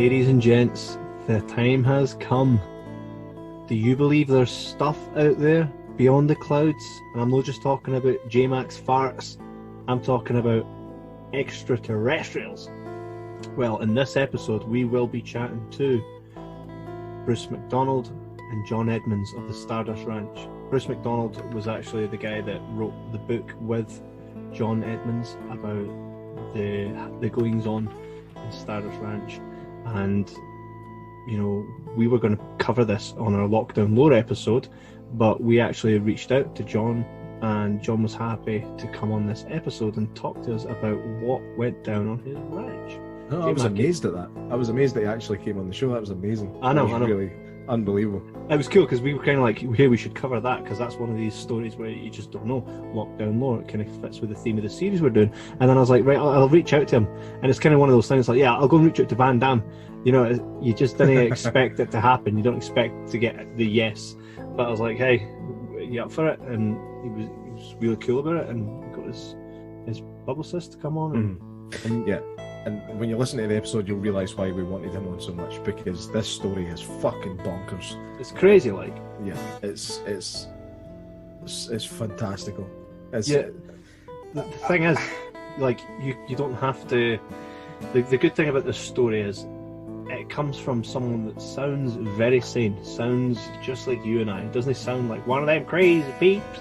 Ladies and gents, the time has come. Do you believe there's stuff out there beyond the clouds? And I'm not just talking about J-Max farts. I'm talking about extraterrestrials. Well, in this episode, we will be chatting to Bruce Mcdonald and Joyce Edmonds of the Stardust Ranch. Bruce Mcdonald was actually the guy that wrote the book with Joyce Edmonds about the goings-on in Stardust Ranch. And, you know, we were going to cover this on our Lockdown Lore episode, but we actually reached out to John, and John was happy to come on this episode and talk to us about what went down on his ranch. Oh, I was amazed at that. I was amazed that he actually came on the show. That was amazing. I know. Really unbelievable. It was cool because we were kind of like, hey, we should cover that because that's one of these stories where you just don't know. Lockdown Lore, it kind of fits with the theme of the series we're doing. And then I was like, right, I'll reach out to him. And it's kind of one of those things like, yeah, I'll go and reach out to Van Damme. You know, you just didn't expect it to happen. You don't expect to get the yes. But I was like, hey, you up for it? And he was really cool about it, and got his publicist to come on. And yeah. And when you listen to the episode, you'll realise why we wanted him on so much, because this story is fucking bonkers. It's crazy, like. Yeah, it's fantastical. Yeah. The thing is, like, you don't have to. The good thing about this story is, it comes from someone that sounds very sane, sounds just like you and I. It doesn't sound like one of them crazy peeps.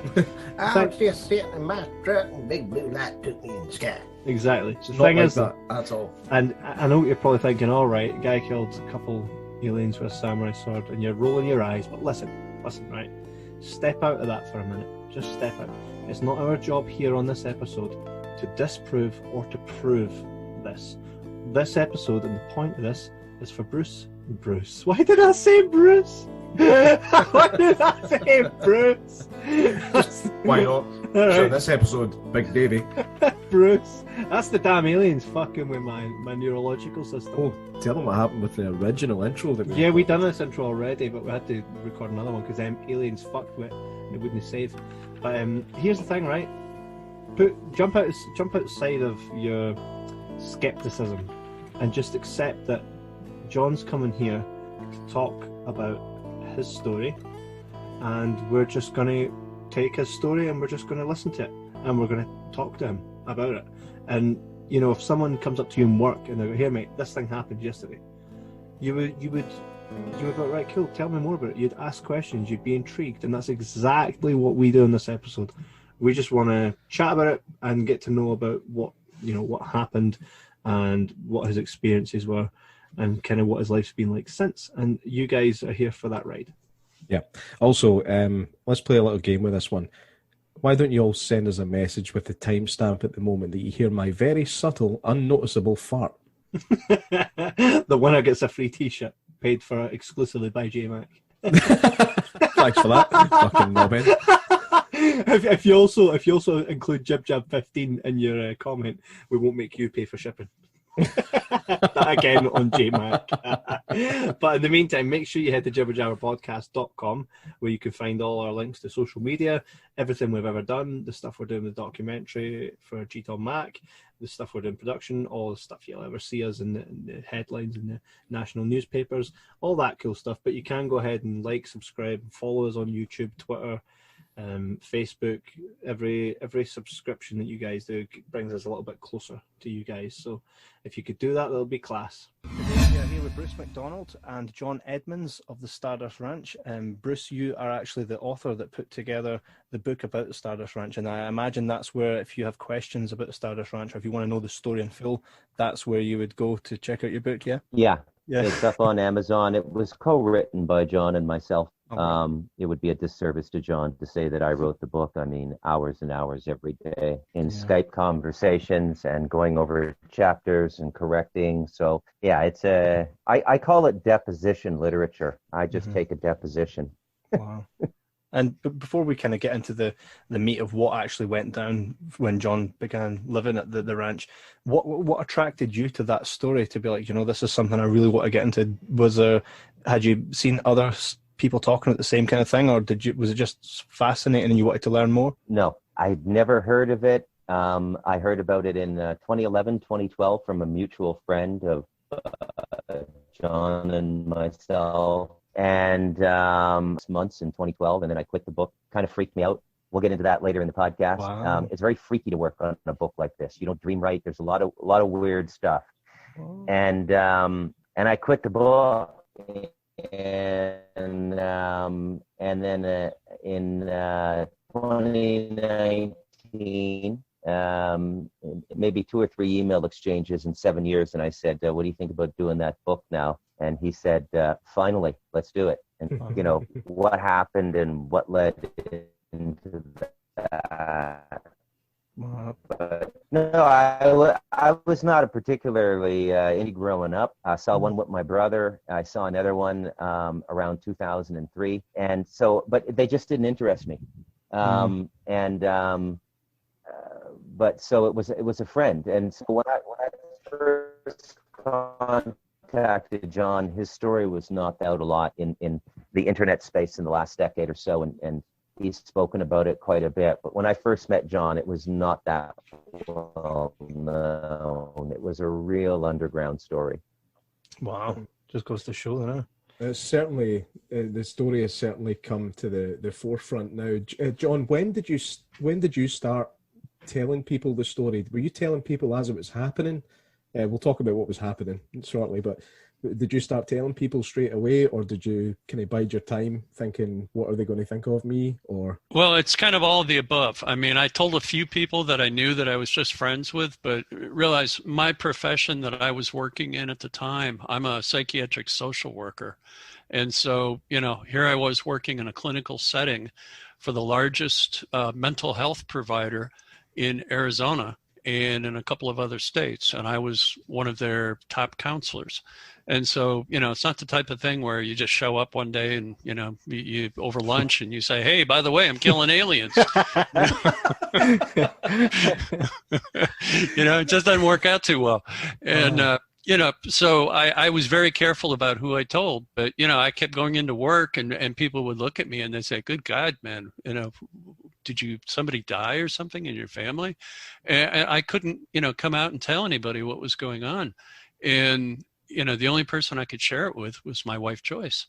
I was just sitting in my truck and big blue light took me in the sky. Exactly. It's the not thing like is that at all. And I know what you're probably thinking, all right, guy killed a couple aliens with a samurai sword, and you're rolling your eyes, but listen, right? Step out of that for a minute. Just step out. It's not our job here on this episode to disprove or to prove this. This episode, and the point of this, is for Bruce. Why did I say Bruce? Why did I say Bruce? Why not? Right. So this episode, Big Davey. Bruce. That's the damn aliens fucking with my neurological system. Oh, tell them what happened with the original intro that we we done this intro already, but we had to record another one because aliens fucked with it and it wouldn't save. But here's the thing, right? Jump outside of your skepticism and just accept that John's coming here to talk about his story, and we're just going to take his story and we're just going to listen to it, and we're going to talk to him about it. And you know, if someone comes up to you in work and they go, "Here, mate, this thing happened yesterday," you would go, "Right, cool, tell me more about it." You'd ask questions, you'd be intrigued, and that's exactly what we do in this episode. We just want to chat about it and get to know about what happened and what his experiences were, and kind of what his life's been like since. And you guys are here for that ride. Yeah. Also, let's play a little game with this one. Why don't you all send us a message with the timestamp at the moment that you hear my very subtle, unnoticeable fart? The winner gets a free T-shirt paid for exclusively by J-Mac. Thanks for that, fucking knobhead. If you also include Jibber Jabber 15 in your comment, we won't make you pay for shipping. That again on J-Mac. But in the meantime, make sure you head to jibberjabberpodcast.com, where you can find all our links to social media, everything we've ever done, the stuff we're doing with the documentary for G-Tom Mac, the stuff we're doing production, all the stuff you'll ever see us in the headlines in the national newspapers, all that cool stuff. But you can go ahead and like, subscribe, and follow us on YouTube, Twitter, Facebook. Every subscription that you guys do brings us a little bit closer to you guys, so if you could do that, that'll be class. Today we are here with Bruce Mcdonald and Joyce Edmonds of the Stardust Ranch. Bruce, you are actually the author that put together the book about the Stardust Ranch, and I imagine that's where, if you have questions about the Stardust Ranch or if you want to know the story in full, that's where you would go to check out your book. Yeah, It's up on Amazon. It was co-written by John and myself. It would be a disservice to John to say that I wrote the book. I mean, hours and hours every day in Skype conversations and going over chapters and correcting. So yeah, it's I call it deposition literature. I just take a deposition. Wow. And before we kind of get into the meat of what actually went down when John began living at the ranch, what attracted you to that story to be like, you know, this is something I really want to get into? Had you seen other people talking about the same kind of thing, or was it just fascinating and you wanted to learn more? No, I'd never heard of it. I heard about it in 2011, 2012 from a mutual friend of John and myself, and months in 2012, and then I quit the book. Kind of freaked me out. We'll get into that later in the podcast. Wow. It's very freaky to work on a book like this. You don't dream right. There's a lot of weird stuff, and I quit the book, and then in 2019. Maybe 2 or 3 email exchanges in 7 years, and I said, what do you think about doing that book now? And he said, finally, let's do it. And what happened and what led into that. But no, I was not a particularly indie growing up. I saw one with my brother. I saw another one around 2003, and so, but they just didn't interest me. But so it was a friend, and so when I first contacted John, his story was knocked out a lot in the internet space in the last decade or so, and he's spoken about it quite a bit. But when I first met John, it was not that well known. It was a real underground story. Wow, just goes to show, you know. It's certainly the story has certainly come to the forefront now. John, when did you start telling people the story? Were you telling people as it was happening? We'll talk about what was happening shortly, but did you start telling people straight away, or did you kind of bide your time thinking, what are they going to think of me? Or Well, it's kind of all of the above. I mean, I told a few people that I knew that I was just friends with, but realized my profession that I was working in at the time, I'm a psychiatric social worker. And so, here I was working in a clinical setting for the largest mental health provider in Arizona and in a couple of other states. And I was one of their top counselors. And so, it's not the type of thing where you just show up one day and, you over lunch and you say, hey, by the way, I'm killing aliens. It just doesn't work out too well. And, so I was very careful about who I told, but, I kept going into work and people would look at me and they say, good God, man, did somebody die or something in your family? And I couldn't, come out and tell anybody what was going on. And, the only person I could share it with was my wife, Joyce.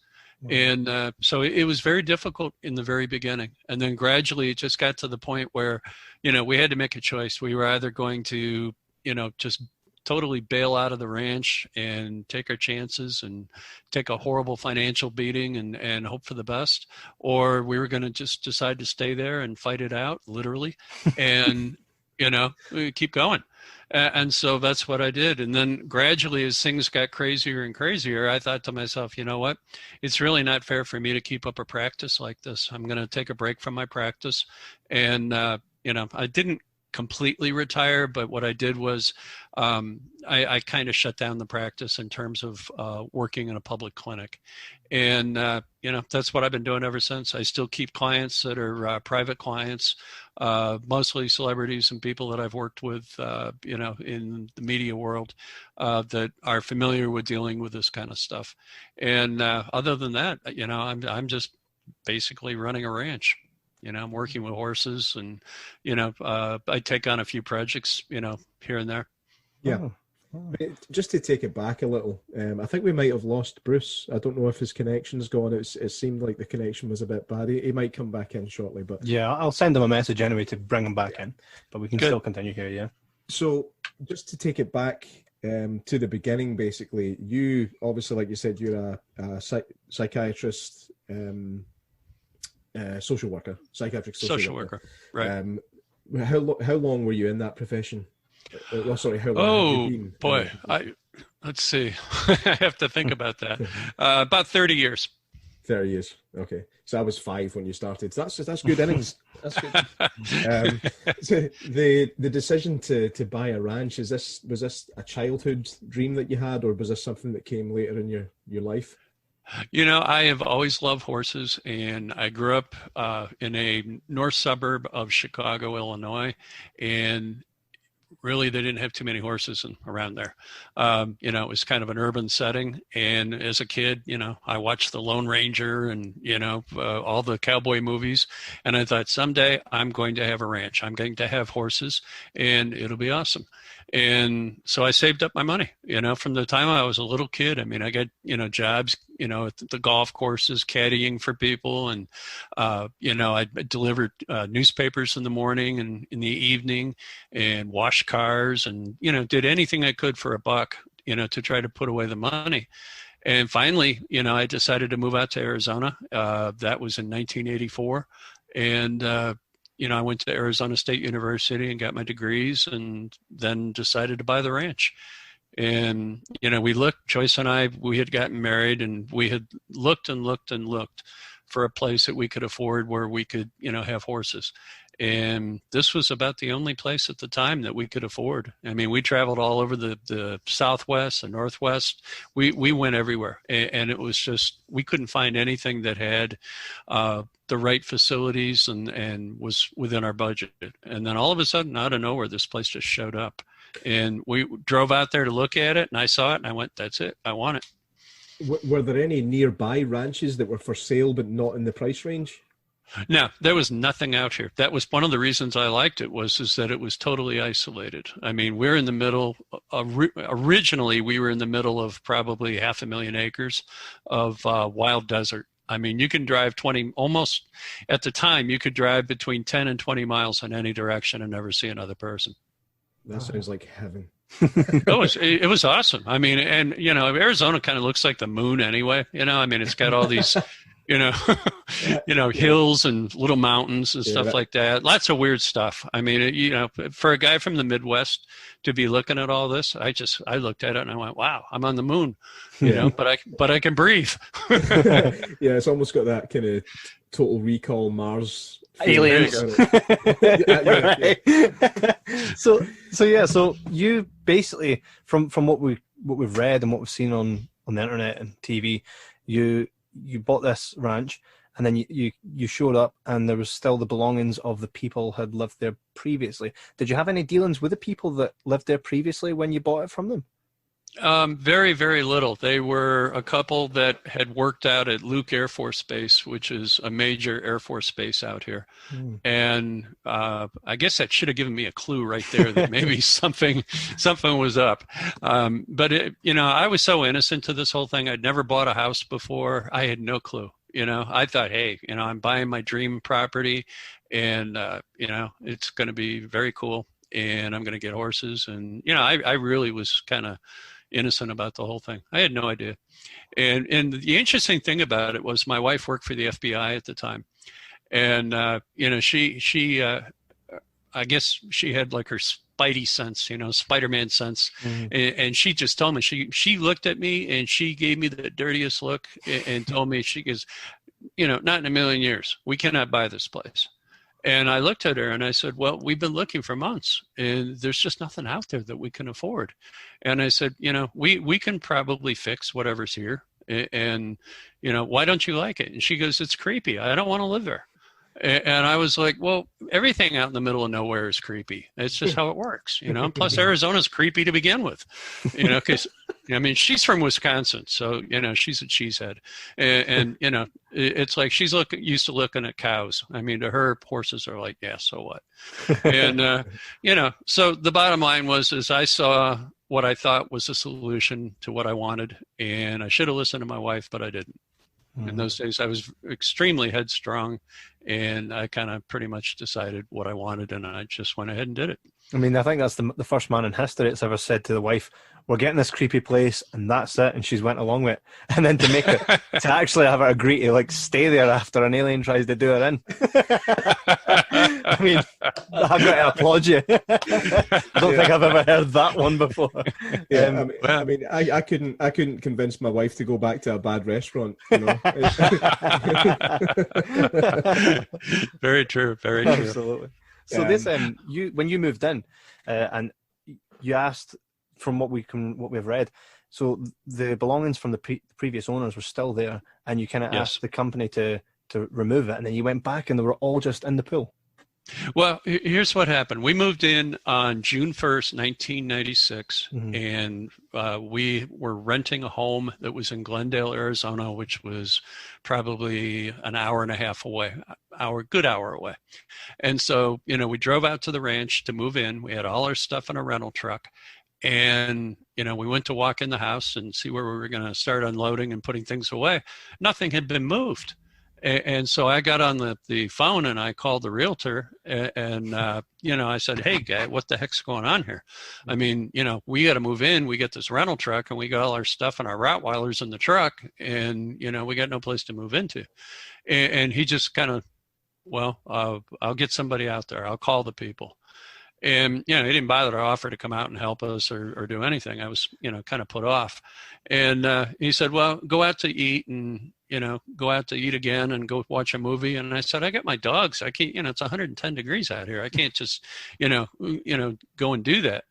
And so it was very difficult in the very beginning. And then gradually it just got to the point where, we had to make a choice. We were either going to, just totally bail out of the ranch and take our chances and take a horrible financial beating and hope for the best, or we were going to just decide to stay there and fight it out, literally, and, keep going. And so that's what I did. And then gradually, as things got crazier and crazier, I thought to myself, you know what? It's really not fair for me to keep up a practice like this. I'm going to take a break from my practice. And, I didn't completely retire, but what I did was I kind of shut down the practice in terms of working in a public clinic. And, that's what I've been doing ever since. I still keep clients that are private clients, mostly celebrities and people that I've worked with, in the media world that are familiar with dealing with this kind of stuff. And other than that, I'm just basically running a ranch. I'm working with horses and, I take on a few projects, here and there. Yeah. Just to take it back a little, I think we might have lost Bruce. I don't know if his connection's gone. It seemed like the connection was a bit bad. He might come back in shortly, but yeah, I'll send him a message anyway to bring him back in, but we can still continue here. Yeah. So just to take it back to the beginning, basically, you obviously, like you said, you're a psychiatrist, social worker, psychiatric social worker. Right. How long were you in that profession? Sorry, how long have you been? Boy, let's see. I have to think about that. About 30 years. 30 years. Okay. So I was 5 when you started. So that's good innings. That's good. So the decision to buy a ranch, was this a childhood dream that you had, or was this something that came later in your life? I have always loved horses, and I grew up in a north suburb of Chicago, Illinois, and really they didn't have too many horses around there. It was kind of an urban setting, and as a kid, I watched the Lone Ranger and, all the cowboy movies, and I thought someday I'm going to have a ranch. I'm going to have horses, and it'll be awesome. And so I saved up my money, from the time I was a little kid. I mean, I got, jobs, at the golf courses, caddying for people. And, I delivered newspapers in the morning and in the evening and washed cars and, did anything I could for $1, to try to put away the money. And finally, I decided to move out to Arizona. That was in 1984. And, I went to Arizona State University and got my degrees and then decided to buy the ranch. And, Joyce and I, we had gotten married and we had looked and looked and looked for a place that we could afford where we could, have horses. And this was about the only place at the time that we could afford. I mean, we traveled all over the Southwest, the Northwest. We went everywhere. And it was just, we couldn't find anything that had the right facilities and was within our budget. And then all of a sudden, out of nowhere, this place just showed up. And we drove out there to look at it, and I saw it, and I went, that's it. I want it. Were there any nearby ranches that were for sale but not in the price range? No, there was nothing out here. That was one of the reasons I liked it is that it was totally isolated. I mean, we're in the middle. Originally, we were in the middle of probably 500,000 acres of wild desert. I mean, you can drive almost at the time, you could drive between 10 and 20 miles in any direction and never see another person. That sounds like heaven. It was awesome. I mean, and, Arizona kind of looks like the moon anyway. I mean, it's got all these... hills and little mountains and stuff like that. Lots of weird stuff. I mean, for a guy from the Midwest to be looking at all this, I looked at it and I went, wow, I'm on the moon, but I can breathe. Yeah. It's almost got that kind of Total Recall Mars aliens. So you basically, from what we've read and what we've seen on the internet and TV, you bought this ranch, and then you showed up, and there was still the belongings of the people who had lived there previously. Did you have any dealings with the people that lived there previously when you bought it from them? Very, very little. They were a couple that had worked out at Luke Air Force Base, which is a major Air Force base out here. And I guess that should have given me a clue right there that maybe something was up. But I was so innocent to this whole thing. I'd never bought a house before. I had no clue. I thought, hey, I'm buying my dream property, and it's going to be very cool, and I'm going to get horses. And I really was kind of innocent about the whole thing. I had no idea. And the interesting thing about it was my wife worked for the FBI at the time. And, she I guess she had like her spidey sense, Spider-Man sense. And she just told me, she looked at me and she gave me the dirtiest look and told me, she goes, not in a million years. We cannot buy this place. And I looked at her and I said, well, we've been looking for months and there's just nothing out there that we can afford. And I said, we can probably fix whatever's here. And, why don't you like it? And she goes, it's creepy. I don't want to live there. And I was like, well, everything out in the middle of nowhere is creepy. It's just how it works, Plus, Arizona's creepy to begin with, because, she's from Wisconsin. So, she's a cheesehead. And it's like she's used to looking at cows. I mean, to her, horses are like, yeah, so what? And, so the bottom line is I saw what I thought was a solution to what I wanted. And I should have listened to my wife, but I didn't. In those days, I was extremely headstrong, and I kind of pretty much decided what I wanted, and I just went ahead and did it. I mean, I think that's the first man in history that's ever said to the wife, we're getting this creepy place, and that's it, and she's went along with it. And then to actually have her agree to, stay there after an alien tries to do her in. I mean, I've got to applaud you. I don't think I've ever heard that one before. Yeah, I couldn't convince my wife to go back to a bad restaurant. Very true. Very true. Absolutely. So when you moved in, and you asked, from what we've read, so the belongings from the previous owners were still there, and you kind of asked the company to remove it, and then you went back, and they were all just in the pool. Well, here's what happened. We moved in on June 1st, 1996, and we were renting a home that was in Glendale, Arizona, which was probably an hour and a half away, good hour away. And so, we drove out to the ranch to move in. We had all our stuff in a rental truck. And, we went to walk in the house and see where we were going to start unloading and putting things away. Nothing had been moved. And so I got on the phone and I called the realtor and I said, hey, guy, what the heck's going on here? I mean, we got to move in. We get this rental truck and we got all our stuff and our Rottweilers in the truck and, we got no place to move into. And he just kind of, well, I'll get somebody out there. I'll call the people. And, he didn't bother to offer to come out and help us or do anything. I was, kind of put off. And he said, well, go out to eat and, go out to eat again and go watch a movie. And I said, I got my dogs. I can't, it's 110 degrees out here. I can't just, go and do that.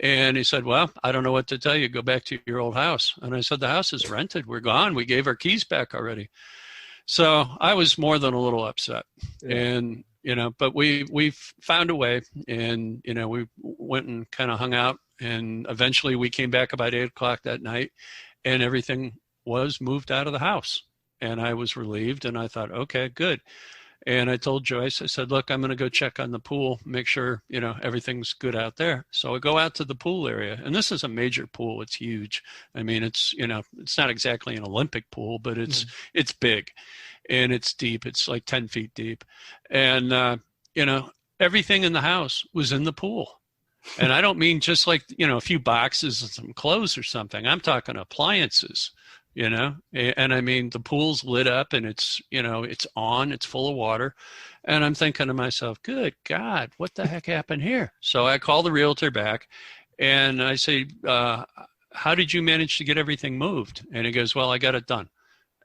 And he said, well, I don't know what to tell you. Go back to your old house. And I said, the house is rented. We're gone. We gave our keys back already. So I was more than a little upset. Yeah. And, but we found a way and, we went and kind of hung out and eventually we came back about 8:00 that night and everything was moved out of the house. And I was relieved and I thought, okay, good. And I told Joyce, I said, look, I'm going to go check on the pool, make sure, everything's good out there. So I go out to the pool area and this is a major pool. It's huge. I mean, it's, it's not exactly an Olympic pool, but it's big and it's deep. It's like 10 feet deep. And, everything in the house was in the pool. And I don't mean just like, a few boxes and some clothes or something. I'm talking appliances. And I mean, the pool's lit up and it's, it's on, it's full of water. And I'm thinking to myself, good God, what the heck happened here? So I call the realtor back and I say, how did you manage to get everything moved? And he goes, well, I got it done.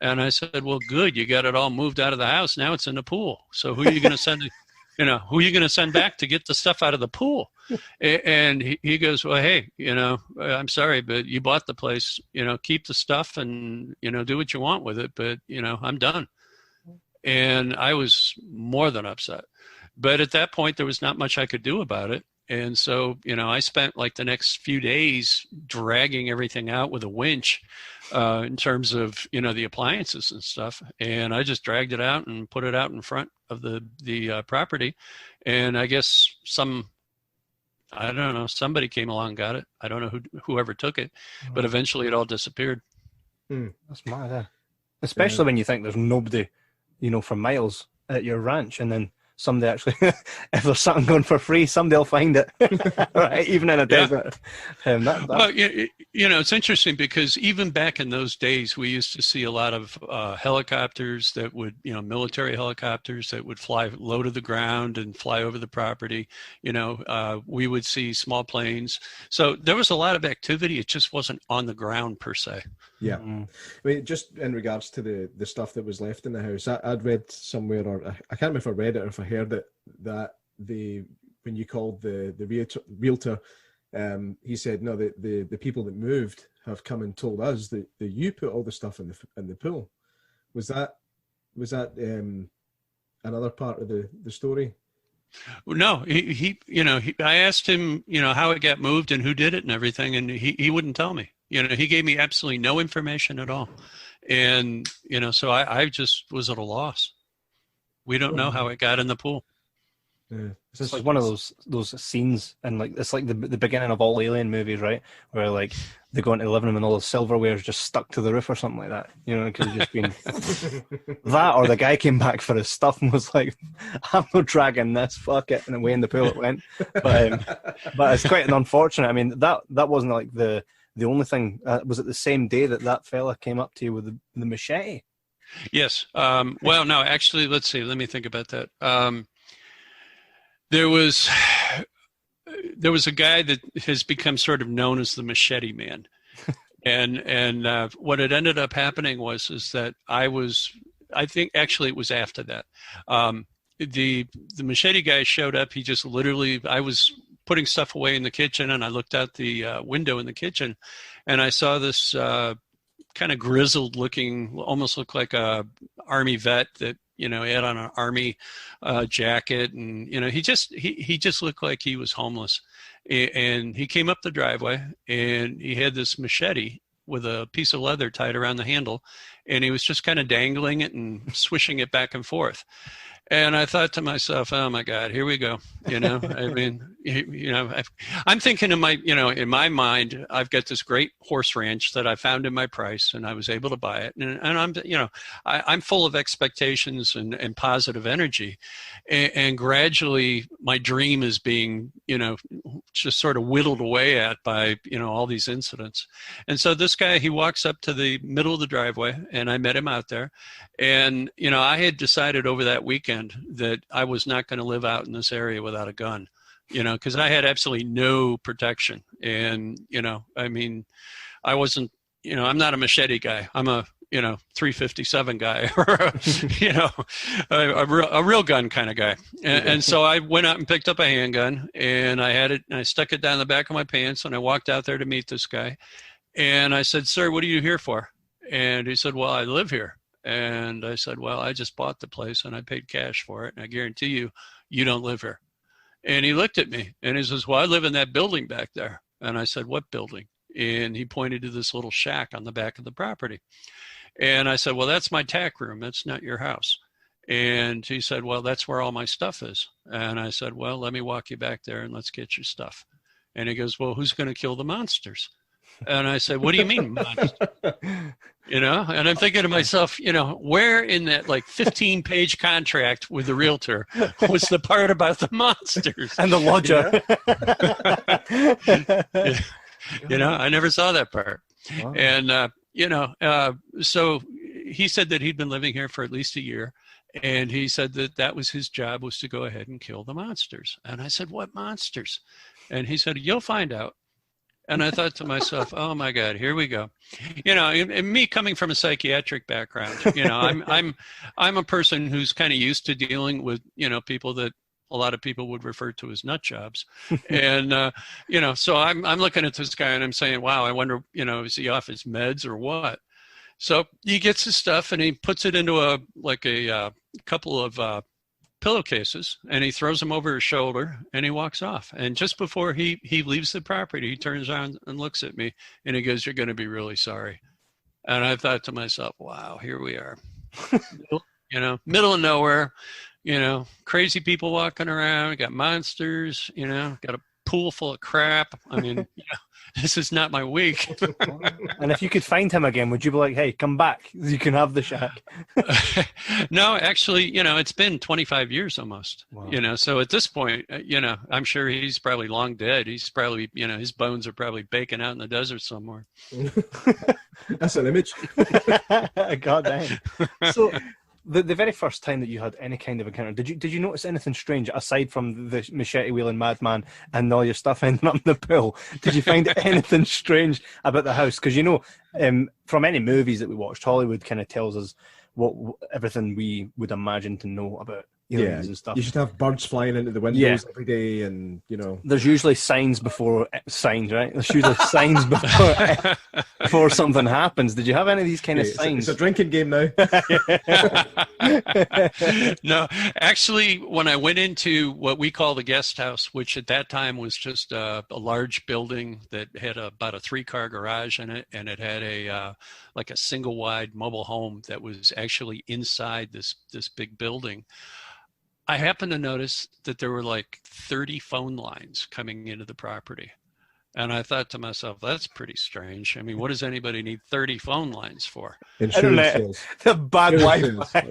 And I said, well, good. You got it all moved out of the house. Now it's in the pool. So who are you going to send? Who are you going to send back to get the stuff out of the pool? And he goes, well, hey, I'm sorry, but you bought the place, keep the stuff and, do what you want with it. But, I'm done. And I was more than upset. But at that point, there was not much I could do about it. And so, I spent like the next few days dragging everything out with a winch in terms of, the appliances and stuff. And I just dragged it out and put it out in front of the property. And I guess somebody came along and got it. I don't know whoever took it, but eventually it all disappeared. That's mad, eh? Especially when you think there's nobody, for miles at your ranch, and then somebody actually, if there's something going for free, somebody will find it, right? Even in a desert. Well, it's interesting because even back in those days, we used to see a lot of helicopters that would, military helicopters that would fly low to the ground and fly over the property. We would see small planes. So there was a lot of activity. It just wasn't on the ground per se. Yeah. I mean, just in regards to the stuff that was left in the house, I'd read somewhere, or I can't remember if I read it or if I heard it, that when you called the realtor, he said, no, the people that moved have come and told us that you put all the stuff in the pool. Was that another part of the story? No, I asked him, how it got moved and who did it and everything, and he wouldn't tell me. He gave me absolutely no information at all. And, so I just was at a loss. We don't know how it got in the pool. Yeah. It's like one of those scenes, and like it's like the beginning of all Alien movies, right? Where like they go into the living room and all the silverware is just stuck to the roof or something like that. Because it's just been that, or the guy came back for his stuff and was like, "I'm not dragging this, fuck it," and away in the pool it went. But it's quite an unfortunate. I mean, that wasn't like the only thing. Was it the same day that fella came up to you with the machete? Yes. Well, no, actually, let's see. Let me think about that. There was a guy that has become sort of known as the Machete Man, and what had ended up happening is that I think actually it was after that. The Machete guy showed up. He just literally, I was putting stuff away in the kitchen, and I looked out the window in the kitchen, and I saw this kind of grizzled looking, almost looked like a army vet that he had on an army jacket, and he just looked like he was homeless. And he came up the driveway, and he had this machete with a piece of leather tied around the handle, and he was just kind of dangling it and swishing it back and forth. And I thought to myself, oh my God, here we go. I mean, I'm thinking in my mind, I've got this great horse ranch that I found in my price, and I was able to buy it. And I'm full of expectations and positive energy. And gradually my dream is being, just sort of whittled away at by, all these incidents. And so this guy, he walks up to the middle of the driveway, and I met him out there. And, I had decided over that weekend that I was not going to live out in this area without a gun, because I had absolutely no protection. And, I mean, I wasn't, I'm not a machete guy. I'm a, 357 guy, or a real gun kind of guy. And so I went out and picked up a handgun, and I had it, and I stuck it down the back of my pants, and I walked out there to meet this guy. And I said, sir, what are you here for? And he said, well, I live here. And I said, well, I just bought the place and I paid cash for it. And I guarantee you, you don't live here. And he looked at me and he says, well, I live in that building back there. And I said, what building? And he pointed to this little shack on the back of the property. And I said, well, that's my tack room. That's not your house. And he said, well, that's where all my stuff is. And I said, well, let me walk you back there and let's get your stuff. And he goes, well, who's going to kill the monsters? And I said, what do you mean, monsters? And I'm thinking to myself, where in that 15-page contract with the realtor was the part about the monsters and the lodger? I never saw that part. Wow. And, so he said that he'd been living here for at least a year. And he said that was his job, was to go ahead and kill the monsters. And I said, what monsters? And he said, you'll find out. And I thought to myself, oh my God, here we go. And me coming from a psychiatric background, I'm a person who's kind of used to dealing with, people that a lot of people would refer to as nut jobs. And, so I'm looking at this guy and I'm saying, wow, I wonder, is he off his meds or what? So he gets his stuff and he puts it into a couple of pillowcases, and he throws them over his shoulder and he walks off. And just before he leaves the property, he turns around and looks at me and he goes, you're going to be really sorry. And I thought to myself, wow, here we are, middle of nowhere, crazy people walking around, got monsters, got a pool full of crap. I mean, this is not my week. And if you could find him again, would you be like, hey, come back, you can have the shack? No, actually, it's been 25 years almost. Wow. So at this point, I'm sure he's probably long dead. He's probably, his bones are probably baking out in the desert somewhere. That's an image. God damn. So the very first time that you had any kind of encounter, did you notice anything strange aside from the machete wielding madman and all your stuff ending up in the pool? Did you find anything strange about the house? Because from any movies that we watched, Hollywood kind of tells us everything we would imagine to know about aliens and stuff. You should have birds flying into the windows every day, and there's usually signs before signs, right? There's usually signs before something happens. Did you have any of these kind of signs? It's a drinking game now. No, actually, when I went into what we call the guest house, which at that time was just a large building that had about a 3-car garage in it, and it had a single wide mobile home that was actually inside this big building. I happened to notice that there were 30 phone lines coming into the property. And I thought to myself, that's pretty strange. I mean, what does anybody need 30 phone lines for? Insurance sales. The bad Wi-Fi.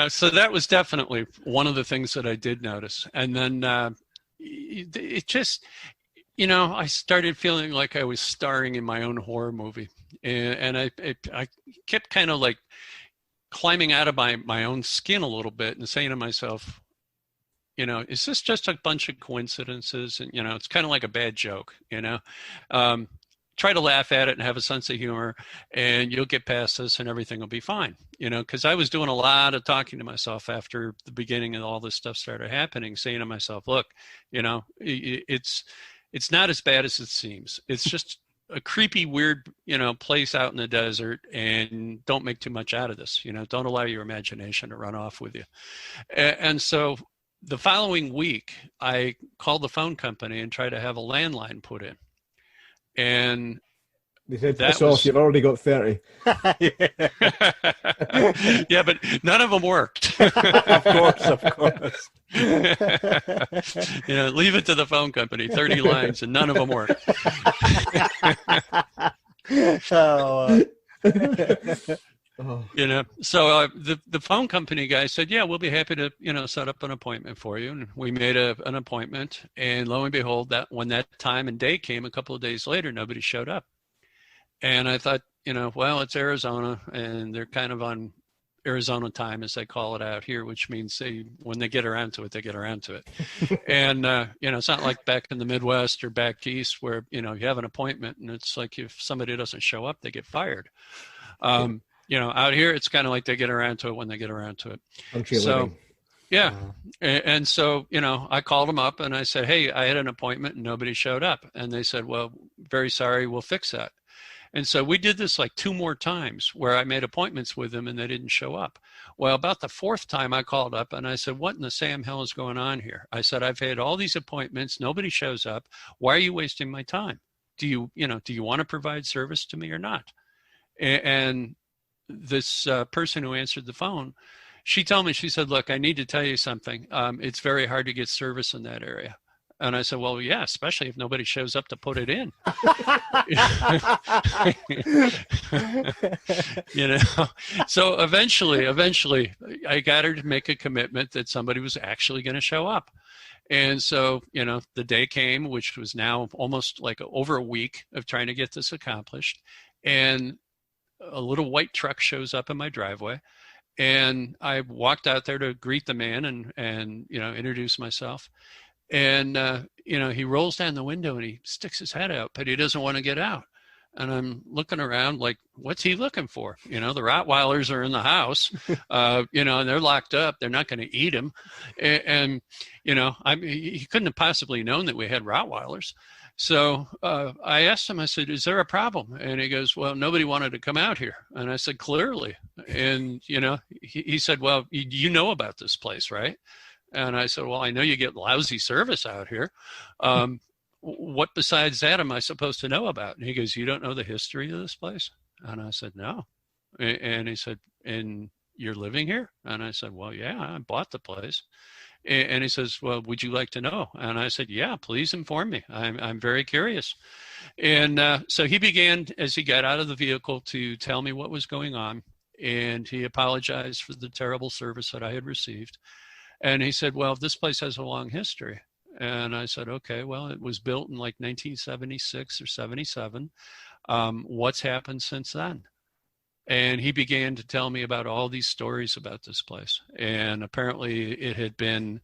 So that was definitely one of the things that I did notice. And then it just, I started feeling like I was starring in my own horror movie. And I kept kind of climbing out of my own skin a little bit and saying to myself, is this just a bunch of coincidences? And, it's kind of like a bad joke, try to laugh at it and have a sense of humor, and you'll get past this and everything will be fine, because I was doing a lot of talking to myself after the beginning of all this stuff started happening, saying to myself, look, it's not as bad as it seems. It's just a creepy, weird, place out in the desert, and don't make too much out of this. Don't allow your imagination to run off with you. And so the following week, I called the phone company and tried to have a landline put in. And they said, piss off, you've already got 30. Yeah, but none of them worked. Of course. Leave it to the phone company, 30 lines, and none of them worked. So the phone company guy said, yeah, we'll be happy to, set up an appointment for you. And we made an appointment, and lo and behold, when that time and day came a couple of days later, nobody showed up. And I thought, well, it's Arizona, and they're kind of on Arizona time, as they call it out here, which means when they get around to it, they get around to it. And, it's not like back in the Midwest or back east where, you have an appointment and it's like if somebody doesn't show up, they get fired. Out here, it's kind of like they get around to it when they get around to it. So, yeah. And so, I called them up and I said, hey, I had an appointment and nobody showed up. And they said, well, very sorry, we'll fix that. And so we did this like 2 more times where I made appointments with them and they didn't show up. Well, about the 4th time I called up and I said, what in the Sam hell is going on here? I said, I've had all these appointments. Nobody shows up. Why are you wasting my time? Do you want to provide service to me or not? And this person who answered the phone, she told me, she said, look, I need to tell you something. It's very hard to get service in that area. And I said, well, yeah, especially if nobody shows up to put it in. So eventually I got her to make a commitment that somebody was actually going to show up. And so, the day came, which was now almost like over a week of trying to get this accomplished. And a little white truck shows up in my driveway. And I walked out there to greet the man and introduce myself. And, he rolls down the window and he sticks his head out, but he doesn't want to get out. And I'm looking around like, what's he looking for? The Rottweilers are in the house, and they're locked up. They're not going to eat him. And he couldn't have possibly known that we had Rottweilers. So I asked him, I said, is there a problem? And he goes, well, nobody wanted to come out here. And I said, clearly. And, he said, well, you know about this place, right? And I said, well, I know you get lousy service out here. What besides that am I supposed to know about? And he goes, you don't know the history of this place? And I said, no. And he said, and you're living here? And I said, well, yeah, I bought the place. And he says, well, would you like to know? And I said, yeah, please inform me. I'm very curious. And so he began, as he got out of the vehicle, to tell me what was going on. And he apologized for the terrible service that I had received. And he said, well, this place has a long history. And I said, okay, well, it was built in like 1976 or 77. What's happened since then? And he began to tell me about all these stories about this place. And apparently it had been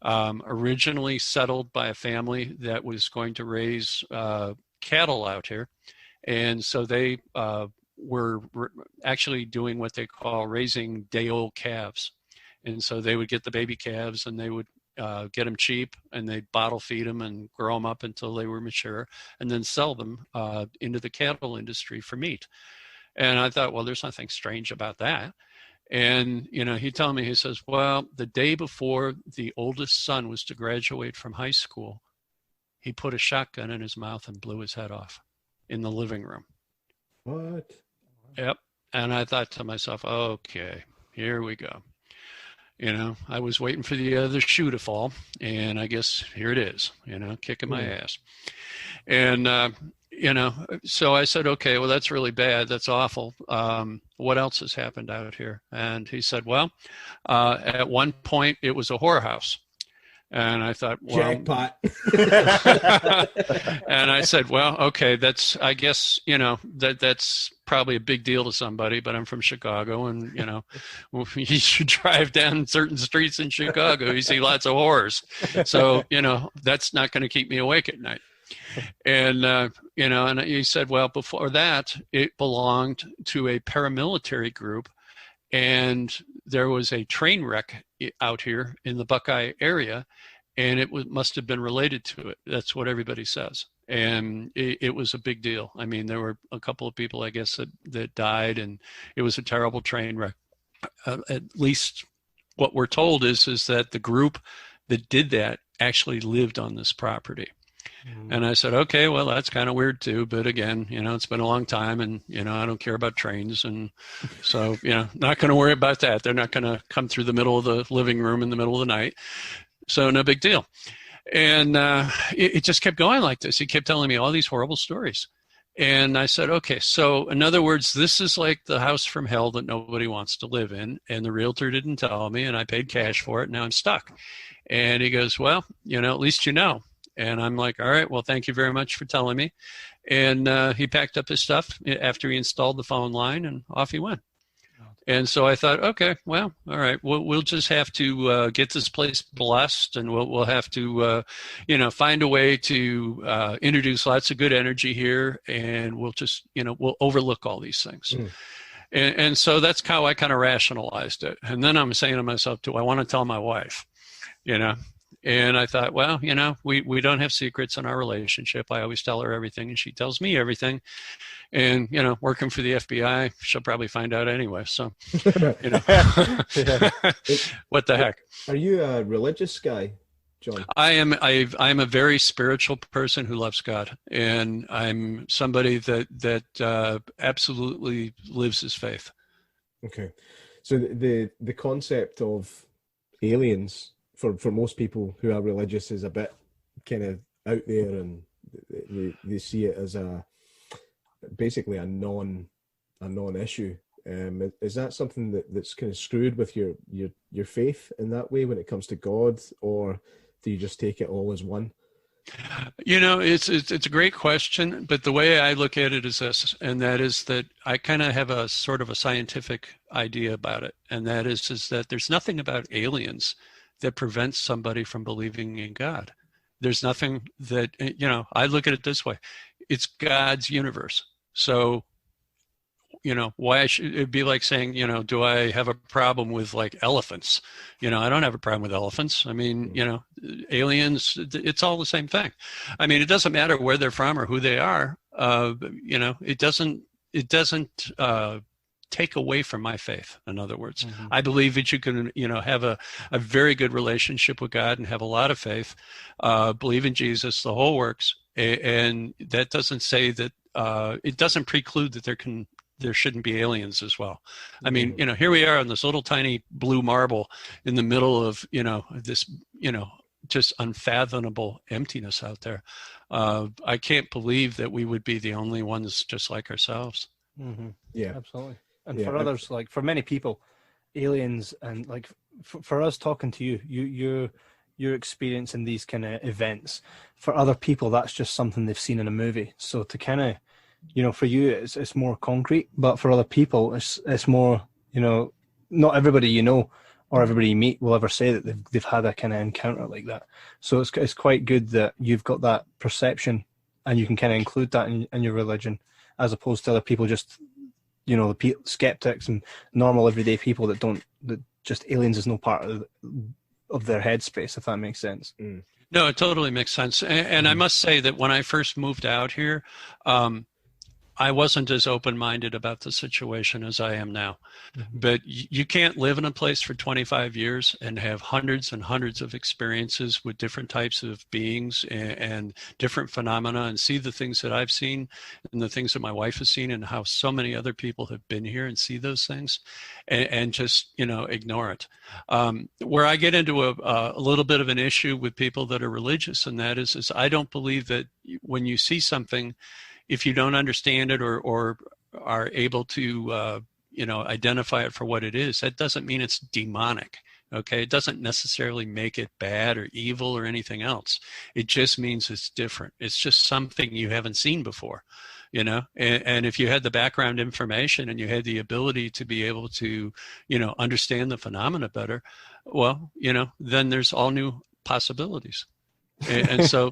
originally settled by a family that was going to raise cattle out here. And so they were actually doing what they call raising day-old calves. And so they would get the baby calves and they would get them cheap, and they'd bottle feed them and grow them up until they were mature and then sell them into the cattle industry for meat. And I thought, well, there's nothing strange about that. And, he told me, he says, well, the day before the oldest son was to graduate from high school, he put a shotgun in his mouth and blew his head off in the living room. What? Yep. And I thought to myself, okay, here we go. I was waiting for the other shoe to fall, and I guess here it is, kicking my ass. And, so I said, okay, well, that's really bad. That's awful. What else has happened out here? And he said, well, at one point it was a whorehouse. And I thought, well, jackpot. And I said, well, okay, I guess, that's probably a big deal to somebody, but I'm from Chicago, and, you should drive down certain streets in Chicago. You see lots of whores. So, that's not going to keep me awake at night. And, and he said, well, before that, it belonged to a paramilitary group, and there was a train wreck out here in the Buckeye area, and must have been related to it. That's what everybody says. And it was a big deal. I mean, there were a couple of people, I guess, that died, and it was a terrible train wreck. At least what we're told is that the group that did that actually lived on this property. And I said, okay, well, that's kind of weird too. But again, it's been a long time, and, I don't care about trains. And so, not going to worry about that. They're not going to come through the middle of the living room in the middle of the night. So no big deal. And it just kept going like this. He kept telling me all these horrible stories. And I said, okay, so in other words, this is like the house from hell that nobody wants to live in. And the realtor didn't tell me, and I paid cash for it. Now I'm stuck. And he goes, well, at least you know. And I'm like, all right, well, thank you very much for telling me. And he packed up his stuff after he installed the phone line, and off he went. And so I thought, okay, well, all right, we'll just have to get this place blessed, and we'll have to, find a way to introduce lots of good energy here, and we'll just, we'll overlook all these things. And so that's how I kind of rationalized it. And then I'm saying to myself, do I want to tell my wife, And I thought, well, we don't have secrets in our relationship. I always tell her everything, and she tells me everything. And, working for the FBI, she'll probably find out anyway. So, what the heck? Are you a religious guy, John? I'm a very spiritual person who loves God. And I'm somebody that absolutely lives his faith. Okay. So the concept of aliens for most people who are religious is a bit kind of out there, and they see it as basically a non-issue. Is that something that's kind of screwed with your faith in that way when it comes to God, or do you just take it all as one? It's a great question, but the way I look at it is this, and that is that I kind of have a sort of a scientific idea about it, and that is that there's nothing about aliens that prevents somebody from believing in God. There's nothing that, I look at it this way. It's God's universe. So, why should it be like saying, do I have a problem with like elephants? I don't have a problem with elephants. I mean, aliens, it's all the same thing. I mean, it doesn't matter where they're from or who they are. It doesn't take away from my faith. In other words, I believe that you can, have a very good relationship with God and have a lot of faith, believe in Jesus, the whole works. And that doesn't say that, it doesn't preclude that there shouldn't be aliens as well. I mean, here we are on this little tiny blue marble in the middle of, this, just unfathomable emptiness out there. I can't believe that we would be the only ones just like ourselves. Yeah, absolutely. And for others, like for many people, aliens, and like for us talking to you, you're experiencing these kind of events. For other people, that's just something they've seen in a movie. So to kind of, for you, it's more concrete, but for other people, it's more, not everybody or everybody you meet will ever say that they've had a kind of encounter like that. So it's quite good that you've got that perception, and you can kind of include that in your religion, as opposed to other people just, the skeptics and normal everyday people that just aliens is no part of their headspace, if that makes sense. No, it totally makes sense. And I must say that when I first moved out here, I wasn't as open-minded about the situation as I am now. But you can't live in a place for 25 years and have hundreds and hundreds of experiences with different types of beings and different phenomena, and see the things that I've seen and the things that my wife has seen, and how so many other people have been here and see those things, and just, ignore it. Where I get into a little bit of an issue with people that are religious, and that is I don't believe that when you see something, if you don't understand it or are able to, identify it for what it is, that doesn't mean it's demonic. Okay. It doesn't necessarily make it bad or evil or anything else. It just means it's different. It's just something you haven't seen before, and if you had the background information and you had the ability to be able to, understand the phenomena better, well, then there's all new possibilities. And so,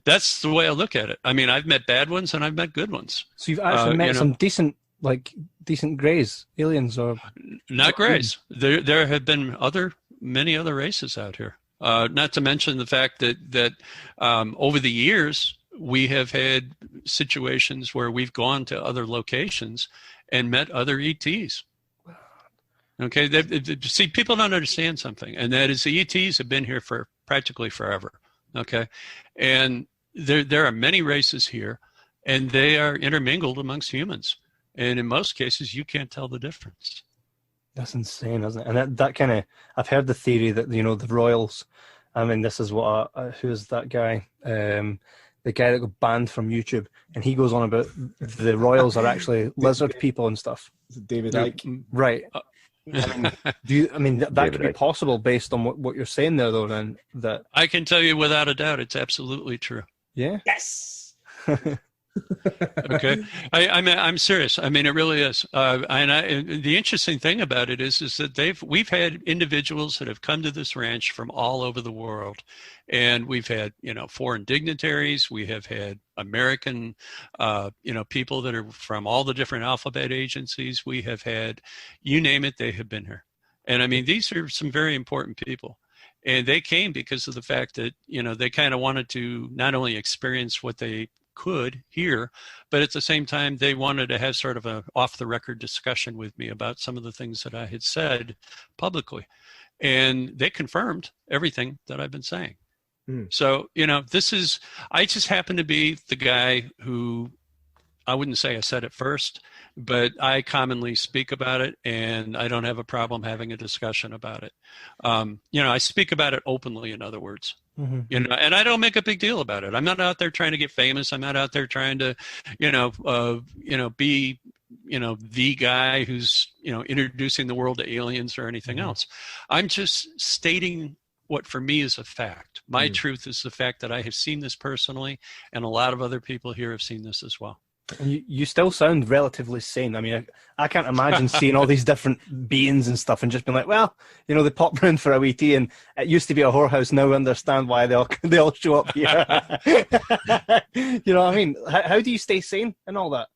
that's the way I look at it. I mean, I've met bad ones and I've met good ones. So you've actually met some decent greys, aliens, or not greys. There have been many other races out here. Not to mention the fact that over the years, we have had situations where we've gone to other locations and met other ETs. Okay, see, people don't understand something, and that is the ETs have been here for practically forever. Okay, and there are many races here, and they are intermingled amongst humans, and in most cases, you can't tell the difference. That's insane, isn't it? And that kind of, I've heard the theory that, you know, the royals, I mean, this is what, who's that guy? The guy that got banned from YouTube, and he goes on about the royals are actually lizard people and stuff. David Icke. Right. I mean, that could be possible based on what you're saying there, though, then? That I can tell you without a doubt, it's absolutely true. Yeah? Yes! Okay, I'm serious. I mean, it really is. And the interesting thing about it is that we've had individuals that have come to this ranch from all over the world, and we've had, you know, foreign dignitaries. We have had American, you know, people that are from all the different alphabet agencies. We have had, you name it, they have been here. And I mean, these are some very important people. And they came because of the fact that, you know, they kind of wanted to not only experience what they could here, but at the same time, they wanted to have sort of a off-the-record discussion with me about some of the things that I had said publicly. And they confirmed everything that I've been saying. So, you know, I just happen to be the guy who, I wouldn't say I said it first, but I commonly speak about it, and I don't have a problem having a discussion about it. You know, I speak about it openly, in other words. Mm-hmm. You know, and I don't make a big deal about it. I'm not out there trying to get famous. I'm not out there trying to, be, you know, the guy who's, you know, introducing the world to aliens or anything else. I'm just stating what for me is a fact. My truth is the fact that I have seen this personally, and a lot of other people here have seen this as well. And you still sound relatively sane. I mean, I can't imagine seeing all these different beings and stuff and just being like, well, you know, they pop around for a wee tea, and it used to be a whorehouse. Now I understand why they all show up here. You know what I mean? How do you stay sane and all that?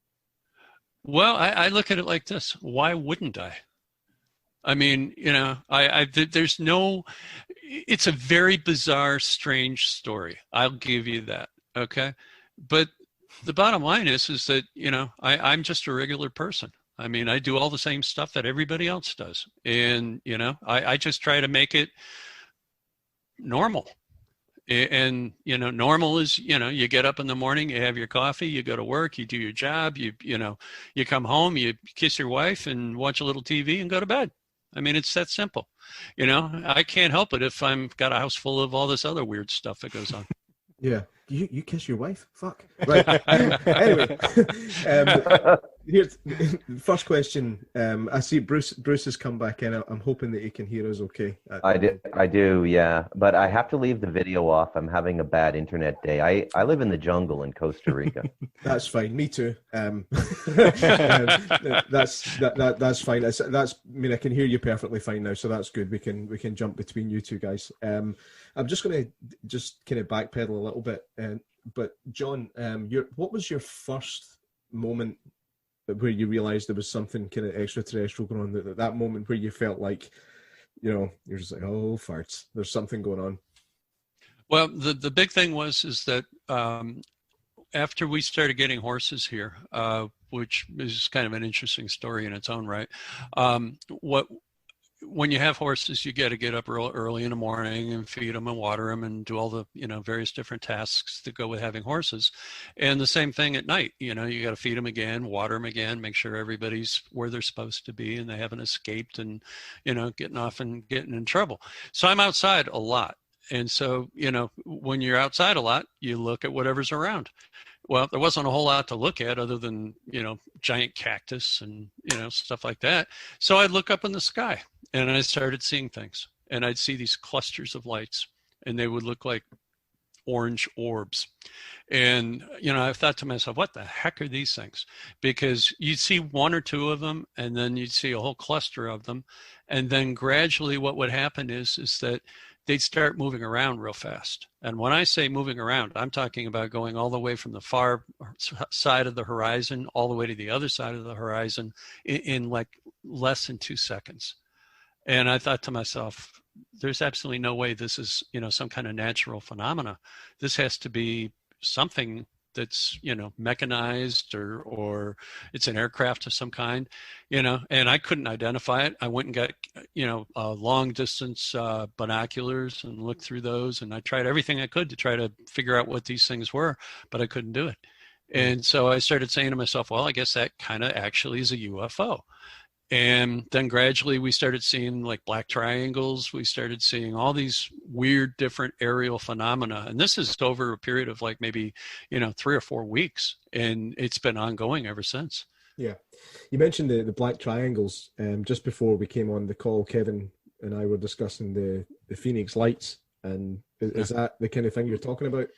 Well, I look at it like this. Why wouldn't I? I mean, you know, there's no, it's a very bizarre, strange story. I'll give you that. Okay. But the bottom line is that, you know, I'm just a regular person. I mean, I do all the same stuff that everybody else does. And, you know, I just try to make it normal. And, you know, normal is, you know, you get up in the morning, you have your coffee, you go to work, you do your job, you come home, you kiss your wife and watch a little TV and go to bed. I mean, it's that simple. You know, I can't help it if I'm got a house full of all this other weird stuff that goes on. Yeah. You kiss your wife? Fuck. Right. Anyway, here's first question. I see Bruce has come back in. I'm hoping that he can hear us okay. I do, yeah. But I have to leave the video off. I'm having a bad internet day. I live in the jungle in Costa Rica. That's fine. Me too. That's fine. I mean, I can hear you perfectly fine now, so that's good. We can jump between you two guys. I'm just going to kind of backpedal a little bit. But John, what was your first moment where you realized there was something kind of extraterrestrial going on? That moment where you felt like, you know, you're just like, oh, farts, there's something going on. Well, the big thing is that after we started getting horses here, which is kind of an interesting story in its own right, when you have horses, you got to get up early in the morning and feed them and water them and do all the, you know, various different tasks that go with having horses. And the same thing at night, you know, you got to feed them again, water them again, make sure everybody's where they're supposed to be and they haven't escaped and, you know, getting off and getting in trouble. So I'm outside a lot. And so, you know, when you're outside a lot, you look at whatever's around. Well, there wasn't a whole lot to look at other than, you know, giant cactus and, you know, stuff like that. So I'd look up in the sky and I started seeing things, and I'd see these clusters of lights, and they would look like orange orbs. And, you know, I thought to myself, what the heck are these things? Because you'd see one or two of them, and then you'd see a whole cluster of them. And then gradually what would happen is that they'd start moving around real fast. And when I say moving around, I'm talking about going all the way from the far side of the horizon all the way to the other side of the horizon in like less than 2 seconds. And I thought to myself, there's absolutely no way this is, some kind of natural phenomena. This has to be something that's, mechanized or it's an aircraft of some kind, and I couldn't identify it. I went and got, long distance binoculars and looked through those, and I tried everything I could to try to figure out what these things were, but I couldn't do it. And so I started saying to myself, well, I guess that kind of actually is a UFO. And then gradually we started seeing like black triangles. We started seeing all these weird different aerial phenomena. And this is over a period of like maybe, 3 or 4 weeks. And it's been ongoing ever since. Yeah. You mentioned the black triangles. Just before we came on the call, Kevin and I were discussing the Phoenix Lights. And is that the kind of thing you're talking about?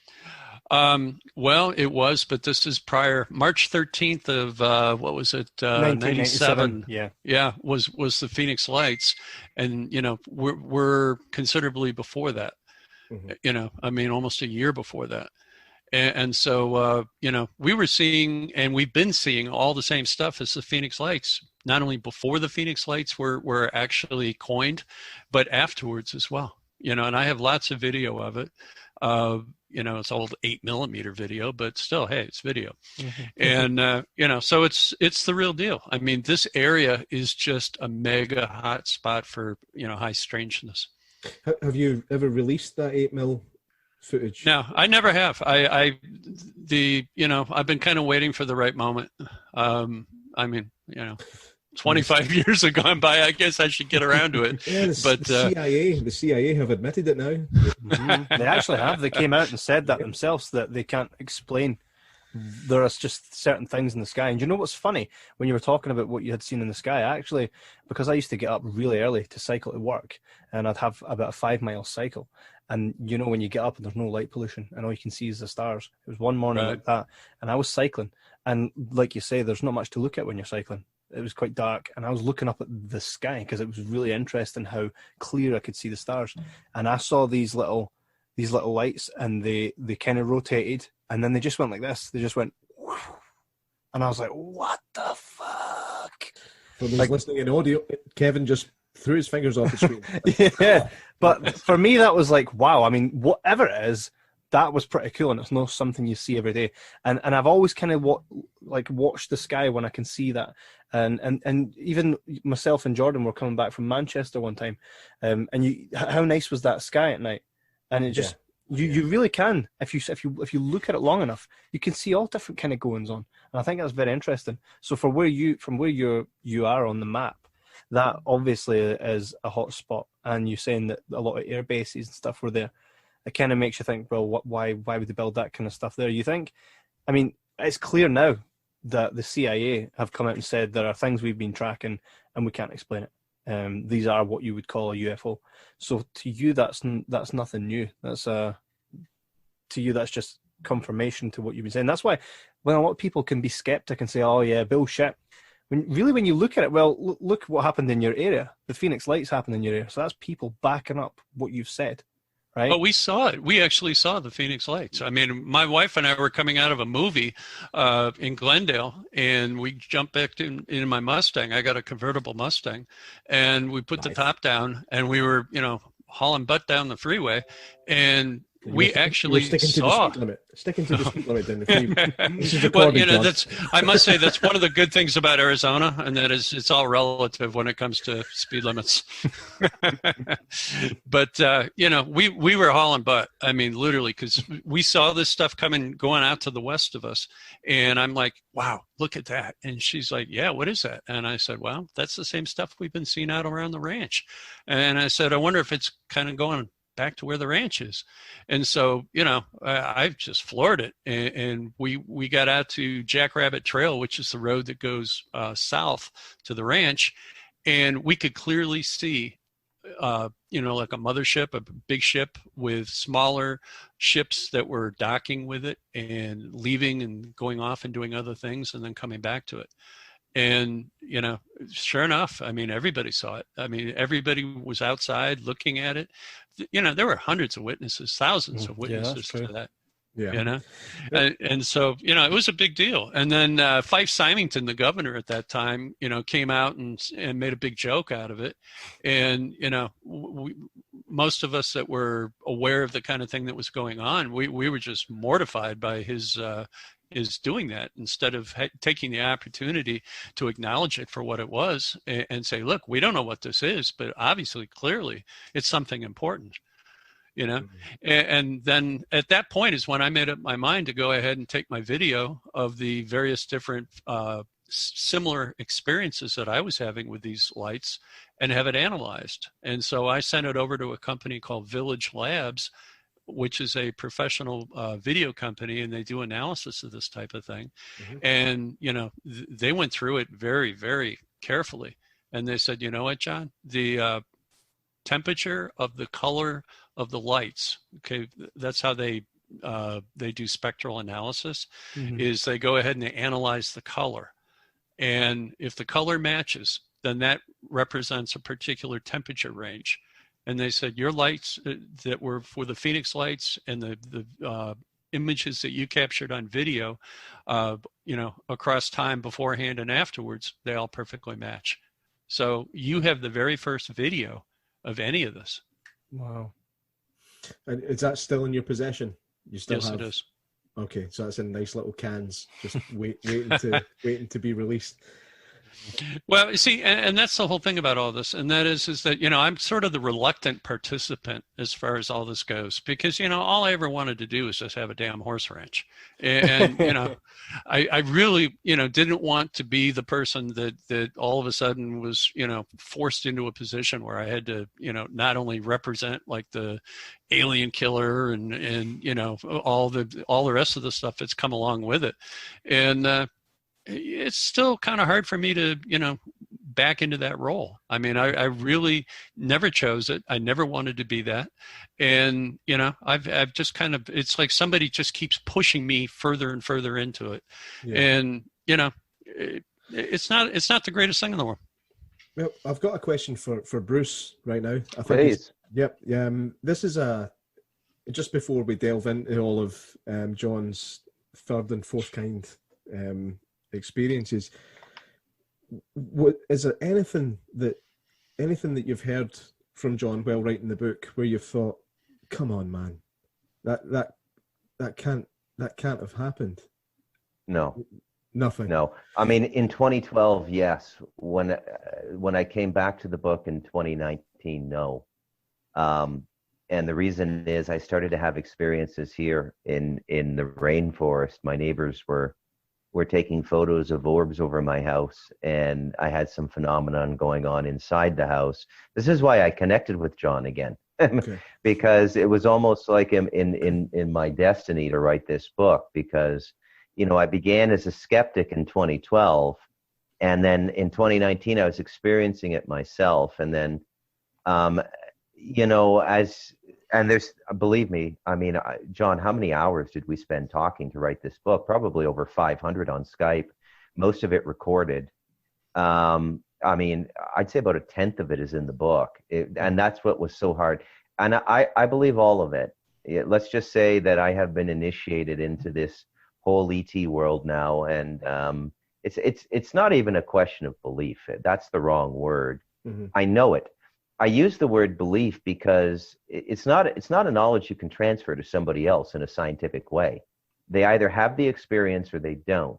Well, it was, but this is prior March 13th of, what was it? 97. Yeah. Was the Phoenix Lights. And, we're considerably before that, almost a year before that. And so, we were seeing, and we've been seeing all the same stuff as the Phoenix Lights, not only before the Phoenix Lights were actually coined, but afterwards as well, and I have lots of video of it. It's old 8mm video, but still, hey, it's video. Mm-hmm. And, so it's the real deal. I mean, this area is just a mega hot spot for, high strangeness. Have you ever released that 8mm footage? No, I never have. I've been kind of waiting for the right moment. 25 years have gone by. I guess I should get around to it. Yeah, the CIA have admitted it now. Mm-hmm. They actually have. They came out and said that themselves, that they can't explain. There are just certain things in the sky. And you know what's funny? When you were talking about what you had seen in the sky, actually, because I used to get up really early to cycle to work, and I'd have about a 5-mile cycle. And when you get up and there's no light pollution and all you can see is the stars. It was one morning like that, and I was cycling. And like you say, there's not much to look at when you're cycling. It was quite dark, and I was looking up at the sky because it was really interesting how clear I could see the stars. And I saw these little lights, and they kind of rotated, and then they just went like this. They just went, whoosh, and I was like, "What the fuck?" For those listening in audio, Kevin just threw his fingers off the screen. Yeah, but for me, that was like, wow. I mean, whatever it is, that was pretty cool, and it's not something you see every day. And I've always kind of watched the sky when I can see that. And even myself and Jordan were coming back from Manchester one time, and how nice was that sky at night? And it just you really can, if you look at it long enough, you can see all different kind of goings on. And I think that's very interesting. So from where you are on the map, that obviously is a hot spot. And you're saying that a lot of air bases and stuff were there. It kind of makes you think, well, why would they build that kind of stuff there? You think? I mean, it's clear now that the CIA have come out and said there are things we've been tracking and we can't explain it. These are what you would call a UFO. So to you, that's nothing new. To you, that's just confirmation to what you've been saying. That's why when a lot of people can be skeptic and say, "Oh yeah, bullshit," when you look at it, well, look what happened in your area. The Phoenix Lights happened in your area, so that's people backing up what you've said. Right. But we saw it. We actually saw the Phoenix Lights. I mean, my wife and I were coming out of a movie in Glendale, and we jumped back in my Mustang. I got a convertible Mustang, and we put the top down, and we were, hauling butt down the freeway, and we actually saw. Sticking to the speed limit down the freeway. Well, I must say that's one of the good things about Arizona, and that is it's all relative when it comes to speed limits. But we were hauling butt. I mean, literally, because we saw this stuff going out to the west of us, and I'm like, "Wow, look at that!" And she's like, "Yeah, what is that?" And I said, "Well, that's the same stuff we've been seeing out around the ranch." And I said, "I wonder if it's kind of going back to where the ranch is." And so, I've just floored it. And we got out to Jackrabbit Trail, which is the road that goes south to the ranch. And we could clearly see, like a mothership, a big ship with smaller ships that were docking with it and leaving and going off and doing other things and then coming back to it. And, sure enough, I mean, everybody saw it. I mean, everybody was outside looking at it. There were hundreds of witnesses, thousands of witnesses to that. Yeah. And so, it was a big deal. And then Fife Symington, the governor at that time, came out and made a big joke out of it. And, most of us that were aware of the kind of thing that was going on, we were just mortified by his doing that, instead of taking the opportunity to acknowledge it for what it was and say, look, we don't know what this is, but obviously, clearly, it's something important. And then at that point is when I made up my mind to go ahead and take my video of the various different similar experiences that I was having with these lights and have it analyzed. And so I sent it over to a company called Village Labs, which is a professional video company, and they do analysis of this type of thing. And, they went through it very, very carefully. And they said, you know what, John, the temperature of the color of the lights, okay, that's how they do spectral analysis, is they go ahead and they analyze the color. And if the color matches, then that represents a particular temperature range. And they said, your lights that were for the Phoenix lights and the images that you captured on video, across time beforehand and afterwards, they all perfectly match. So you have the very first video of any of this. Wow. And is that still in your possession? You still yes, have? It is. Okay, so that's in nice little cans, just waiting to be released. Well, you see, and that's the whole thing about all this, and that is that, I'm sort of the reluctant participant as far as all this goes, because, all I ever wanted to do was just have a damn horse ranch. And I really, didn't want to be the person that all of a sudden was, forced into a position where I had to, not only represent like the alien killer and all the rest of the stuff that's come along with it. And, it's still kind of hard for me to, back into that role. I mean, I really never chose it. I never wanted to be that. And, I've just kind of, it's like somebody just keeps pushing me further and further into it. Yeah. And, it's not the greatest thing in the world. Well, I've got a question for Bruce right now. I think Please. Yep. This is just before we delve into all of John's third and fourth kind experiences. What is there anything that you've heard from John while writing the book where you've thought, come on, man, that can't have happened? No. Nothing. No. I mean, in 2012, yes. When I came back to the book in 2019, no. And the reason is I started to have experiences here in the rainforest. My neighbors were taking photos of orbs over my house, and I had some phenomenon going on inside the house. This is why I connected with John again, because it was almost like in my destiny to write this book, because, I began as a skeptic in 2012, and then in 2019, I was experiencing it myself. And then, and there's, believe me, I mean, John, how many hours did we spend talking to write this book? Probably over 500 on Skype, most of it recorded. I mean, I'd say about a tenth of it is in the book. And that's what was so hard. And I believe all of it. Let's just say that I have been initiated into this whole ET world now. And it's not even a question of belief. That's the wrong word. Mm-hmm. I know it. I use the word belief because it's not a knowledge you can transfer to somebody else in a scientific way. They either have the experience or they don't.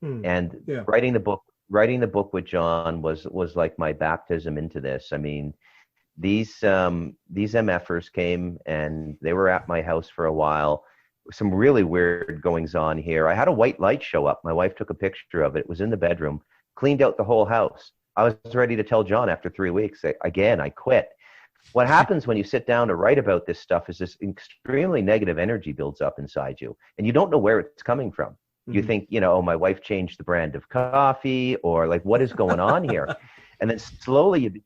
And writing the book with John was like my baptism into this. I mean, these MFers came and they were at my house for a while. Some really weird goings on here. I had a white light show up. My wife took a picture of it. It was in the bedroom, cleaned out the whole house. I was ready to tell John after 3 weeks, again, I quit. What happens when you sit down to write about this stuff is this extremely negative energy builds up inside you, and you don't know where it's coming from. Mm-hmm. You think, oh, my wife changed the brand of coffee, or like, what is going on here? And then slowly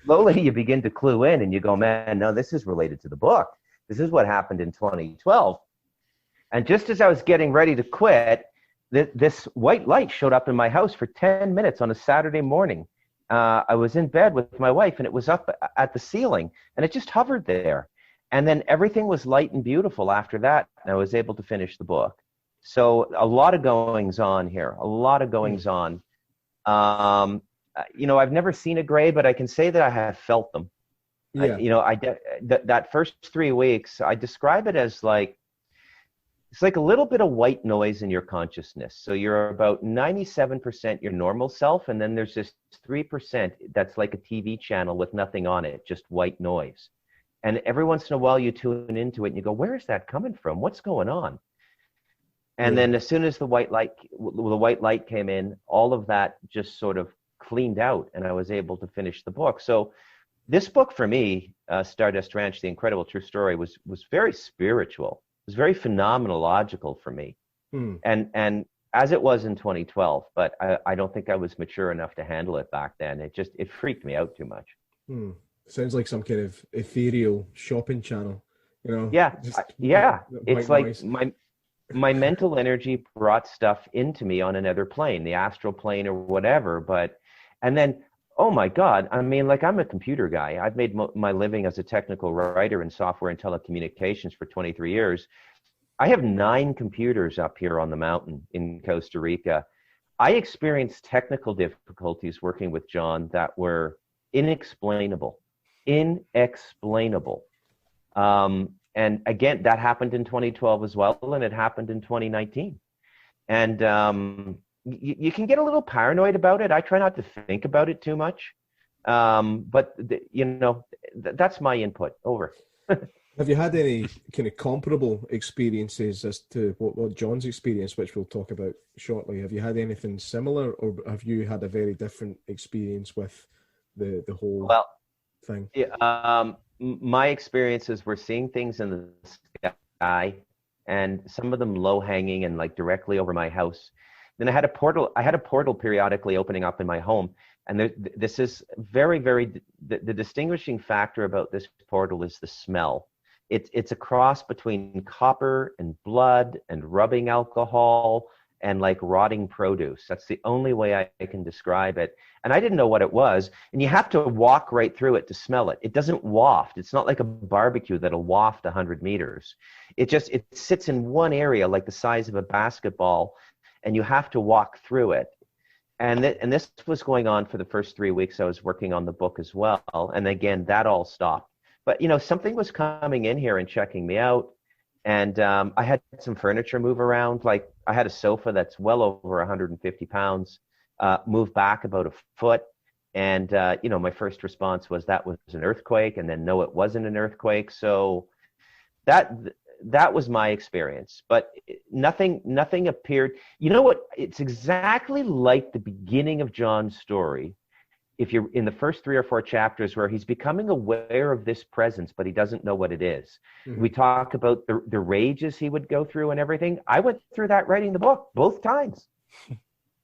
you begin to clue in, and you go, man, no, this is related to the book. This is what happened in 2012. And just as I was getting ready to quit, this white light showed up in my house for 10 minutes on a Saturday morning. I was in bed with my wife, and it was up at the ceiling, and it just hovered there. And then everything was light and beautiful after that, and I was able to finish the book. So a lot of goings on here, a lot of goings on. I've never seen a gray, but I can say that I have felt them. Yeah. That first 3 weeks, I describe it as like, it's like a little bit of white noise in your consciousness. So you're about 97% your normal self, and then there's this 3% that's like a TV channel with nothing on it, just white noise. And every once in a while you tune into it and you go, where is that coming from? What's going on? And then as soon as the white light came in, all of that just sort of cleaned out, and I was able to finish the book. So this book for me, Stardust Ranch, The Incredible True Story, was very spiritual. It was very phenomenological for me. And as it was in 2012, but I don't think I was mature enough to handle it back then. It freaked me out too much. Sounds like some kind of ethereal shopping channel, you know? Yeah, it's like noise. my mental energy brought stuff into me on another plane, the astral plane or whatever. And then, oh my God, I mean, like, I'm a computer guy. I've made my living as a technical writer in software and telecommunications for 23 years. I have 9 computers up here on the mountain in Costa Rica. I experienced technical difficulties working with John that were inexplainable. And again, that happened in 2012 as well, and it happened in 2019. And you can get a little paranoid about it. I try not to think about it too much. But that's my input. Over. Have you had any kind of comparable experiences as to what John's experience, which we'll talk about shortly? Have you had anything similar, or have you had a very different experience with the whole thing? My experiences were seeing things in the sky, and some of them low hanging and like directly over my house. Then I had a portal periodically opening up in my home. And this is very, very, the distinguishing factor about this portal is the smell. It's a cross between copper and blood and rubbing alcohol and like rotting produce. That's the only way I can describe it. And I didn't know what it was. And you have to walk right through it to smell it. It doesn't waft. It's not like a barbecue that'll waft 100 meters. It sits in one area like the size of a basketball, and you have to walk through it. And this was going on for the first 3 weeks I was working on the book as well. And again, that all stopped. But, something was coming in here and checking me out. And I had some furniture move around. Like, I had a sofa that's well over 150 pounds, move back about a foot. And, my first response was that was an earthquake. And then, no, it wasn't an earthquake. So that was my experience, but nothing appeared. You know what? It's exactly like the beginning of John's story. If you're in the first 3 or 4 chapters where he's becoming aware of this presence, but he doesn't know what it is. Mm-hmm. We talk about the rages he would go through and everything. I went through that writing the book both times,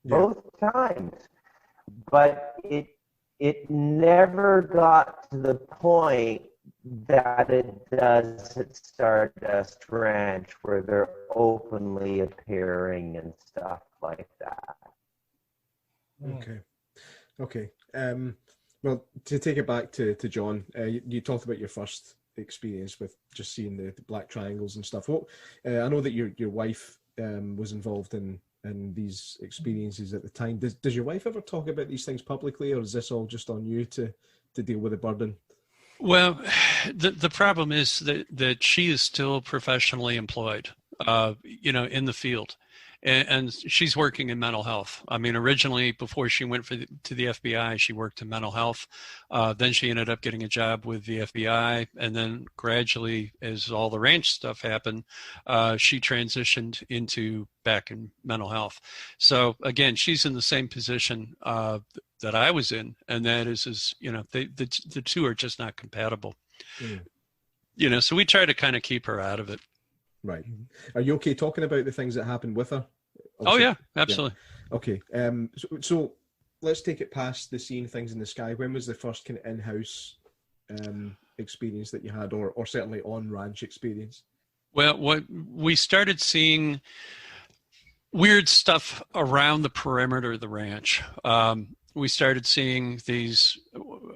both times, but it never got to the point that it does at Stardust Ranch, where they're openly appearing and stuff like that. Okay. Well, to take it back to John, you talked about your first experience with just seeing the black triangles and stuff. I know that your wife was involved in these experiences at the time. Does your wife ever talk about these things publicly, or is this all just on you to deal with the burden? Well, the problem is that she is still professionally employed, in the field, and she's working in mental health. I mean, originally, before she went to the FBI, she worked in mental health. Then she ended up getting a job with the FBI, and then gradually, as all the ranch stuff happened, she transitioned into back in mental health. So again, she's in the same position that I was in, and that is the two are just not compatible. So we try to kind of keep her out of it. Right. Are you okay talking about the things that happened with her? Obviously. Oh yeah, absolutely. Yeah. Okay. So let's take it past the seeing things in the sky. When was the first kind of in-house experience that you had, or certainly on ranch experience? Well, we started seeing weird stuff around the perimeter of the ranch. We started seeing these,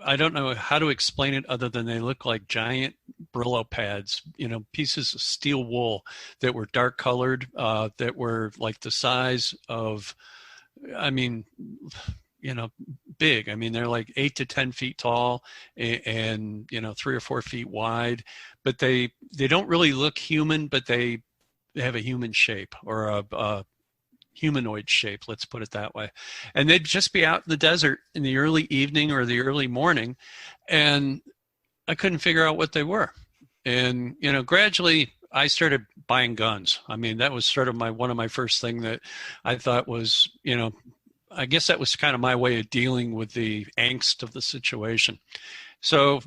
I don't know how to explain it other than they look like giant Brillo pads, pieces of steel wool that were dark colored, that were like the size of, big. I mean, they're like 8 to 10 feet tall and 3 or 4 feet wide, but they don't really look human, but they have a human shape, or a humanoid shape, let's put it that way. And they'd just be out in the desert in the early evening or the early morning, and I couldn't figure out what they were. And gradually I started buying guns. I mean, that was sort of one of my first thing that I thought was, I guess that was kind of my way of dealing with the angst of the situation. So,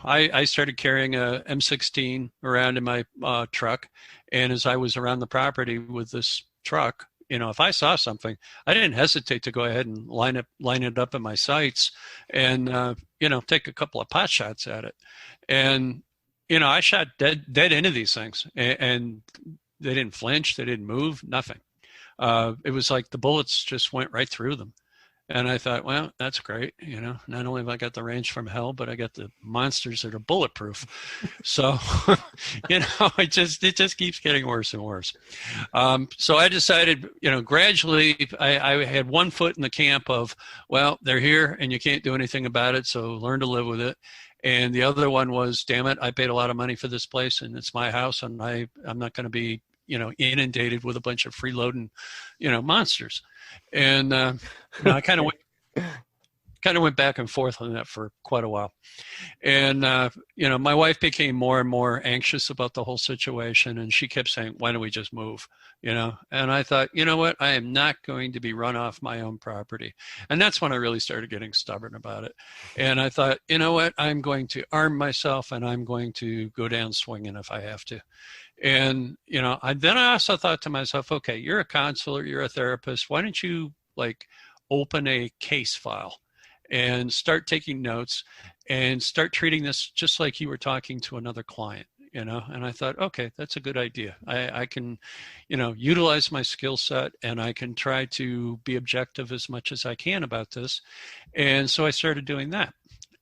I started carrying a M16 around in my truck. And as I was around the property with this truck, if I saw something, I didn't hesitate to go ahead and line it up in my sights and, take a couple of pot shots at it. And, I shot dead into these things, and they didn't flinch. They didn't move, nothing. It was like the bullets just went right through them. And I thought, well, that's great. Not only have I got the range from hell, but I got the monsters that are bulletproof. So, it just keeps getting worse and worse. So I decided, gradually I had one foot in the camp of, well, they're here and you can't do anything about it. So learn to live with it. And the other one was, damn it, I paid a lot of money for this place and it's my house, and I'm not going to be, inundated with a bunch of freeloading, monsters. And I kind of went back and forth on that for quite a while. And my wife became more and more anxious about the whole situation, and she kept saying, why don't we just move? And I thought, you know what, I am not going to be run off my own property. And that's when I really started getting stubborn about it. And I thought, you know what, I'm going to arm myself and I'm going to go down swinging if I have to. And, then I also thought to myself, okay, you're a counselor, you're a therapist. Why don't you open a case file and start taking notes and start treating this just like you were talking to another client, And I thought, okay, that's a good idea. I can, utilize my skill set, and I can try to be objective as much as I can about this. And so I started doing that.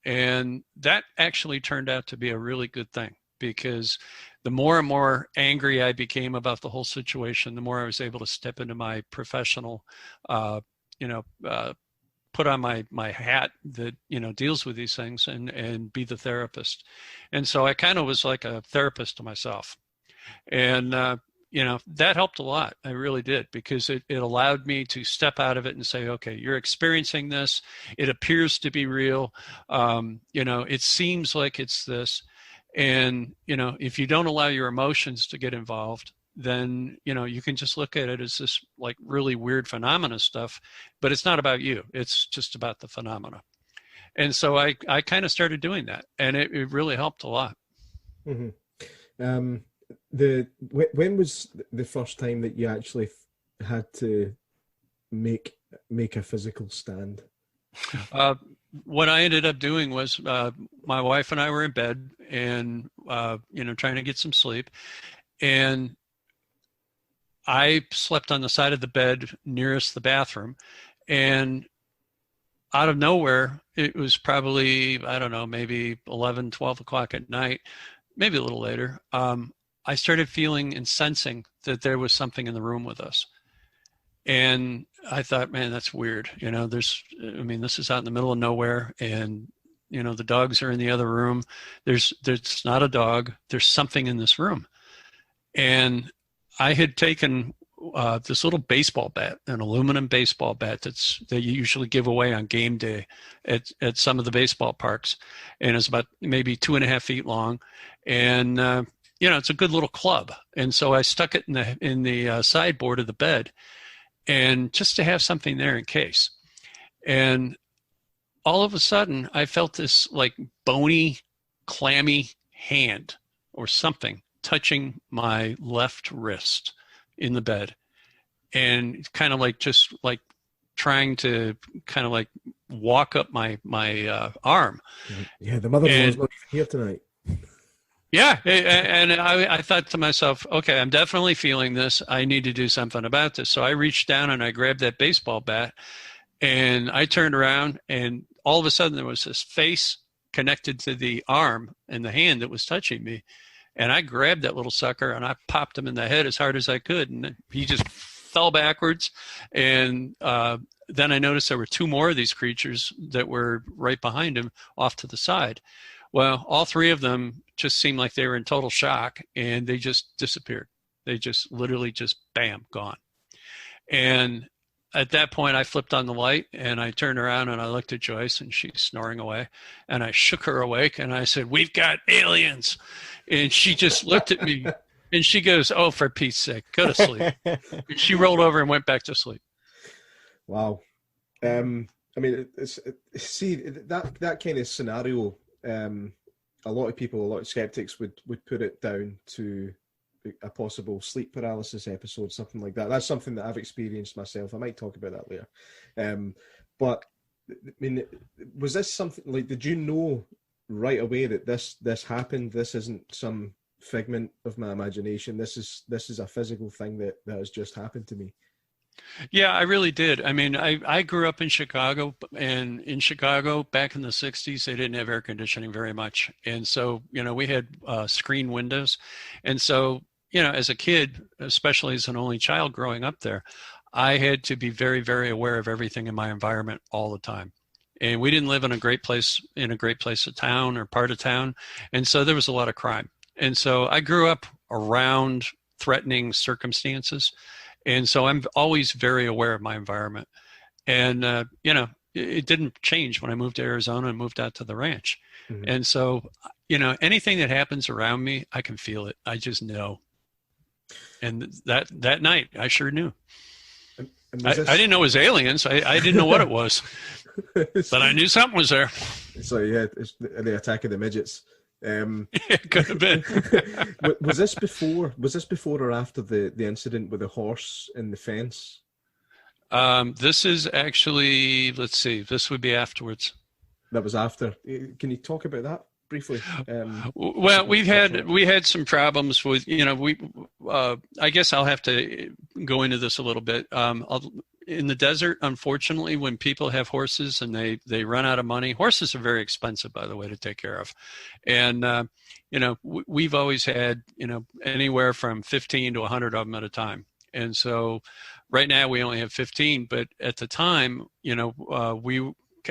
And that actually turned out to be a really good thing, because the more and more angry I became about the whole situation, the more I was able to step into my professional, put on my hat that, deals with these things and be the therapist. And so I kind of was like a therapist to myself. And, that helped a lot. I really did, because it allowed me to step out of it and say, okay, you're experiencing this. It appears to be real. It seems like it's this. And, if you don't allow your emotions to get involved, then, you can just look at it as this like really weird phenomena stuff, but it's not about you. It's just about the phenomena. And so I kind of started doing that, and it really helped a lot. Mm-hmm. When was the first time that you actually had to make a physical stand? What I ended up doing was my wife and I were in bed and, trying to get some sleep. And I slept on the side of the bed nearest the bathroom. And out of nowhere, it was probably, I don't know, maybe 11, 12 o'clock at night, maybe a little later. I started feeling and sensing that there was something in the room with us. And I thought, man, that's weird. This is out in the middle of nowhere, and, the dogs are in the other room. There's not a dog. There's something in this room. And I had taken this little baseball bat, an aluminum baseball bat that you usually give away on game day at some of the baseball parks. And it's about maybe 2.5 feet long. And, it's a good little club. And so I stuck it in the sideboard of the bed, and just to have something there in case. And all of a sudden I felt this like bony, clammy hand or something touching my left wrist in the bed, and kind of like just like trying to kind of like walk up my arm. Yeah, the mother-in-law's not here tonight. Yeah, and I thought to myself, okay, I'm definitely feeling this. I need to do something about this. So I reached down and I grabbed that baseball bat, and I turned around, and all of a sudden there was this face connected to the arm and the hand that was touching me. And I grabbed that little sucker and I popped him in the head as hard as I could, and he just fell backwards. And then I noticed there were two more of these creatures that were right behind him off to the side. Well, all three of them just seemed like they were in total shock, and they just disappeared. They just literally just, bam, gone. And at that point, I flipped on the light, and I turned around, and I looked at Joyce, and she's snoring away. And I shook her awake, and I said, "We've got aliens." And she just looked at me, and she goes, "Oh, for Pete's sake, go to sleep." And she rolled over and went back to sleep. Wow. I mean, see, that kind of scenario, a lot of people, a lot of skeptics would put it down to a possible sleep paralysis episode, something like that. That's something that I've experienced myself. I might talk about that later. But I mean, was this something like, did you know right away that this happened? This isn't some figment of my imagination. This is a physical thing that has just happened to me. Yeah, I really did. I mean, I grew up in Chicago, and in Chicago back in the 60s, they didn't have air conditioning very much. And so, we had screen windows. And so, as a kid, especially as an only child growing up there, I had to be very, very aware of everything in my environment all the time. And we didn't live in a great place of town or part of town. And so there was a lot of crime. And so I grew up around threatening circumstances. And so I'm always very aware of my environment. And, it didn't change when I moved to Arizona and moved out to the ranch. Mm-hmm. And so, anything that happens around me, I can feel it. I just know. And that night, I sure knew. I didn't know it was aliens. I didn't know what it was. But I knew something was there. So, yeah, it's the attack of the midgets. It could have been. Was this before or after the incident with the horse in the fence? This is actually, let's see, this would be afterwards. That was after. Can you talk about that briefly? Well, we had some problems with, I guess I'll have to go into this a little bit. In the desert, unfortunately, when people have horses and they run out of money, horses are very expensive, by the way, to take care of. And, we've always had, anywhere from 15 to 100 of them at a time. And so right now we only have 15, but at the time,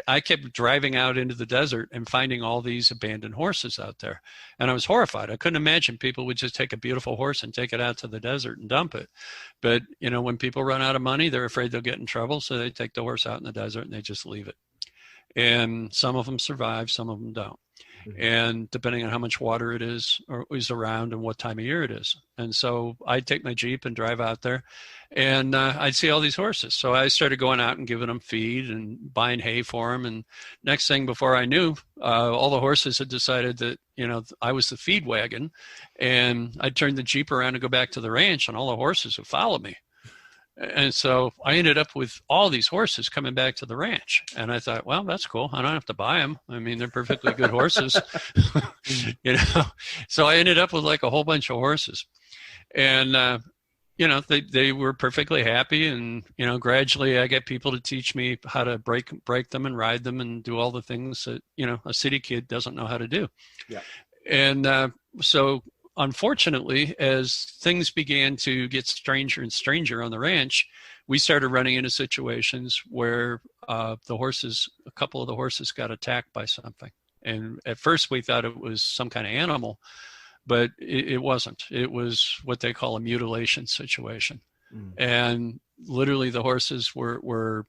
I kept driving out into the desert and finding all these abandoned horses out there. And I was horrified. I couldn't imagine people would just take a beautiful horse and take it out to the desert and dump it. But, when people run out of money, they're afraid they'll get in trouble. So they take the horse out in the desert and they just leave it. And some of them survive, some of them don't. Mm-hmm. And depending on how much water it is or is around and what time of year it is. And so I'd take my Jeep and drive out there, and I'd see all these horses. So I started going out and giving them feed and buying hay for them. And next thing, before I knew, all the horses had decided that, I was the feed wagon, and I'd turn the Jeep around and go back to the ranch, and all the horses would follow me. And so I ended up with all these horses coming back to the ranch. And I thought, well, that's cool. I don't have to buy them. I mean, they're perfectly good horses, So I ended up with like a whole bunch of horses. And, they were perfectly happy. And, gradually I get people to teach me how to break them and ride them and do all the things that, a city kid doesn't know how to do. Yeah. And so unfortunately, as things began to get stranger and stranger on the ranch, we started running into situations where a couple of the horses got attacked by something. And at first we thought it was some kind of animal, but it wasn't. It was what they call a mutilation situation. Mm. And literally the horses were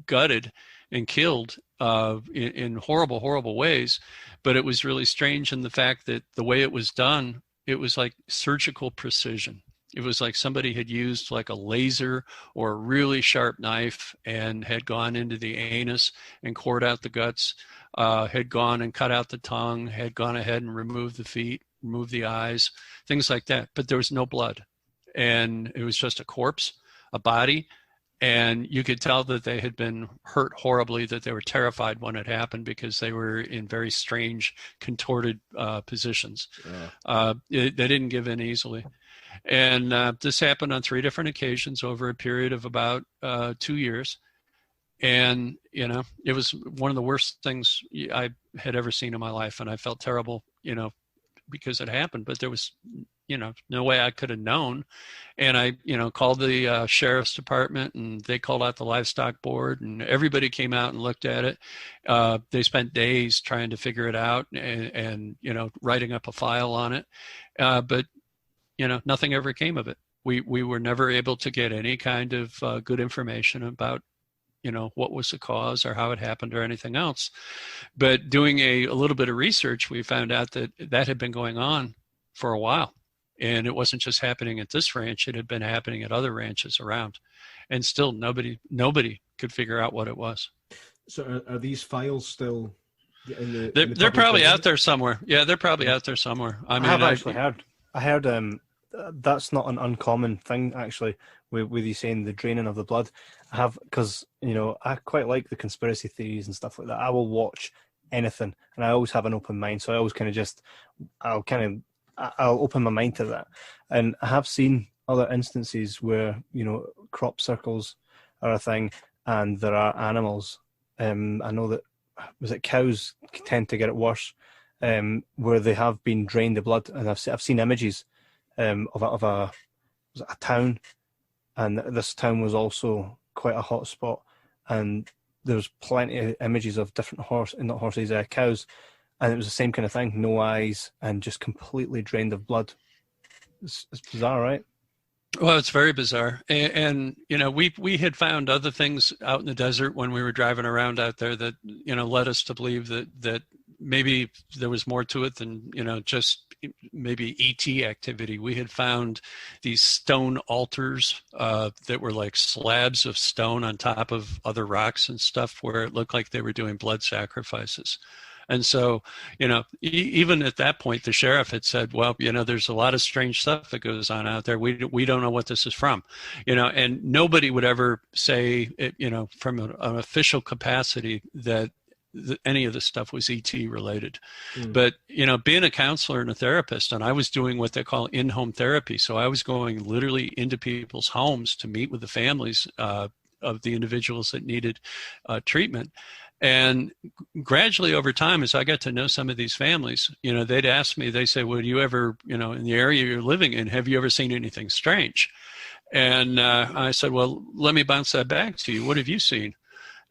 gutted and killed in horrible, horrible ways. But it was really strange in the fact that the way it was done, it was like surgical precision. It was like somebody had used like a laser or a really sharp knife and had gone into the anus and cored out the guts, had gone and cut out the tongue, had gone ahead and removed the feet, removed the eyes, things like that. But there was no blood. And it was just a corpse, a body. And you could tell that they had been hurt horribly, that they were terrified when it happened because they were in very strange, contorted positions. Yeah. They didn't give in easily. And this happened on 3 different occasions over a period of about 2 years. And, it was one of the worst things I had ever seen in my life. And I felt terrible, because it happened. But there was, no way I could have known. And I, called the sheriff's department, and they called out the livestock board, and everybody came out and looked at it. They spent days trying to figure it out and writing up a file on it. But nothing ever came of it. We were never able to get any kind of good information about what was the cause or how it happened or anything else. But doing a little bit of research, we found out that had been going on for a while. And it wasn't just happening at this ranch, it had been happening at other ranches around. And still nobody could figure out what it was. So are these files still in the they're probably domain? out there somewhere. Yeah, they're probably out there somewhere. I heard that's not an uncommon thing, actually, with you saying the draining of the blood. I have, because I quite like the conspiracy theories and stuff like that. I will watch anything, and I always have an open mind, so I always I'll open my mind to that. And I have seen other instances where crop circles are a thing, and there are animals. I know that cows tend to get it worse, where they have been drained of blood, and I've seen images of a town, and this town was also quite a hot spot, and there was plenty of images of different cows, and it was the same kind of thing, no eyes and just completely drained of blood. It's bizarre, right? Well, it's very bizarre. And we had found other things out in the desert when we were driving around out there that, led us to believe that maybe there was more to it than, just maybe ET activity. We had found these stone altars that were like slabs of stone on top of other rocks and stuff, where it looked like they were doing blood sacrifices. And so, even at that point, the sheriff had said, well, there's a lot of strange stuff that goes on out there. We don't know what this is from, and nobody would ever say, from an official capacity that any of this stuff was ET related. But, being a counselor and a therapist, and I was doing what they call in-home therapy. So I was going literally into people's homes to meet with the families of the individuals that needed treatment. And gradually over time, as I got to know some of these families, they'd ask me, they say, well, do you ever, in the area you're living in, have you ever seen anything strange? And I said, well, let me bounce that back to you. What have you seen?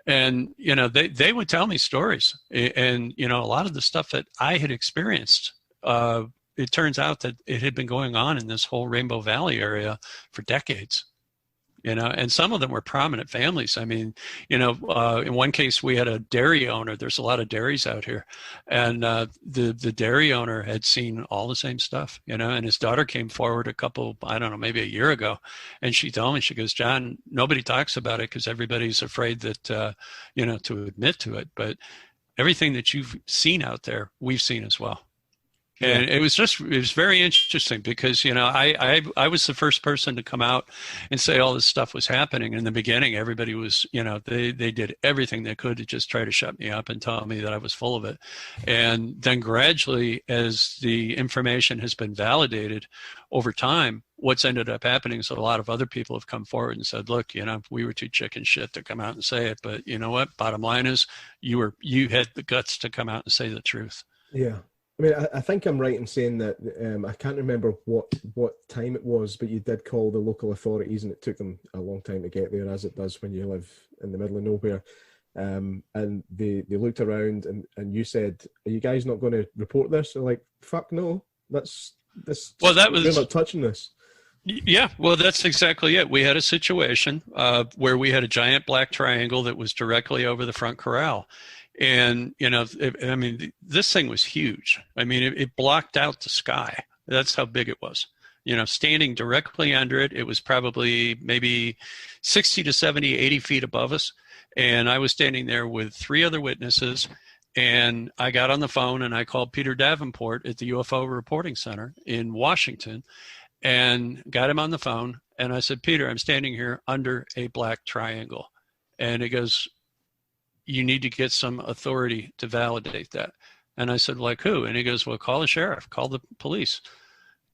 And, they would tell me stories. And, a lot of the stuff that I had experienced, it turns out that it had been going on in this whole Rainbow Valley area for decades. And some of them were prominent families. I mean, in one case we had a dairy owner. There's a lot of dairies out here. And the dairy owner had seen all the same stuff, and his daughter came forward maybe a year ago. And she told me, she goes, John, nobody talks about it because everybody's afraid that, to admit to it. But everything that you've seen out there, we've seen as well. And it was very interesting because, I was the first person to come out and say all this stuff was happening. In the beginning, everybody was, they did everything they could to just try to shut me up and tell me that I was full of it. And then gradually, as the information has been validated over time, what's ended up happening is a lot of other people have come forward and said, look, we were too chicken shit to come out and say it. But you know what? Bottom line is you had the guts to come out and say the truth. Yeah. I mean, I think I'm right in saying that I can't remember what time it was, but you did call the local authorities, and it took them a long time to get there, as it does when you live in the middle of nowhere. And they looked around, and you said, "Are you guys not going to report this?" They're like, "Fuck no, we're not touching this." Yeah, well, that's exactly it. We had a situation where we had a giant black triangle that was directly over the front corral. And, this thing was huge. I mean, it blocked out the sky. That's how big it was. Standing directly under it, it was probably maybe 60 to 70, 80 feet above us. And I was standing there with 3 other witnesses. And I got on the phone and I called Peter Davenport at the UFO Reporting Center in Washington and got him on the phone. And I said, Peter, I'm standing here under a black triangle. And he goes, you need to get some authority to validate that. And I said, like who? And he goes, well, call the sheriff, call the police.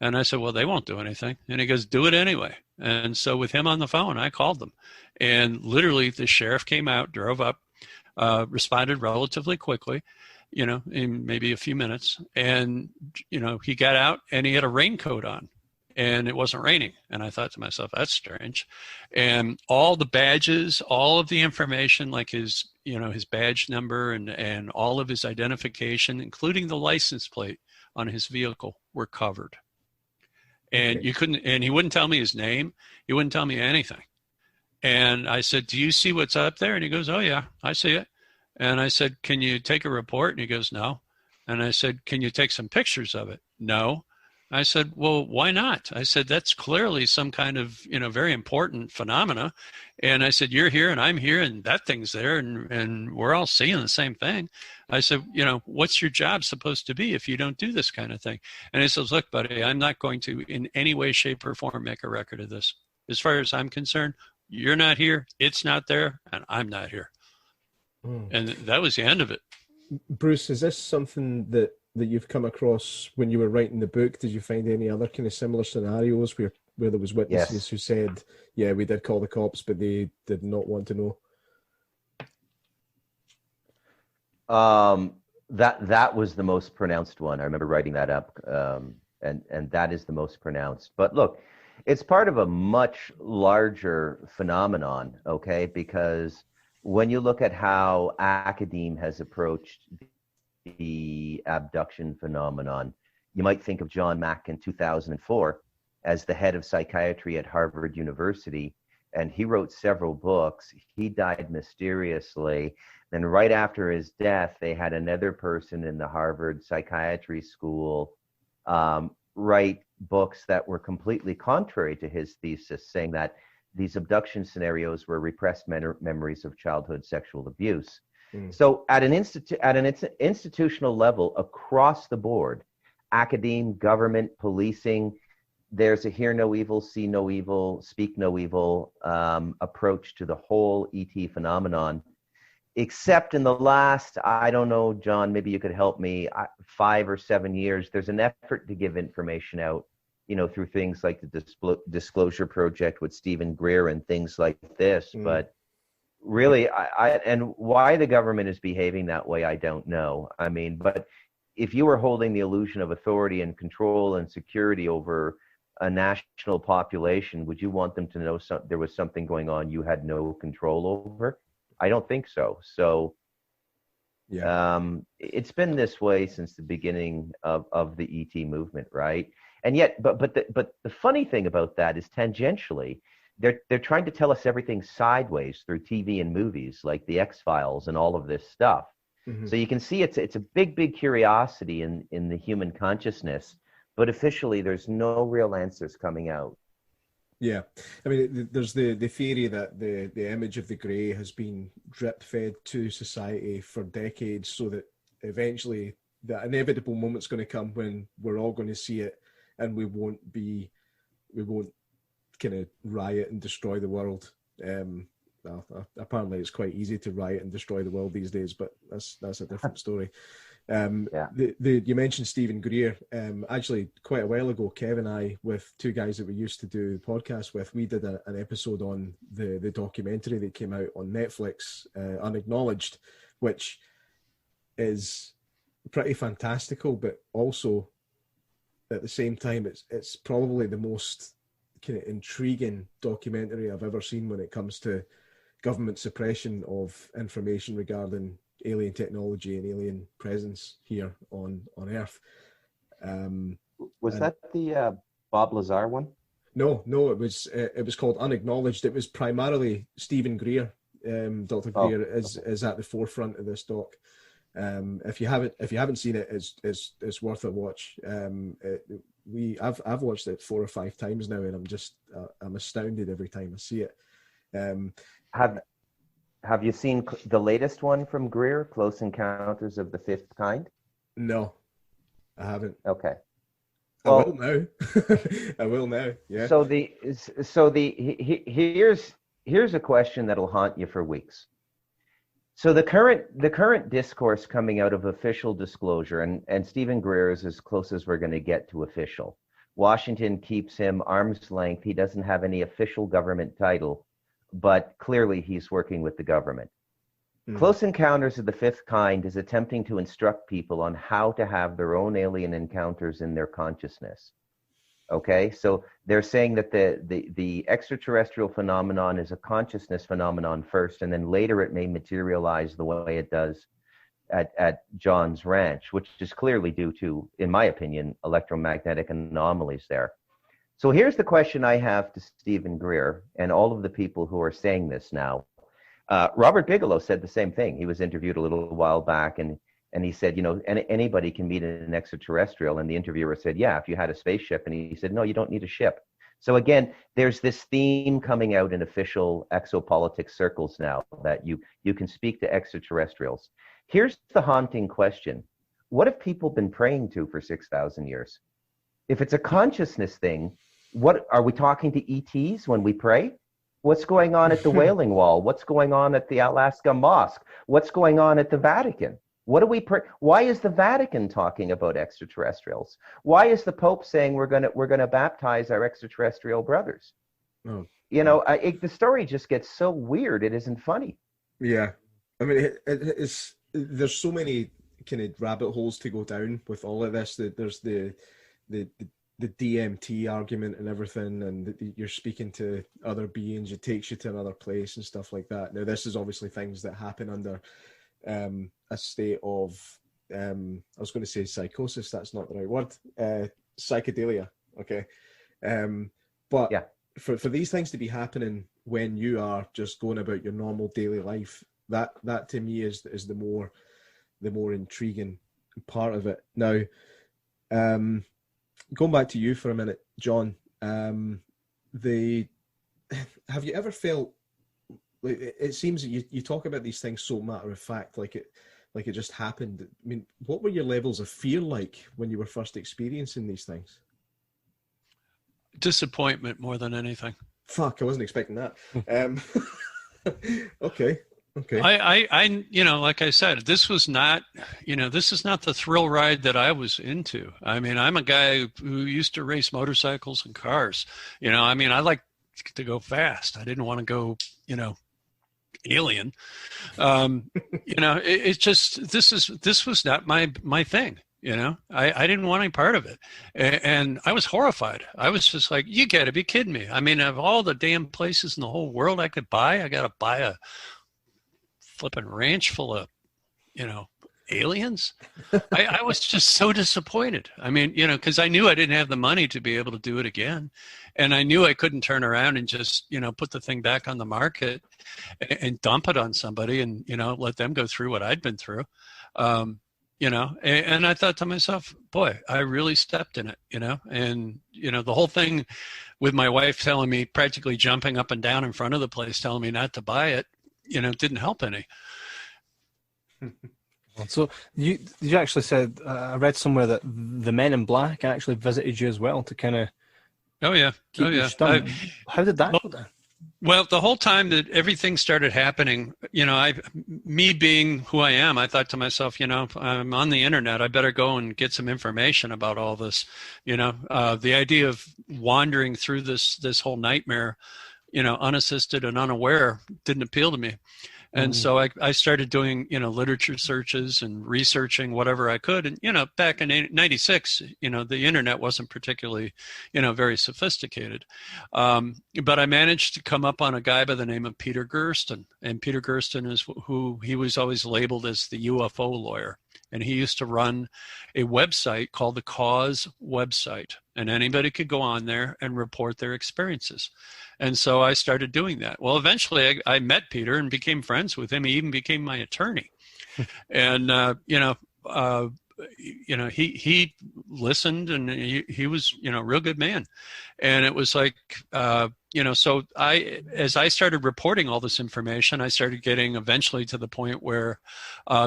And I said, well, they won't do anything. And he goes, do it anyway. And so with him on the phone, I called them. And literally the sheriff came out, drove up, responded relatively quickly, in maybe a few minutes. And, he got out and he had a raincoat on. and it wasn't raining. And I thought to myself, that's strange. And all the badges, all of the information, like his badge number and all of his identification, including the license plate on his vehicle, were covered. And he wouldn't tell me his name. He wouldn't tell me anything. And I said, do you see what's up there? And he goes, oh yeah, I see it. And I said, can you take a report? And he goes, no. And I said, can you take some pictures of it? No. I said, well, why not? I said, that's clearly some kind of, very important phenomena. And I said, you're here and I'm here and that thing's there and we're all seeing the same thing. I said, what's your job supposed to be if you don't do this kind of thing? And he says, look, buddy, I'm not going to in any way, shape, or form make a record of this. As far as I'm concerned, you're not here, it's not there, and I'm not here. And that was the end of it. Bruce, is this something that you've come across when you were writing the book? Did you find any other kind of similar scenarios where there was witnesses who said, yeah, we did call the cops, but they did not want to know? That was the most pronounced one. I remember writing that up, and that is the most pronounced. But look, it's part of a much larger phenomenon, okay? Because when you look at how academe has approached the abduction phenomenon, you might think of John Mack in 2004 as the head of psychiatry at Harvard University, and he wrote several books. He died mysteriously. Then right after his death, they had another person in the Harvard Psychiatry School write books that were completely contrary to his thesis, saying that these abduction scenarios were repressed memories of childhood sexual abuse. So at an institutional level, across the board, academe, government, policing, there's a hear no evil, see no evil, speak no evil approach to the whole ET phenomenon. Except in the last, I don't know, John, maybe you could help me, 5 or 7 years, there's an effort to give information out, through things like the Disclosure Project with Stephen Greer and things like this. But really, and why the government is behaving that way, I don't know. I mean, but if you were holding the illusion of authority and control and security over a national population, would you want them to know there was something going on you had no control over? I don't think so. So it's been this way since the beginning of the ET movement, right? And yet, but the funny thing about that is tangentially, they're trying to tell us everything sideways through TV and movies like the X-Files and all of this stuff. So you can see it's a big curiosity in the human consciousness, but officially there's no real answers coming out. Yeah, I mean, there's the theory that the image of the grey has been drip-fed to society for decades, so that eventually the inevitable moment's going to come when we're all going to see it, and we won't kind of riot and destroy the world. Well, apparently it's quite easy to riot and destroy the world these days, but that's a different story. You mentioned Stephen Greer. Actually, quite a while ago, Kev and I, with two guys that we used to do the podcast with, we did an episode on the documentary that came out on Netflix, Unacknowledged, which is pretty fantastical, but also at the same time, it's probably the most kind of intriguing documentary I've ever seen when it comes to government suppression of information regarding alien technology and alien presence here on Earth. Was that the Bob Lazar one? No, it was called Unacknowledged. It was primarily Stephen Greer. Dr. Greer is at the forefront of this doc. If you haven't seen it, it's worth a watch. I've watched it 4 or 5 times now, and I'm astounded every time I see it. Have you seen the latest one from Greer, Close Encounters of the Fifth Kind? No, I haven't. Okay. Well, I will now. I will now. Yeah. Here's a question that'll haunt you for weeks. So the current discourse coming out of official disclosure, and Stephen Greer is as close as we're going to get to official. Washington keeps him arm's length. He doesn't have any official government title, but clearly he's working with the government. Close Encounters of the Fifth Kind is attempting to instruct people on how to have their own alien encounters in their consciousness. Okay, so they're saying that the extraterrestrial phenomenon is a consciousness phenomenon first, and then later it may materialize the way it does at John's ranch, which is clearly due to, in my opinion, electromagnetic anomalies there. So here's the question I have to Stephen Greer and all of the people who are saying this now. Robert Bigelow said the same thing. He was interviewed a little while back, and he said, anybody can meet an extraterrestrial. And the interviewer said, yeah, if you had a spaceship. And he said, no, you don't need a ship. So again, there's this theme coming out in official exopolitics circles now that you can speak to extraterrestrials. Here's the haunting question. What have people been praying to for 6,000 years? If it's a consciousness thing, what are we talking to ETs when we pray? What's going on at the Wailing Wall? What's going on at the Alaska Mosque? What's going on at the Vatican? What do we pray? Why is the Vatican talking about extraterrestrials? Why is the Pope saying we're gonna baptize our extraterrestrial brothers? Oh. The story just gets so weird. It isn't funny. Yeah, I mean, it's there's so many kind of rabbit holes to go down with all of this. That there's the DMT argument and everything, and you're speaking to other beings. It takes you to another place and stuff like that. Now, this is obviously things that happen under a state of I was going to say psychosis. That's not the right word. Psychedelia. Okay, but yeah. For these things to be happening when you are just going about your normal daily life, that to me is the more intriguing part of it. Now, going back to you for a minute, John, have you ever felt like it seems that you talk about these things so matter of fact, like it just happened? I mean, what were your levels of fear like when you were first experiencing these things? Disappointment more than anything. Fuck, I wasn't expecting that. Okay. I like I said, this was not, this is not the thrill ride that I was into. I mean, I'm a guy who used to race motorcycles and cars. I mean, I like to go fast. I didn't want to go, alien. It's just, this was not my thing. I didn't want any part of it. And I was horrified. I was just like, you got to be kidding me. I mean, of all the damn places in the whole world I could buy, I got to buy a flipping ranch full of, aliens. I was just so disappointed. I mean, because I knew I didn't have the money to be able to do it again. And I knew I couldn't turn around and just, put the thing back on the market and dump it on somebody and, let them go through what I'd been through. And I thought to myself, boy, I really stepped in it, and, the whole thing with my wife telling me, practically jumping up and down in front of the place, telling me not to buy it, didn't help any. So you actually said, I read somewhere that the Men in Black actually visited you as well to kind of. Oh yeah. How did that go down? Well, the whole time that everything started happening, me being who I am, I thought to myself, I'm on the internet. I better go and get some information about all this. The idea of wandering through this whole nightmare, unassisted and unaware didn't appeal to me. And so I started doing, literature searches and researching whatever I could. And, back in 96, the internet wasn't particularly, very sophisticated. But I managed to come up on a guy by the name of Peter Gersten. And Peter Gersten is who he was always labeled as the UFO lawyer. And he used to run a website called the Cause website. And anybody could go on there and report their experiences. And so I started doing that. Well, eventually I met Peter and became friends with him. He even became my attorney. And, he listened, and he was, a real good man. And it was like, so as I started reporting all this information, I started getting eventually to the point where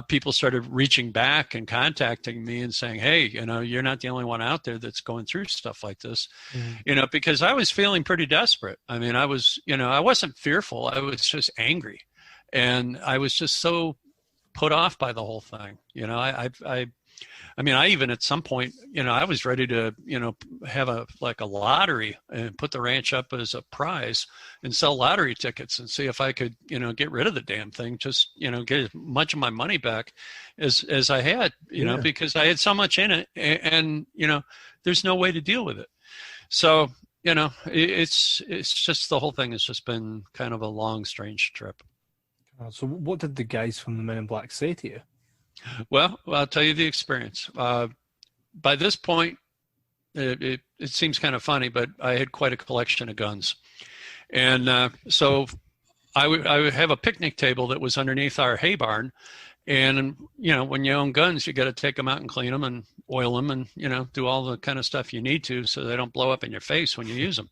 people started reaching back and contacting me and saying, hey, you're not the only one out there that's going through stuff like this, because I was feeling pretty desperate. I mean, I was, I wasn't fearful. I was just angry. And I was just so put off by the whole thing. I even at some point, I was ready to, have a lottery and put the ranch up as a prize and sell lottery tickets and see if I could, get rid of the damn thing, just, get as much of my money back as I had, because I had so much in it and, there's no way to deal with it. So, it's just the whole thing has just been kind of a long, strange trip. So what did the guys from the Men in Black say to you? Well, I'll tell you the experience. By this point, it seems kind of funny, but I had quite a collection of guns. And so I would have a picnic table that was underneath our hay barn. And, when you own guns, you got to take them out and clean them and oil them and, do all the kind of stuff you need to so they don't blow up in your face when you use them.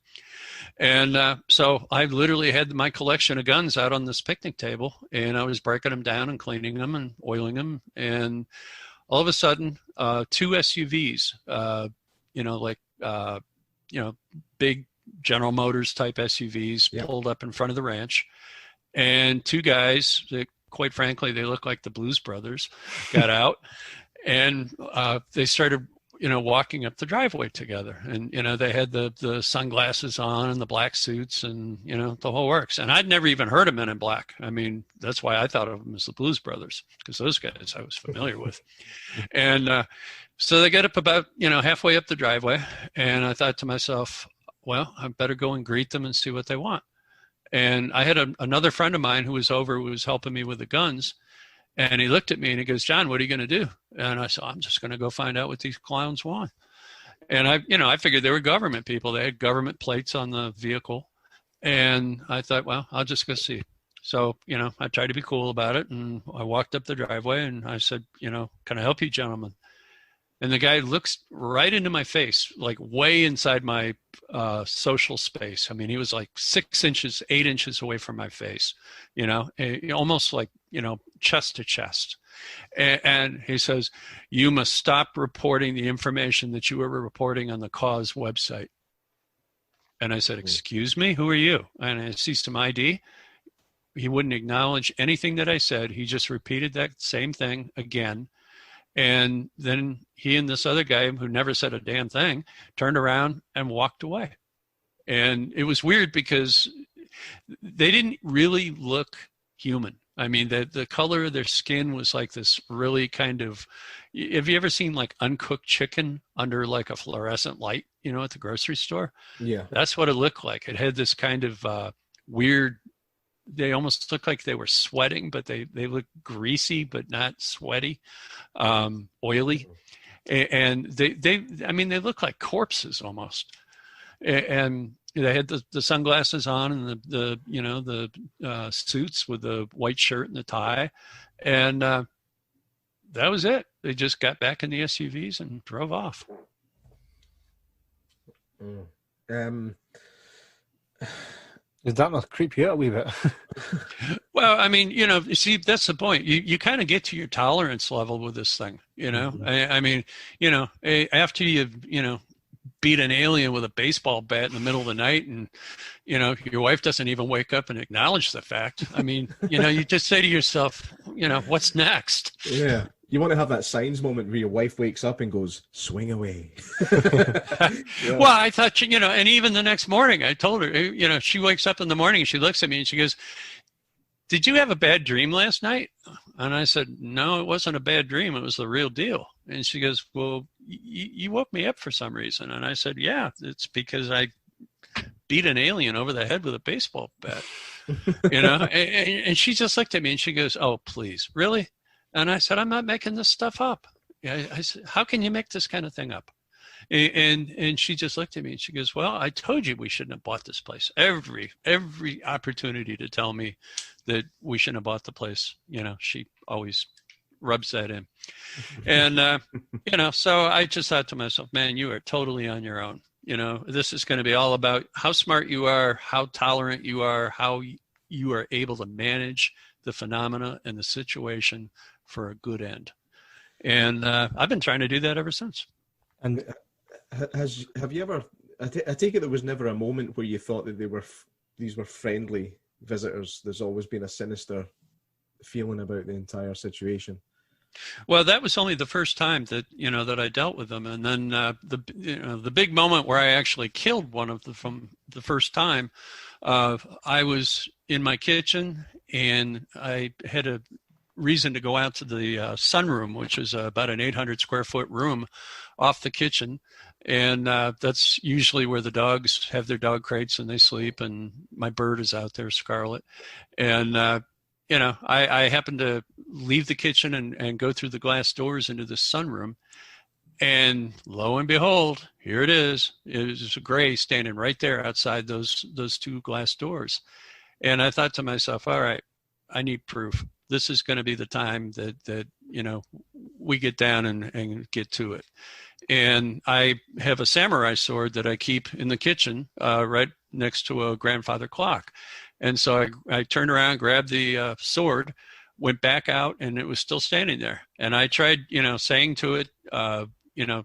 And so I literally had my collection of guns out on this picnic table, and I was breaking them down and cleaning them and oiling them. And all of a sudden, two SUVs, big General Motors type SUVs pulled up in front of the ranch. And two guys that, quite frankly, they look like the Blues Brothers, got out, and they started, walking up the driveway together. And, they had the sunglasses on and the black suits and, the whole works. And I'd never even heard of Men in Black. I mean, that's why I thought of them as the Blues Brothers, because those guys I was familiar with. And so they get up about, halfway up the driveway, and I thought to myself, well, I better go and greet them and see what they want. And I had another friend of mine who was over, who was helping me with the guns. And he looked at me and he goes, John, what are you going to do? And I said, I'm just going to go find out what these clowns want. And I figured they were government people. They had government plates on the vehicle. And I thought, well, I'll just go see. So, I tried to be cool about it. And I walked up the driveway and I said, can I help you, gentlemen? And the guy looks right into my face, like way inside my social space. I mean, he was like 6 inches, 8 inches away from my face, almost like, chest to chest. And he says, you must stop reporting the information that you were reporting on the cause website. And I said, excuse me, who are you? And I see some ID. He wouldn't acknowledge anything that I said. He just repeated that same thing again. And then he and this other guy who never said a damn thing turned around and walked away. And it was weird because they didn't really look human. I mean, the color of their skin was like this really kind of, have you ever seen like uncooked chicken under like a fluorescent light, at the grocery store? Yeah. That's what it looked like. It had this kind of weird, they almost looked like they were sweating, but they looked greasy, but not sweaty, oily. And they look like corpses almost. And they had the sunglasses on and the suits with the white shirt and the tie. And that was it. They just got back in the SUVs and drove off. Did that not creep you out a wee bit? Well, I mean, you see, that's the point. You kind of get to your tolerance level with this thing, Mm-hmm. I mean, after you've, beat an alien with a baseball bat in the middle of the night and, your wife doesn't even wake up and acknowledge the fact. I mean, you just say to yourself, what's next? Yeah. You want to have that Signs moment where your wife wakes up and goes, swing away. Yeah. Well, I thought, and even the next morning I told her, she wakes up in the morning and she looks at me and she goes, did you have a bad dream last night? And I said, no, it wasn't a bad dream. It was the real deal. And she goes, well, you woke me up for some reason. And I said, yeah, it's because I beat an alien over the head with a baseball bat, and she just looked at me and she goes, oh, please, really? And I said, I'm not making this stuff up. I said, how can you make this kind of thing up? And she just looked at me and she goes, well, I told you we shouldn't have bought this place. Every opportunity to tell me that we shouldn't have bought the place, she always rubs that in. And, so I just thought to myself, man, you are totally on your own. This is going to be all about how smart you are, how tolerant you are, how you are able to manage the phenomena and the situation for a good end. And I've been trying to do that ever since. And have you ever, I take it there was never a moment where you thought that these were friendly visitors. There's always been a sinister feeling about the entire situation. Well, that was only the first time that that I dealt with them, and then the big moment where I actually killed one of them from the first time. I was in my kitchen, and I had a reason to go out to the sunroom, which is about an 800 square foot room off the kitchen, And that's usually where the dogs have their dog crates and they sleep, and my bird is out there, Scarlet. And, I happen to leave the kitchen and go through the glass doors into the sunroom. And lo and behold, here it is. It is a gray standing right there outside those two glass doors. And I thought to myself, all right, I need proof. This is going to be the time that we get down and get to it. And I have a samurai sword that I keep in the kitchen right next to a grandfather clock. And so I turned around, grabbed the sword, went back out, and it was still standing there. And I tried, saying to it,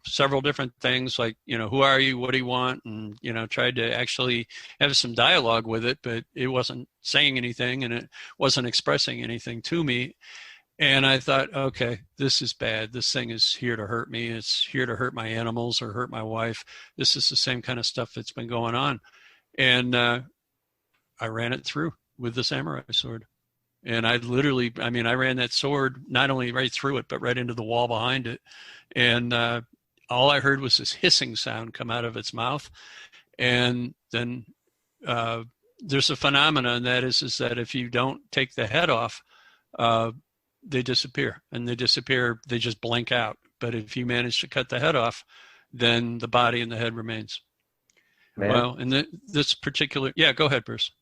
several different things like, who are you? What do you want? And, tried to actually have some dialogue with it, but it wasn't saying anything and it wasn't expressing anything to me. And I thought, okay, this is bad. This thing is here to hurt me. It's here to hurt my animals or hurt my wife. This is the same kind of stuff that's been going on. And I ran it through with the samurai sword. And I ran that sword not only right through it, but right into the wall behind it. And all I heard was this hissing sound come out of its mouth. And then there's a phenomenon, and that is that if you don't take the head off, they disappear. And they disappear, they just blink out. But if you manage to cut the head off, then the body and the head remains. Man. Well, and this particular, yeah, go ahead, Bruce.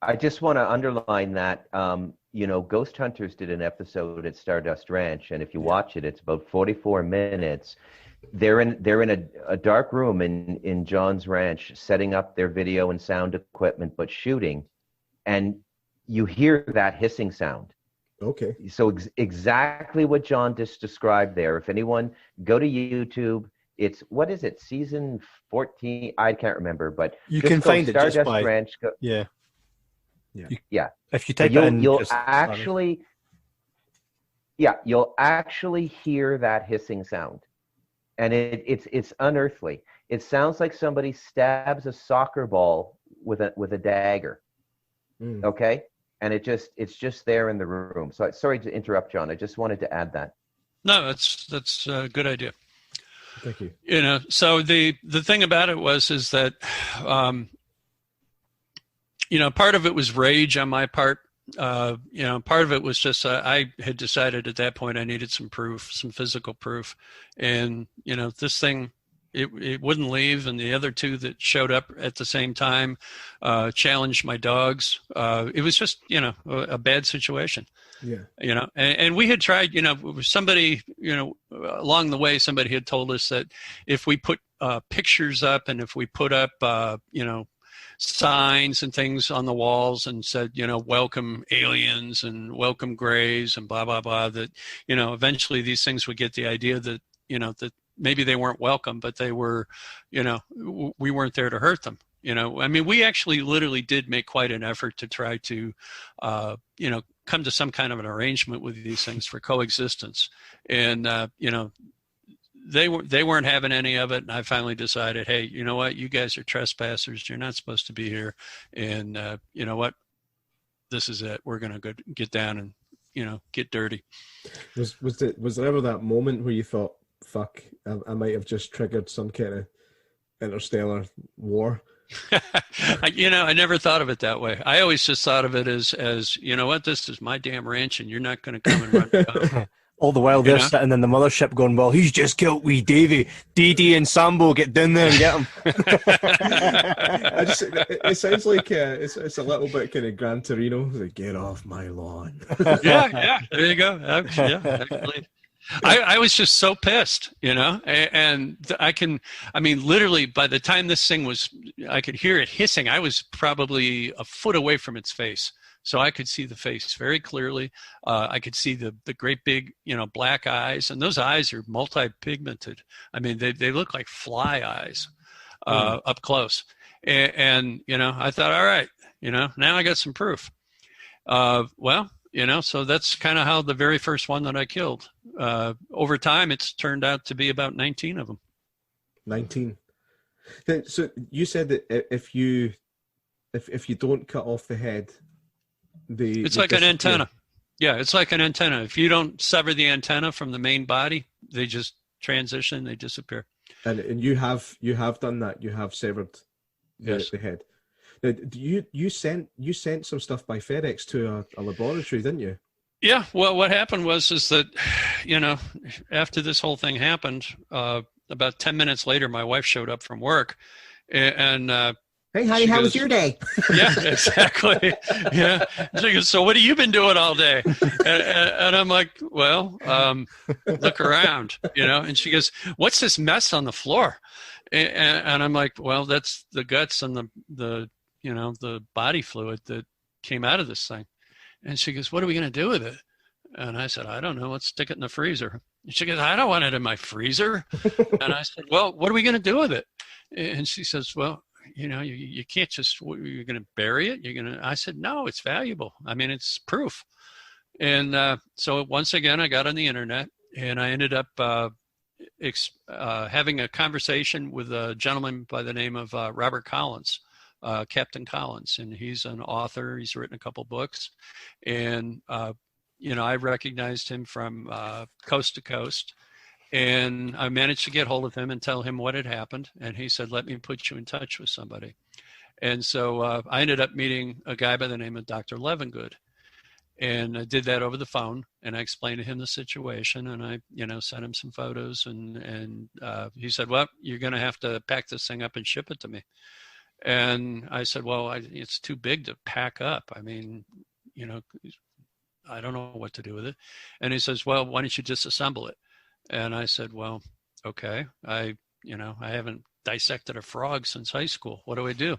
I just want to underline that, Ghost Hunters did an episode at Stardust Ranch, and if you watch it, it's about 44 minutes. They're in a dark room in John's ranch, setting up their video and sound equipment, but shooting, and you hear that hissing sound. Okay. So exactly what John just described there. If anyone, go to YouTube. It's, what is it, season 14? I can't remember, but you can find Stardust it just by Ranch. Yeah. Yeah. If you type it in, you'll actually hear that hissing sound, and it's unearthly. It sounds like somebody stabs a soccer ball with a dagger. Okay, and it's just there in the room. So sorry to interrupt, John. I just wanted to add that. No, that's a good idea. Thank you. So the thing about it is that. Part of it was rage on my part. Part of it was just I had decided at that point I needed some proof, some physical proof. And, this thing, it wouldn't leave. And the other two that showed up at the same time challenged my dogs. It was just, a bad situation. Yeah. And we had tried, somebody, along the way, somebody had told us that if we put pictures up and if we put up, signs and things on the walls and said, welcome aliens and welcome grays and blah, blah, blah, that, eventually these things would get the idea that, that maybe they weren't welcome, but they were, we weren't there to hurt them. We actually literally did make quite an effort to try to, come to some kind of an arrangement with these things for coexistence. And, they weren't having any of it, and I finally decided, hey, you know what? You guys are trespassers. You're not supposed to be here, and you know what? This is it. We're gonna go get down and get dirty. Was there ever that moment where you thought, "Fuck, I might have just triggered some kind of interstellar war"? I never thought of it that way. I always just thought of it as you know what? This is my damn ranch, and you're not going to come and run it down. All the while they're sitting in the mothership going, well, he's just killed wee Davy. Dee and Sambo, get down there and get him. It sounds like it's a little bit kind of Gran Torino. Like, get off my lawn. Yeah, there you go. Actually. I was just so pissed, and literally by the time this thing I could hear it hissing. I was probably a foot away from its face. So I could see the face very clearly. I could see the great big, black eyes, and those eyes are multi-pigmented. They look like fly eyes up close. And I thought, all right, now I got some proof. So that's kind of how the very first one that I killed. Over time, it's turned out to be about 19 of them. 19. So you said that if you don't cut off the head, it's like an antenna. Yeah, it's like an antenna. If you don't sever the antenna from the main body, they just transition, they disappear. And you have done that. You have severed the head. Now, you sent some stuff by FedEx to a laboratory, didn't you? Yeah. Well, what happened was that, after this whole thing happened, about 10 minutes later, my wife showed up from work, and hey, honey, how was your day? Yeah, exactly. Yeah. She goes, so what have you been doing all day? And I'm like, well, look around, and she goes, what's this mess on the floor? And I'm like, well, that's the guts and the body fluid that came out of this thing. And she goes, what are we going to do with it? And I said, I don't know. Let's stick it in the freezer. And she goes, I don't want it in my freezer. And I said, well, what are we going to do with it? And she says, well, you can't just, you're going to bury it. I said, no, it's valuable. I mean, it's proof. And so once again, I got on the internet, and I ended up having a conversation with a gentleman by the name of Robert Collins, Captain Collins. And he's an author. He's written a couple books. And, I recognized him from coast to coast. And I managed to get hold of him and tell him what had happened. And he said, let me put you in touch with somebody. And so I ended up meeting a guy by the name of Dr. Levengood. And I did that over the phone. And I explained to him the situation. And I, sent him some photos. And he said, well, you're going to have to pack this thing up and ship it to me. And I said, well, it's too big to pack up. I mean, I don't know what to do with it. And he says, well, why don't you disassemble it? And I said, well, okay, I haven't dissected a frog since high school. What do I do?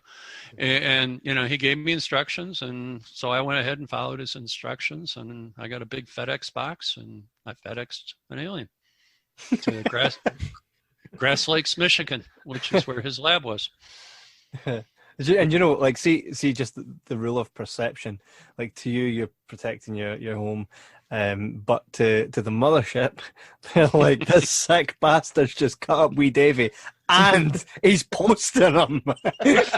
And he gave me instructions. And so I went ahead and followed his instructions, and I got a big FedEx box, and I FedExed an alien to Grass Lakes, Michigan, which is where his lab was. And see just the rule of perception. Like, to you, you're protecting your home, but to the mothership, they're like, this sick bastard's just cut up wee Davy, and he's posting him. He's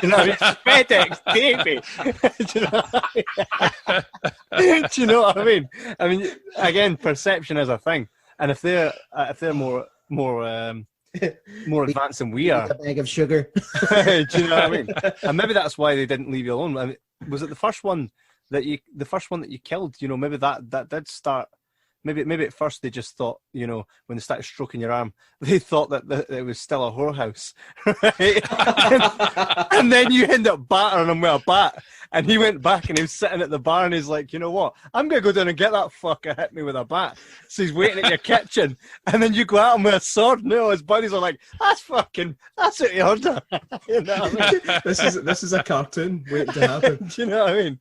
FedEx Davy. Do you know what I mean? I mean, again, perception is a thing, and if they're more advanced than we are. A bag of sugar. Do you know what I mean? And maybe that's why they didn't leave you alone. I mean, was it the first one that you killed? Maybe that did start. Maybe at first they just thought, when they started stroking your arm, they thought that it was still a whorehouse, right? and then you end up battering him with a bat, and he went back and he was sitting at the bar, and he's like, you know what? I'm gonna go down and get that fucker hit me with a bat. So he's waiting at your kitchen, and then you go at him with a sword. No, his buddies are like, that's what you order. You know what I mean? This is a cartoon waiting to happen. Do you know what I mean?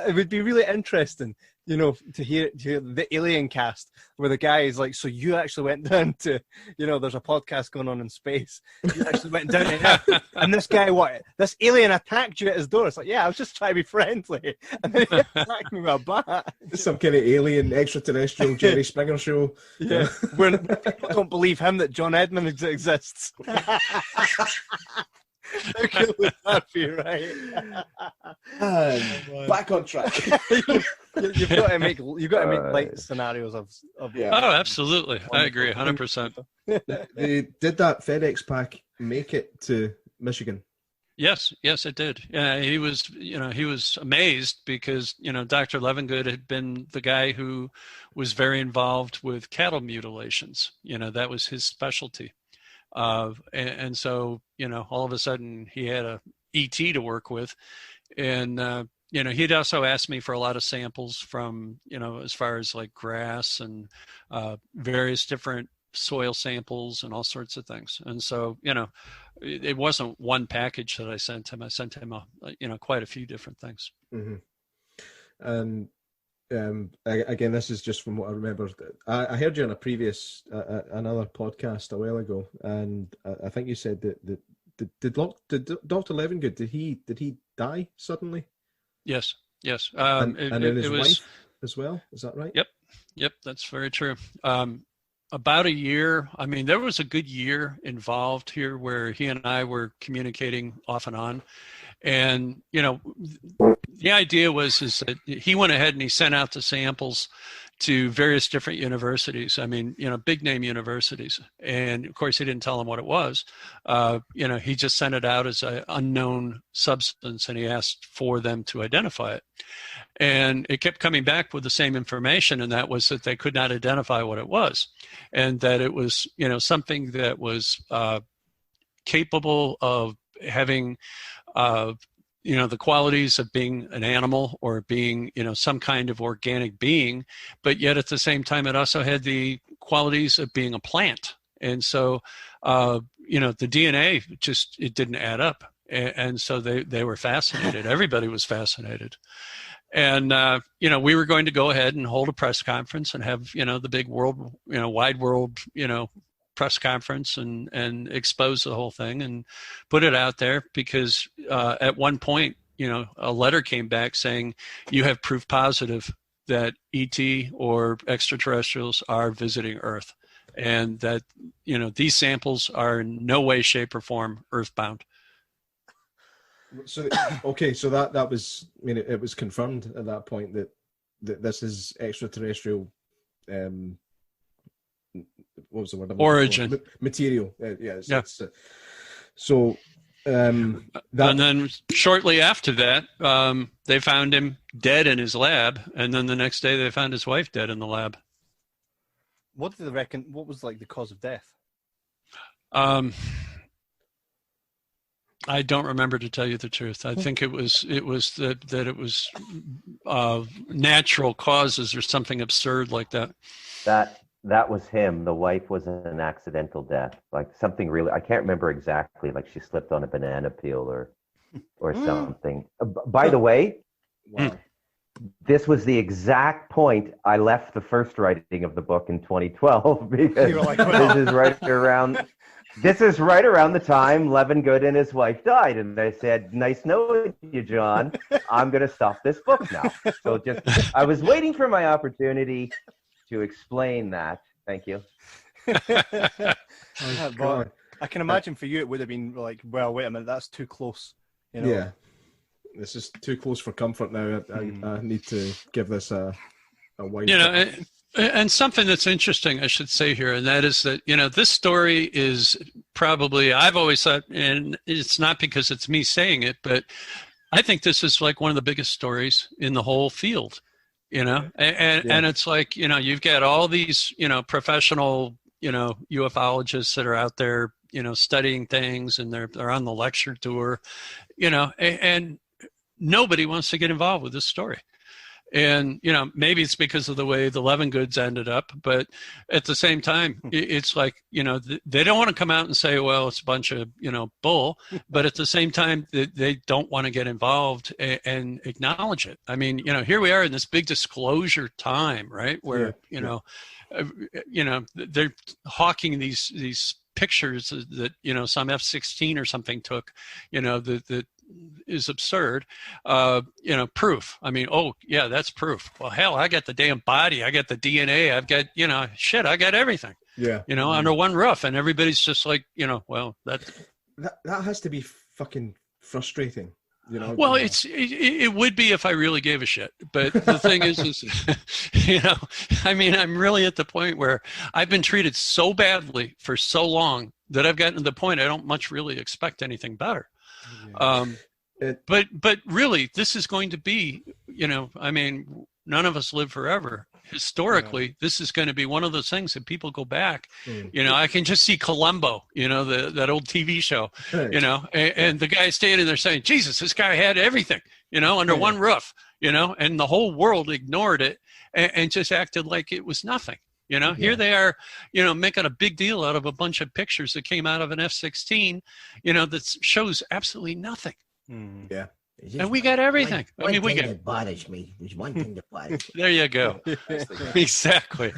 It would be really interesting, to hear the alien cast where the guy is like, so you actually went down to, there's a podcast going on in space. You actually went down to him. And this guy, this alien attacked you at his door. It's like, yeah, I was just trying to be friendly. And then he attacked me with a bat. Some kind of alien extraterrestrial Jerry Springer show. Yeah. Where people don't believe him that John Edmonds exists. How cool would that be, right? Back on track. You've got to make light scenarios of yeah. Oh, absolutely. I agree 100%. Did that FedEx pack make it to Michigan? Yes, it did. Yeah, he was amazed because, Dr. Levengood had been the guy who was very involved with cattle mutilations. That was his specialty. And so, all of a sudden he had a ET to work with. And, he'd also asked me for a lot of samples from, as far as like grass and various different soil samples and all sorts of things. And so, it wasn't one package that I sent him. I sent him, quite a few different things. Mm-hmm. Again, this is just from what I remember. I heard you on a previous another podcast a while ago, and I think you said that did Dr. Levengood, did he die suddenly? Yes. And then his wife as well. Is that right? Yep, that's very true. About a year. I mean, there was a good year involved here where he and I were communicating off and on. And, the idea is that he went ahead and he sent out the samples, to various different universities. I mean, big name universities. And of course, he didn't tell them what it was. He just sent it out as an unknown substance, and he asked for them to identify it. And it kept coming back with the same information, and that was that they could not identify what it was, and that it was, something that was capable of having, the qualities of being an animal or being, some kind of organic being, but yet at the same time, it also had the qualities of being a plant. And so, the DNA it didn't add up. And so they were fascinated. Everybody was fascinated. And, we were going to go ahead and hold a press conference and have, the big world, wide world, press conference and expose the whole thing and put it out there, because at one point, a letter came back saying you have proof positive that ET or extraterrestrials are visiting Earth, and that, these samples are in no way, shape, or form earthbound. So, okay, so that was, it was confirmed at that point that this is extraterrestrial, what was the word? Origin. Material. And then shortly after that, they found him dead in his lab, and then the next day they found his wife dead in the lab. What did they reckon? What was the cause of death? I don't remember, to tell you the truth. I think it was that it was natural causes or something absurd like that. That was him. The wife was an accidental death, like something really. I can't remember exactly. Like she slipped on a banana peel or something. By the way, wow. This was the exact point I left the first writing of the book in 2012, because You were like, well. This is right around the time Levengood and his wife died, and I said, "Nice knowing you, John. I'm going to stop this book now." So I was waiting for my opportunity to explain that. Thank you. But I can imagine for you it would have been like, well, wait a minute, that's too close. Yeah, this is too close for comfort now. I need to give this a wide. And something that's interesting, I should say here, and that is that, this story is probably, I've always thought, and it's not because it's me saying it, but I think this is like one of the biggest stories in the whole field, and it's like, you've got all these, professional, ufologists that are out there, studying things, and they're on the lecture tour, and nobody wants to get involved with this story. And, maybe it's because of the way the Levengoods ended up, but at the same time, it's like, they don't want to come out and say, well, it's a bunch of, bull, but at the same time, they don't want to get involved and acknowledge it. I mean, here we are in this big disclosure time, right? Where, they're hawking these pictures that, some F-16 or something took, that is absurd. Proof. I mean, oh yeah, that's proof. Well, hell, I got the damn body, I got the DNA, I've got, I got everything. Yeah. Under one roof, and everybody's just like, well, that has to be fucking frustrating. Well, it would be if I really gave a shit. But the thing is, I mean, I'm really at the point where I've been treated so badly for so long that I've gotten to the point I don't much really expect anything better. But really, this is going to be, I mean, none of us live forever. Historically, this is going to be one of those things that people go back. I can just see Columbo, that old TV show, and the guy standing there saying, Jesus, this guy had everything, under one roof, and the whole world ignored it and just acted like it was nothing. Here they are, making a big deal out of a bunch of pictures that came out of an F-16, that shows absolutely nothing. Yeah. And we got everything. One thing that bothers me. There's one thing that bothers me. There you go. Exactly.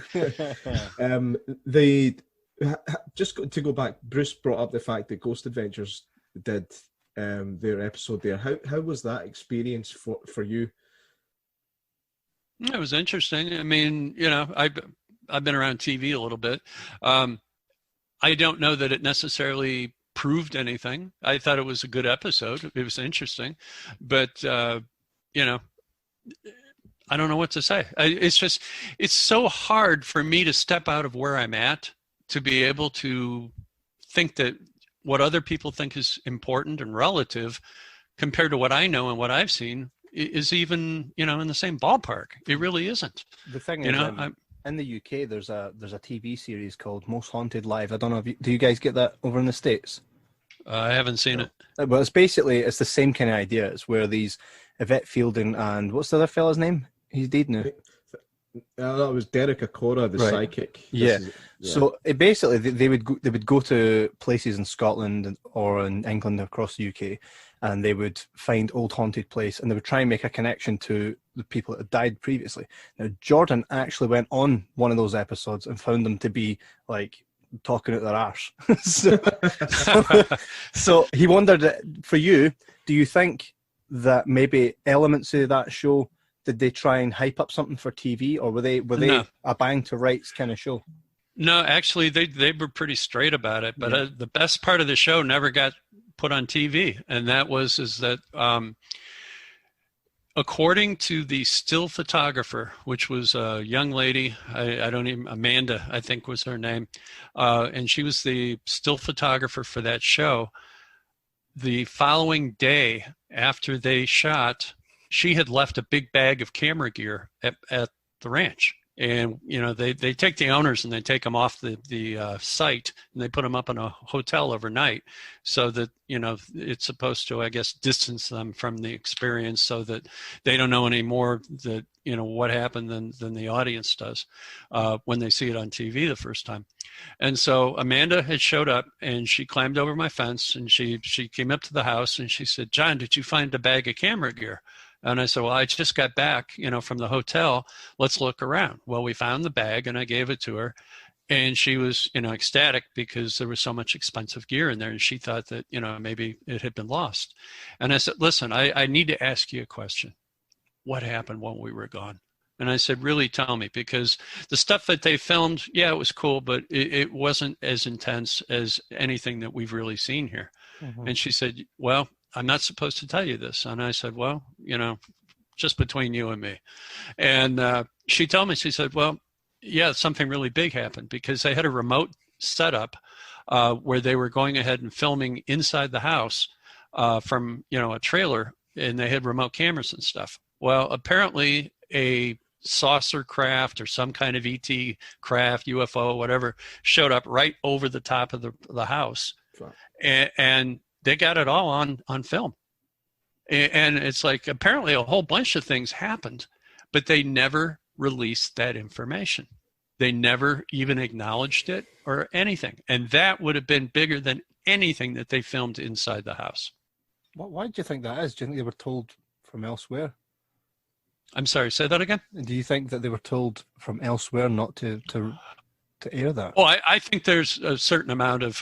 Just to go back, Bruce brought up the fact that Ghost Adventures did their episode there. How was that experience for you? It was interesting. I mean, I've been around TV a little bit. I don't know that it necessarily proved anything. I thought it was a good episode. It was interesting, but I don't know what to say. It's so hard for me to step out of where I'm at to be able to think that what other people think is important and relative compared to what I know and what I've seen is even, in the same ballpark. It really isn't. The thing is, in the UK, there's a TV series called Most Haunted Live. I don't know do you guys get that over in the States? I haven't seen it. But it's the same kind of idea. It's where these Yvette Fielding and what's the other fella's name? He's dead now. That was Derek Acora, the psychic. Yeah. So basically, they would go to places in Scotland or in England across the UK, and they would find old haunted place, and they would try and make a connection to the people that had died previously. Now, Jordan actually went on one of those episodes and found them to be like talking at their arse. so he wondered, for you, do you think that maybe elements of that show, did they try and hype up something for TV, or were they No. a bang to rights kind of show? No, actually, they were pretty straight about it. But the best part of the show never got put on TV, and that was that according to the still photographer, which was a young lady, Amanda, I think was her name, and she was the still photographer for that show. The following day after they shot, she had left a big bag of camera gear at the ranch. And, they take the owners and they take them off the site, and they put them up in a hotel overnight so that, it's supposed to, I guess, distance them from the experience so that they don't know any more that, what happened than the audience does when they see it on TV the first time. And so Amanda had showed up, and she climbed over my fence, and she came up to the house, and she said, "John, did you find a bag of camera gear?" And I said, "Well, I just got back, from the hotel. Let's look around." Well, we found the bag, and I gave it to her, and she was, ecstatic because there was so much expensive gear in there, and she thought that, maybe it had been lost. And I said, "Listen, I need to ask you a question. What happened when we were gone?" And I said, "Really tell me, because the stuff that they filmed, yeah, it was cool, but it wasn't as intense as anything that we've really seen here." Mm-hmm. And she said, "Well, I'm not supposed to tell you this." And I said, "Well, just between you and me." And she told me, she said, "Well, yeah, something really big happened, because they had a remote setup where they were going ahead and filming inside the house from, a trailer, and they had remote cameras and stuff. Well, apparently a saucer craft or some kind of ET craft, UFO, whatever, showed up right over the top of the house. Sure. And they got it all on film. And it's like, apparently a whole bunch of things happened, but they never released that information. They never even acknowledged it or anything. And that would have been bigger than anything that they filmed inside the house. Why do you think that is? Do you think they were told from elsewhere? I'm sorry, say that again? Do you think that they were told from elsewhere not to air that? Oh, I think there's a certain amount of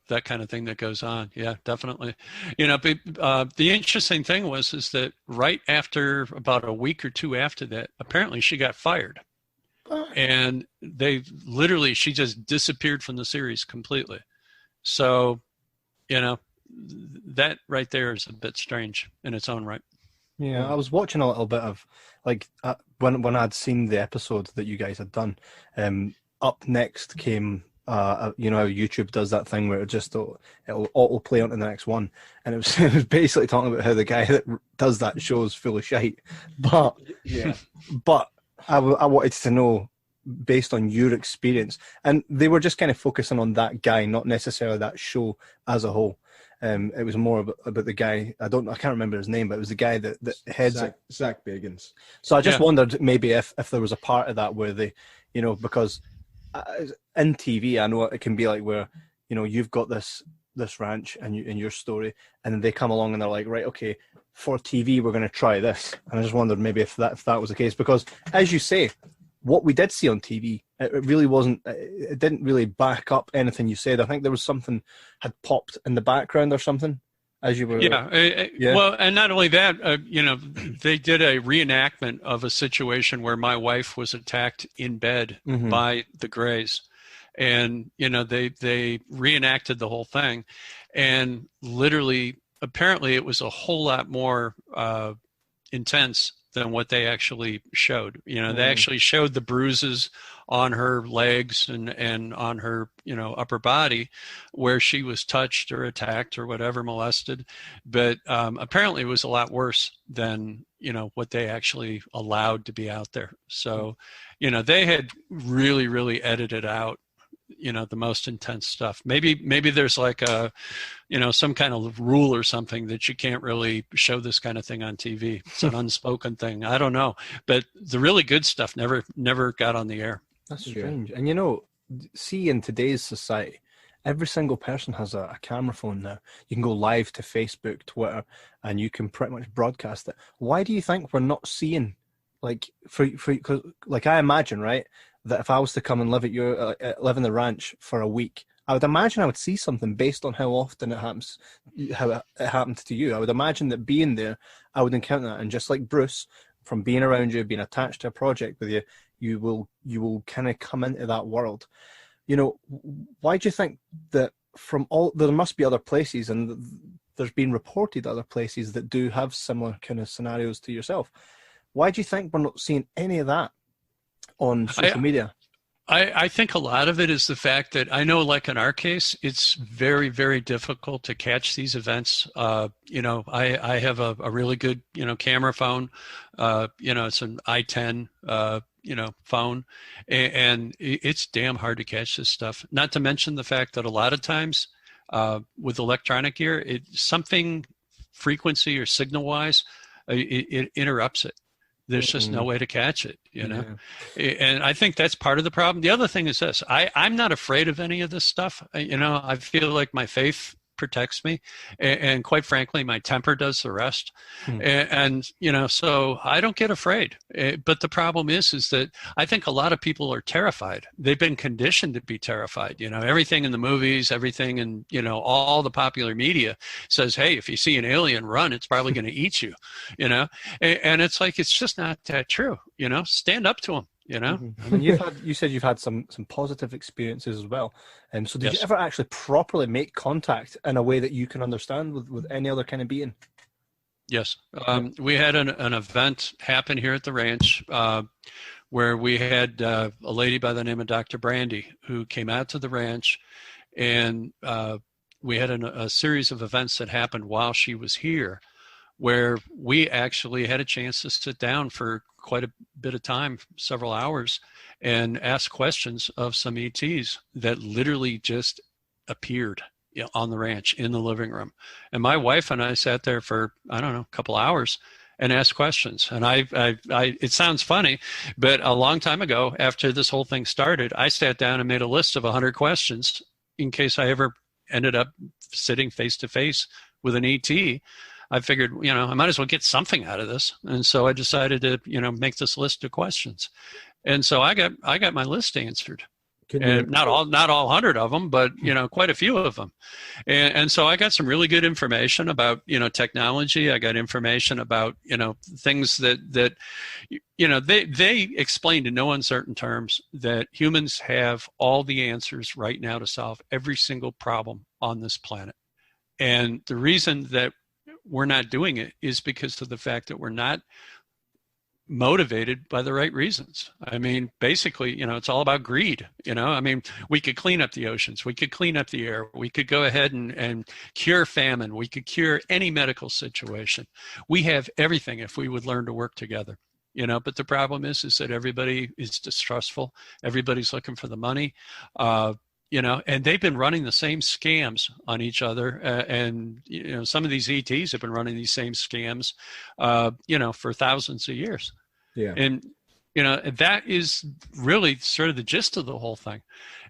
that kind of thing that goes on. Yeah, definitely. The interesting thing is that right after, about a week or two after that, apparently she got fired. And she just disappeared from the series completely. So, that right there is a bit strange in its own right. Yeah, I was watching a little bit of, when I'd seen the episode that you guys had done, up next came, how YouTube does that thing where it'll auto-play onto the next one. And it was basically talking about how the guy that does that show is full of shite. But, yeah. But I wanted to know, based on your experience, and they were just kind of focusing on that guy, not necessarily that show as a whole. It was more about the guy. I can't remember his name, but it was the guy that heads Zach Bagans. So I just wondered maybe if there was a part of that where they, because in TV, I know it can be like where, you've got this ranch and your story, and then they come along and they're like, right, okay, for TV we're going to try this. And I just wondered maybe if that was the case, because as you say, what we did see on TV, it really wasn't. It didn't really back up anything you said. I think there was something had popped in the background or something as you were. Yeah. Well, and not only that, they did a reenactment of a situation where my wife was attacked in bed by the Greys, and they reenacted the whole thing, and literally, apparently, it was a whole lot more intense than what they actually showed. They actually showed the bruises on her legs and on her, upper body where she was touched or attacked or whatever, molested. But apparently it was a lot worse than, what they actually allowed to be out there. So, they had really, really edited out, the most intense stuff. Maybe there's like a, some kind of rule or something that you can't really show this kind of thing on TV. It's an unspoken thing. I don't know. But the really good stuff never got on the air. That's strange. And see, in today's society, every single person has a camera phone now. You can go live to Facebook, Twitter, and you can pretty much broadcast it. Why do you think we're not seeing, like, cause, like, I imagine, right, that if I was to come and live live in the ranch for a week, I would imagine I would see something based on how often it happens, how it happened to you. I would imagine that being there, I would encounter that. And just like Bruce, from being around you, being attached to a project with you, you will kind of come into that world. Why do you think that there must be other places, and there's been reported other places that do have similar kind of scenarios to yourself. Why do you think we're not seeing any of that on social media? I think a lot of it is the fact that I know, like in our case, it's very, very difficult to catch these events. I have a really good, camera phone. It's an i10, phone, and it's damn hard to catch this stuff. Not to mention the fact that a lot of times with electronic gear, something frequency or signal wise, it interrupts it. There's just no way to catch it, Yeah. And I think that's part of the problem. The other thing is this: I'm not afraid of any of this stuff. I feel like my faith protects me, and quite frankly, my temper does the rest. And so I don't get afraid. But the problem is that I think a lot of people are terrified. They've been conditioned to be terrified. Everything in the movies, everything in all the popular media says, hey, if you see an alien run, it's probably going to eat you. And it's like, it's just not that true. Stand up to them. And you said you've had some positive experiences as well. So did you ever actually properly make contact in a way that you can understand with any other kind of being? Yes. We had an event happen here at the ranch where we had a lady by the name of Dr. Brandy who came out to the ranch, and we had a series of events that happened while she was here, where we actually had a chance to sit down for quite a bit of time, several hours, and ask questions of some ETs that literally just appeared on the ranch in the living room. And my wife and I sat there for, a couple hours and asked questions. And I it sounds funny, but a long time ago, after this whole thing started, I sat down and made a list of 100 questions in case I ever ended up sitting face to face with an ET. I figured, I might as well get something out of this. And so I decided to, make this list of questions. And so I got my list answered. And not all 100 of them, but, quite a few of them. And so I got some really good information about, technology. I got information about, things that they explained in no uncertain terms that humans have all the answers right now to solve every single problem on this planet. And the reason that we're not doing it is because of the fact that we're not motivated by the right reasons. I mean, basically, it's all about greed. We could clean up the oceans. We could clean up the air. We could go ahead and cure famine. We could cure any medical situation. We have everything if we would learn to work together. But the problem is that everybody is distrustful. Everybody's looking for the money. And they've been running the same scams on each other. And some of these ETs have been running these same scams, for thousands of years. Yeah. And, that is really sort of the gist of the whole thing.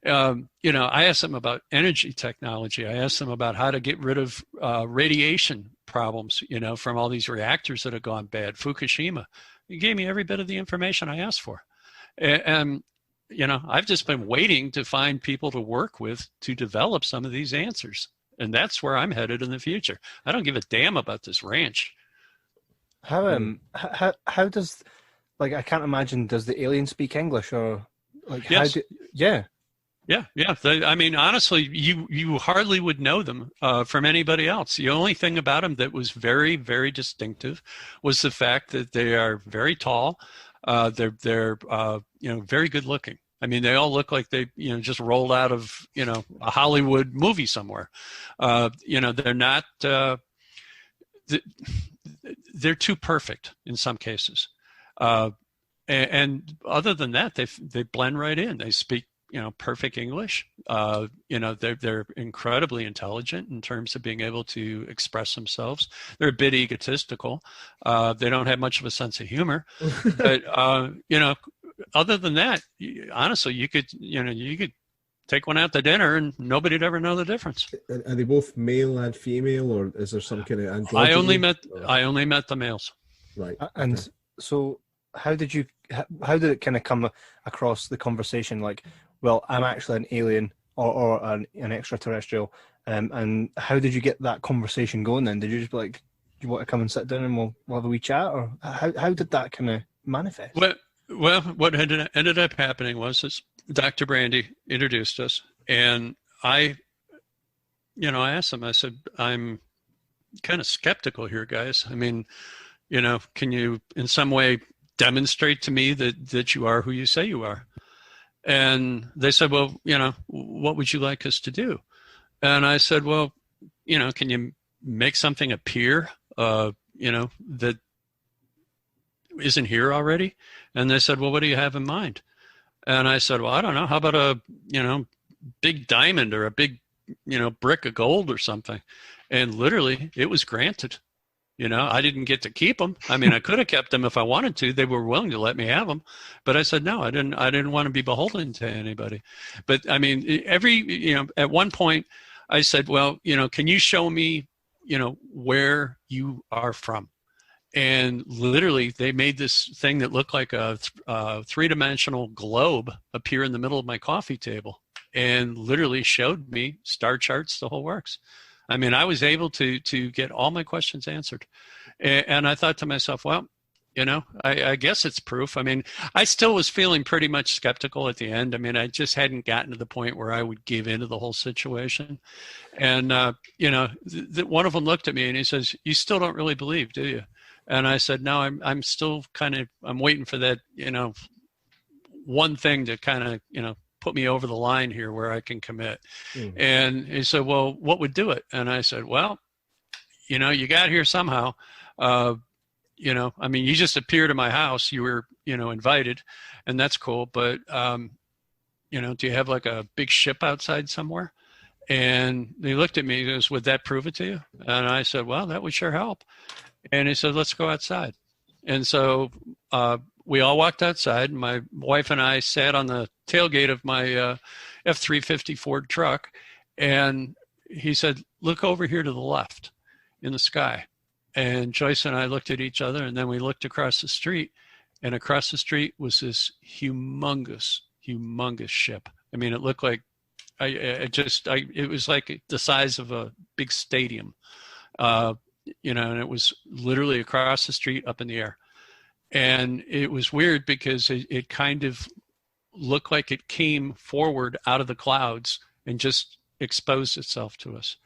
I asked them about energy technology. I asked them about how to get rid of radiation problems, from all these reactors that have gone bad. Fukushima. He gave me every bit of the information I asked for. And I've just been waiting to find people to work with to develop some of these answers. And that's where I'm headed in the future. I don't give a damn about this ranch. How does, I can't imagine, does the alien speak English or yes. Yeah. Yeah. I mean, honestly, you hardly would know them from anybody else. The only thing about them that was very, very distinctive was the fact that they are very tall. They're very good looking. I mean, they all look like they just rolled out of a Hollywood movie somewhere. They're not. They're too perfect in some cases. And other than that, they blend right in. They speak perfect English. They're incredibly intelligent in terms of being able to express themselves. They're a bit egotistical. They don't have much of a sense of humor, but other than that, honestly, you could take one out to dinner and nobody'd ever know the difference. Are they both male and female, or is there some kind of androgyny? I only met the males. Right. And so how did it kind of come across the conversation? Like, well, I'm actually an alien or an extraterrestrial. And how did you get that conversation going then? Did you just be like, do you want to come and sit down and we'll have a wee chat? Or how did that kind of manifest? Well, what ended up happening was Dr. Brandy introduced us, and I asked him, I said, I'm kind of skeptical here, guys. I mean, can you in some way demonstrate to me that you are who you say you are? And they said, well, what would you like us to do? And I said, well, can you make something appear, that isn't here already? And they said, well, what do you have in mind? And I said, well, I don't know. How about a, big diamond or a big, brick of gold or something? And literally it was granted. I didn't get to keep them. I mean, I could have kept them if I wanted to. They were willing to let me have them, but I said, no, I didn't want to be beholden to anybody. But I mean, at one point I said, well, can you show me, where you are from? And literally they made this thing that looked like a three-dimensional globe appear in the middle of my coffee table and literally showed me star charts, the whole works. I mean, I was able to get all my questions answered. And I thought to myself, well, I guess it's proof. I mean, I still was feeling pretty much skeptical at the end. I mean, I just hadn't gotten to the point where I would give into the whole situation. And, one of them looked at me and he says, you still don't really believe, do you? And I said, no, I'm still I'm waiting for that, one thing to kind of, put me over the line here where I can commit. Mm. And he said, well, what would do it? And I said, well, you got here somehow. I mean, you just appeared at my house. You were, invited, and that's cool. But, do you have like a big ship outside somewhere? And he looked at me and goes, would that prove it to you? And I said, well, that would sure help. And he said, let's go outside. And so we all walked outside. My wife and I sat on the tailgate of my F-350 Ford truck. And he said, look over here to the left in the sky. And Joyce and I looked at each other, and then we looked across the street. And across the street was this humongous ship. I mean, it looked like it was like the size of a big stadium. And it was literally across the street up in the air. And it was weird because it kind of looked like it came forward out of the clouds and just exposed itself to us.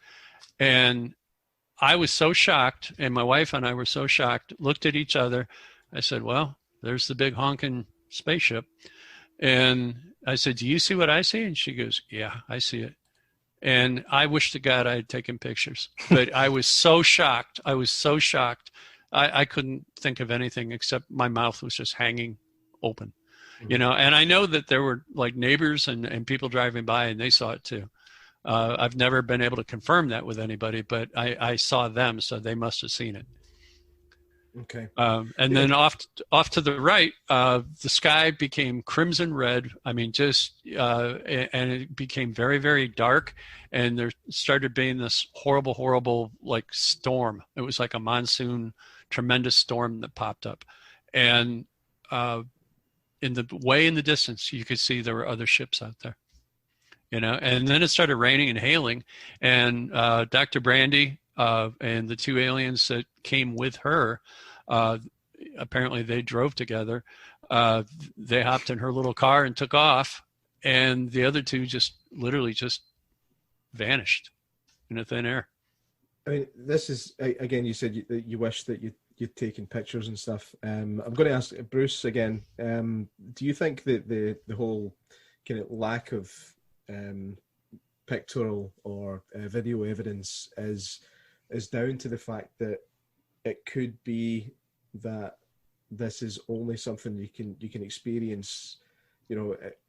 And I was so shocked, and my wife and I were so shocked, looked at each other. I said, well, there's the big honking spaceship. And I said, do you see what I see? And she goes, yeah, I see it. And I wish to God I had taken pictures, but I was so shocked. I couldn't think of anything except my mouth was just hanging open, and I know that there were like neighbors and people driving by and they saw it too. I've never been able to confirm that with anybody, but I saw them, so they must have seen it. Okay. And then off to the right, the sky became crimson red. I mean, and it became very, very dark. And there started being this horrible, like storm. It was like a monsoon, tremendous storm that popped up. And in the distance, you could see there were other ships out there. And then it started raining and hailing. And Dr. Brandy and the two aliens that came with her, apparently they drove together. They hopped in her little car and took off. and the other two just literally just vanished into thin air. I mean, this is, again, you said you wish that you'd taken pictures and stuff. I'm going to ask Bruce again. Do you think that the whole kind of lack of pictorial or video evidence is down to the fact that it could be that this is only something you can experience,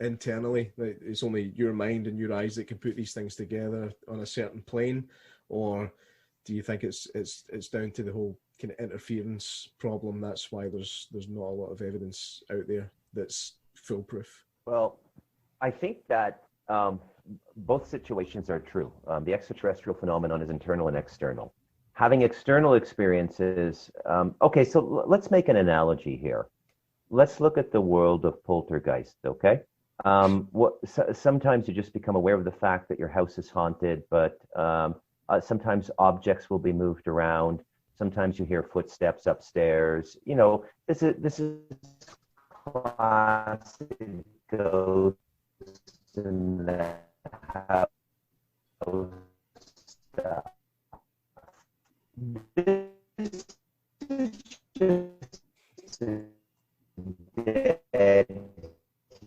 internally? Like, it's only your mind and your eyes that can put these things together on a certain plane? Or do you think it's down to the whole kind of interference problem? That's why there's not a lot of evidence out there that's foolproof. Well, I think that both situations are true. The extraterrestrial phenomenon is internal and external. Having external experiences, okay, so let's make an analogy here. Let's look at the world of poltergeist, okay? Sometimes you just become aware of the fact that your house is haunted, but sometimes objects will be moved around. Sometimes you hear footsteps upstairs. This is classic ghosts in the house stuff. This is just a dead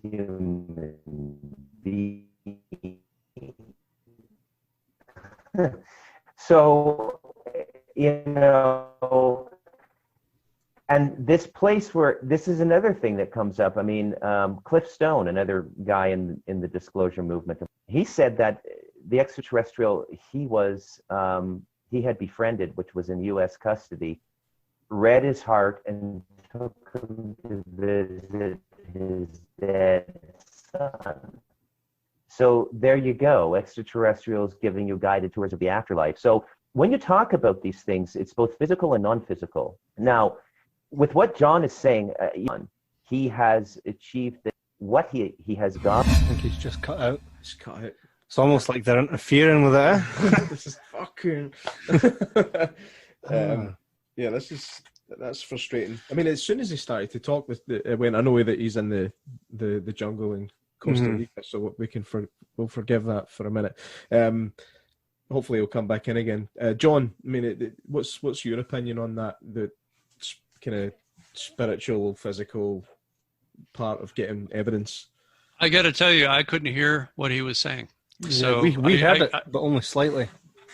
human being. So, and this place where, this is another thing that comes up. I mean, Cliff Stone, another guy in the disclosure movement, he said that the extraterrestrial he had befriended, which was in U.S. custody, read his heart and took him to visit his dead son. So there you go, extraterrestrials giving you guided tours of the afterlife. So when you talk about these things, it's both physical and non-physical. Now, with what John is saying, he has achieved what he has got. I think he's just cut out. It's cut out. It's almost like they're interfering with it. This is fucking. Yeah, that's frustrating. I mean, as soon as he started to talk with when I know that he's in the jungle in Costa Rica, so we'll forgive that for a minute. Hopefully he'll come back in again. John, I mean, what's your opinion on that? The kind of spiritual, physical part of getting evidence. I got to tell you, I couldn't hear what he was saying. So we heard it, but only slightly.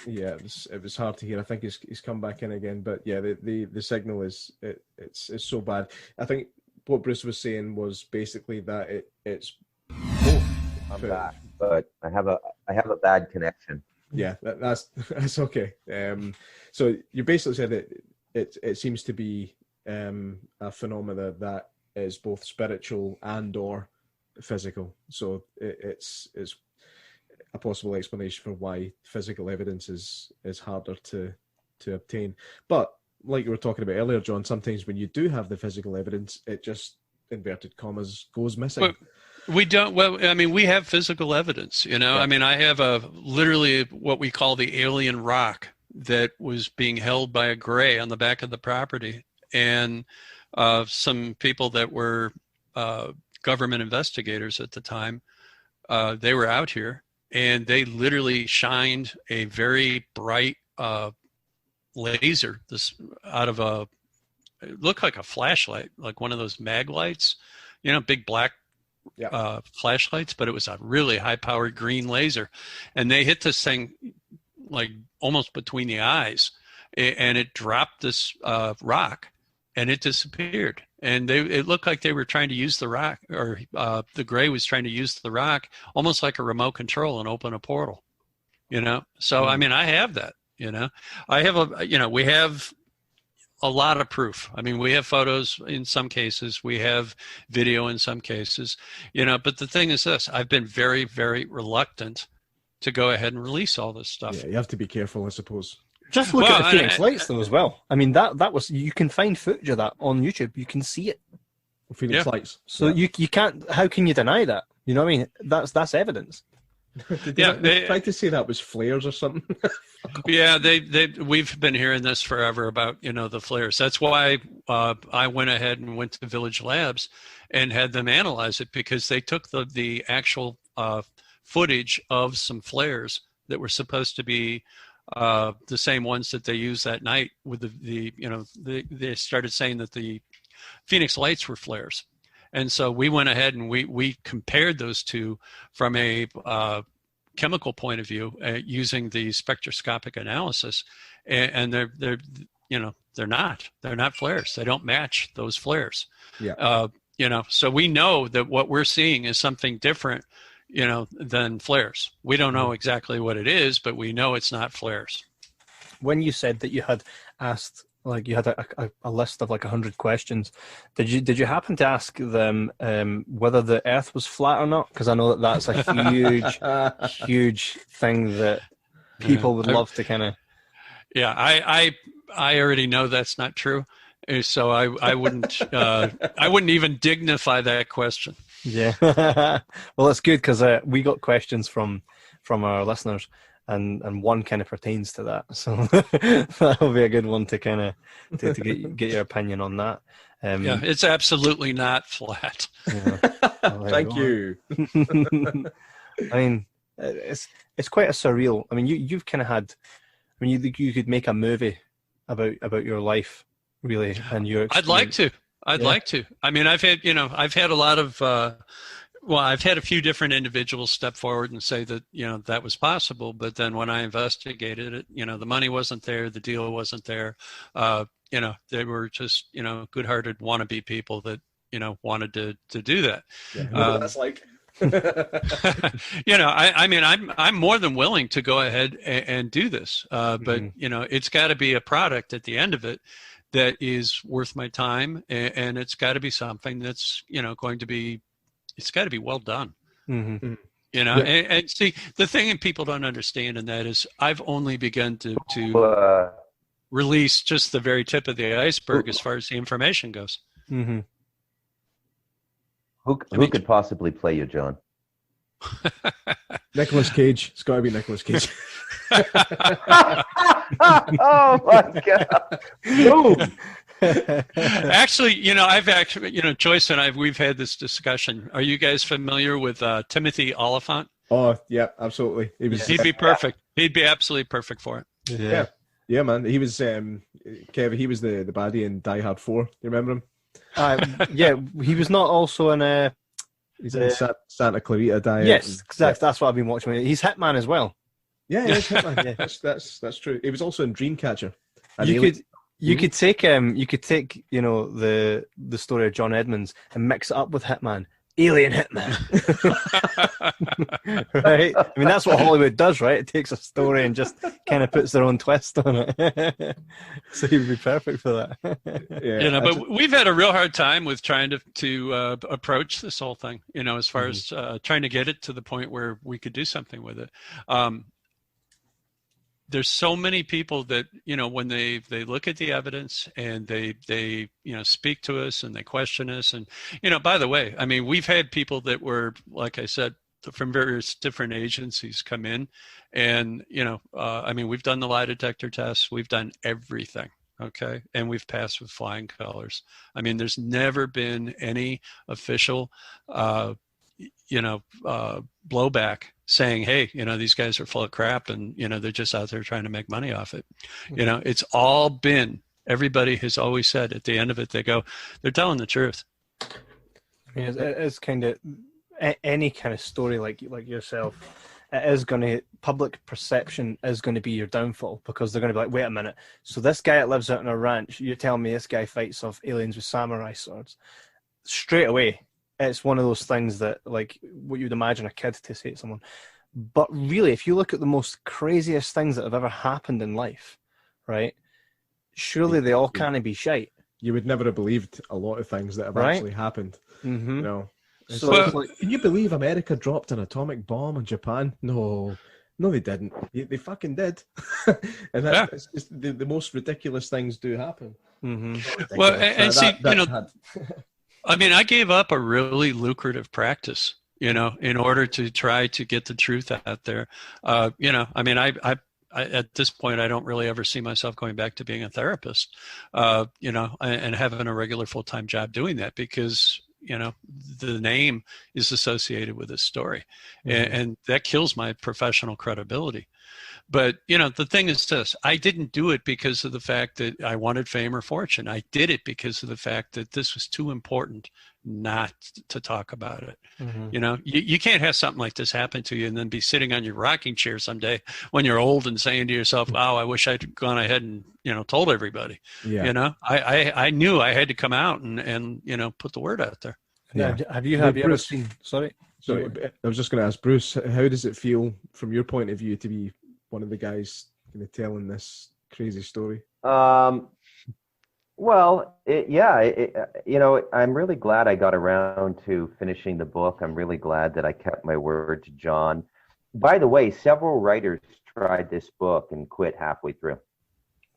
Yeah, it was hard to hear. I think he's come back in again, but yeah, the signal is it's so bad. I think what Bruce was saying was basically that it's. I'm back, but I have a bad connection. Yeah, that's okay. So you basically said that it seems to be a phenomena that is both spiritual and or physical. So it's a possible explanation for why physical evidence is harder to obtain. But like you were talking about earlier, John, sometimes when you do have the physical evidence, it just, inverted commas, goes missing. But we don't. Well, I mean, we have physical evidence. Yeah. I mean, I have literally what we call the alien rock that was being held by a gray on the back of the property, and some people that were government investigators at the time, they were out here. And they literally shined a very bright laser out of it looked like a flashlight, like one of those mag lights, big black flashlights, but it was a really high-powered green laser. And they hit this thing like almost between the eyes, and it dropped this rock, and it disappeared. And it looked like they were trying to use the rock, or the gray was trying to use the rock almost like a remote control and open a portal, So, I mean, I have that, I have we have a lot of proof. I mean, we have photos in some cases, we have video in some cases, but the thing is this, I've been very, very reluctant to go ahead and release all this stuff. Yeah, you have to be careful, I suppose. Just look at the Phoenix Lights, though, as well. I mean, that was, you can find footage of that on YouTube. You can see it. Phoenix Lights. So you can't, how can you deny that? You know what I mean? That's evidence. They tried to say that was flares or something. Yeah, we've been hearing this forever about, the flares. That's why I went ahead and went to Village Labs and had them analyze it, because they took the actual footage of some flares that were supposed to be the same ones that they used that night with they started saying that the Phoenix lights were flares. And so we went ahead and we compared those two from a chemical point of view using the spectroscopic analysis, and they're not flares. They don't match those flares. Yeah. So we know that what we're seeing is something different, than flares. We don't know exactly what it is, but we know it's not flares. When you said that you had asked, like you had a list of like 100 questions, did you happen to ask them whether the Earth was flat or not? Because I know that's a huge, huge thing that people would love to kind of. Yeah, I already know that's not true, so I wouldn't even dignify that question. Yeah, well, it's good because we got questions from our listeners, and one kind of pertains to that, so that'll be a good one to kind of to get your opinion on that. Yeah, it's absolutely not flat. Yeah. Well, Thank you. I mean, it's quite a surreal. I mean, you've kind of had. I mean, you could make a movie about your life, really, and your experience. I'd like to. I mean, I've had a lot of, I've had a few different individuals step forward and say that, that was possible. But then when I investigated it, the money wasn't there, the deal wasn't there. They were just, good-hearted wannabe people that, wanted to do that. Yeah, that's like. I mean, I'm more than willing to go ahead and do this, but it's got to be a product at the end of it that is worth my time, and it's got to be something that's it's got to be well done. Mm-hmm. And see, the thing that people don't understand in that is I've only begun to release just the very tip of the iceberg as far as the information goes. Mm-hmm. Who could possibly play you, John? Nicolas Cage. It's got to be Nicolas Cage. Oh my God! No. Actually, Joyce and we've had this discussion. Are you guys familiar with Timothy Oliphant? Oh yeah, absolutely. He'd be perfect. He'd be absolutely perfect for it. Yeah, man. He was Kev. He was the baddie in Die Hard 4. You remember him? Yeah, he was not also in He's in Santa Clarita Diet. Yes, exactly. That's what I've been watching. He's Hitman as well. Yeah, he's Hitman. Yeah, that's true. He was also in Dreamcatcher. You could take the story of John Edmonds and mix it up with Hitman. Alien Hitman. Right? I mean, that's what Hollywood does, right? It takes a story and just kind of puts their own twist on it. So he would be perfect for that. Yeah, but we've had a real hard time with trying to approach this whole thing, as far as trying to get it to the point where we could do something with it. There's so many people that, when they look at the evidence and they speak to us and they question us. And, by the way, I mean, we've had people that were, like I said, from various different agencies come in and, I mean, we've done the lie detector tests. We've done everything. Okay. And we've passed with flying colors. I mean, there's never been any official, blowback saying, hey, these guys are full of crap and, they're just out there trying to make money off it. It's all been, everybody has always said at the end of it, they're telling the truth. I mean, it's kind of any kind of story like yourself. It is going to, public perception is going to be your downfall because they're going to be like, wait a minute. So this guy that lives out on a ranch, you're telling me this guy fights off aliens with samurai swords? Straight away. It's one of those things that, like, what you'd imagine a kid to say to someone. But really, if you look at the most craziest things that have ever happened in life, right, surely they all kind of be shite. You would never have believed a lot of things that have actually happened. Mm-hmm. So, can you believe America dropped an atomic bomb on Japan? No, they didn't. They fucking did. And that's it's the most ridiculous things do happen. Mm-hmm. Well, and see, I mean, I gave up a really lucrative practice, in order to try to get the truth out there. I mean, I at this point, I don't really ever see myself going back to being a therapist, and having a regular full-time job doing that because, the name is associated with this story. And that kills my professional credibility. But, the thing is this, I didn't do it because of the fact that I wanted fame or fortune. I did it because of the fact that this was too important not to talk about it. You can't have something like this happen to you and then be sitting on your rocking chair someday when you're old and saying to yourself, wow, I wish I'd gone ahead and, told everybody. I knew I had to come out and put the word out there. Yeah. Have you ever seen, sorry, I was just going to ask Bruce, how does it feel from your point of view to be one of the guys telling this crazy story? I'm really glad I got around to finishing the book. I'm really glad that I kept my word to John. By the way, several writers tried this book and quit halfway through.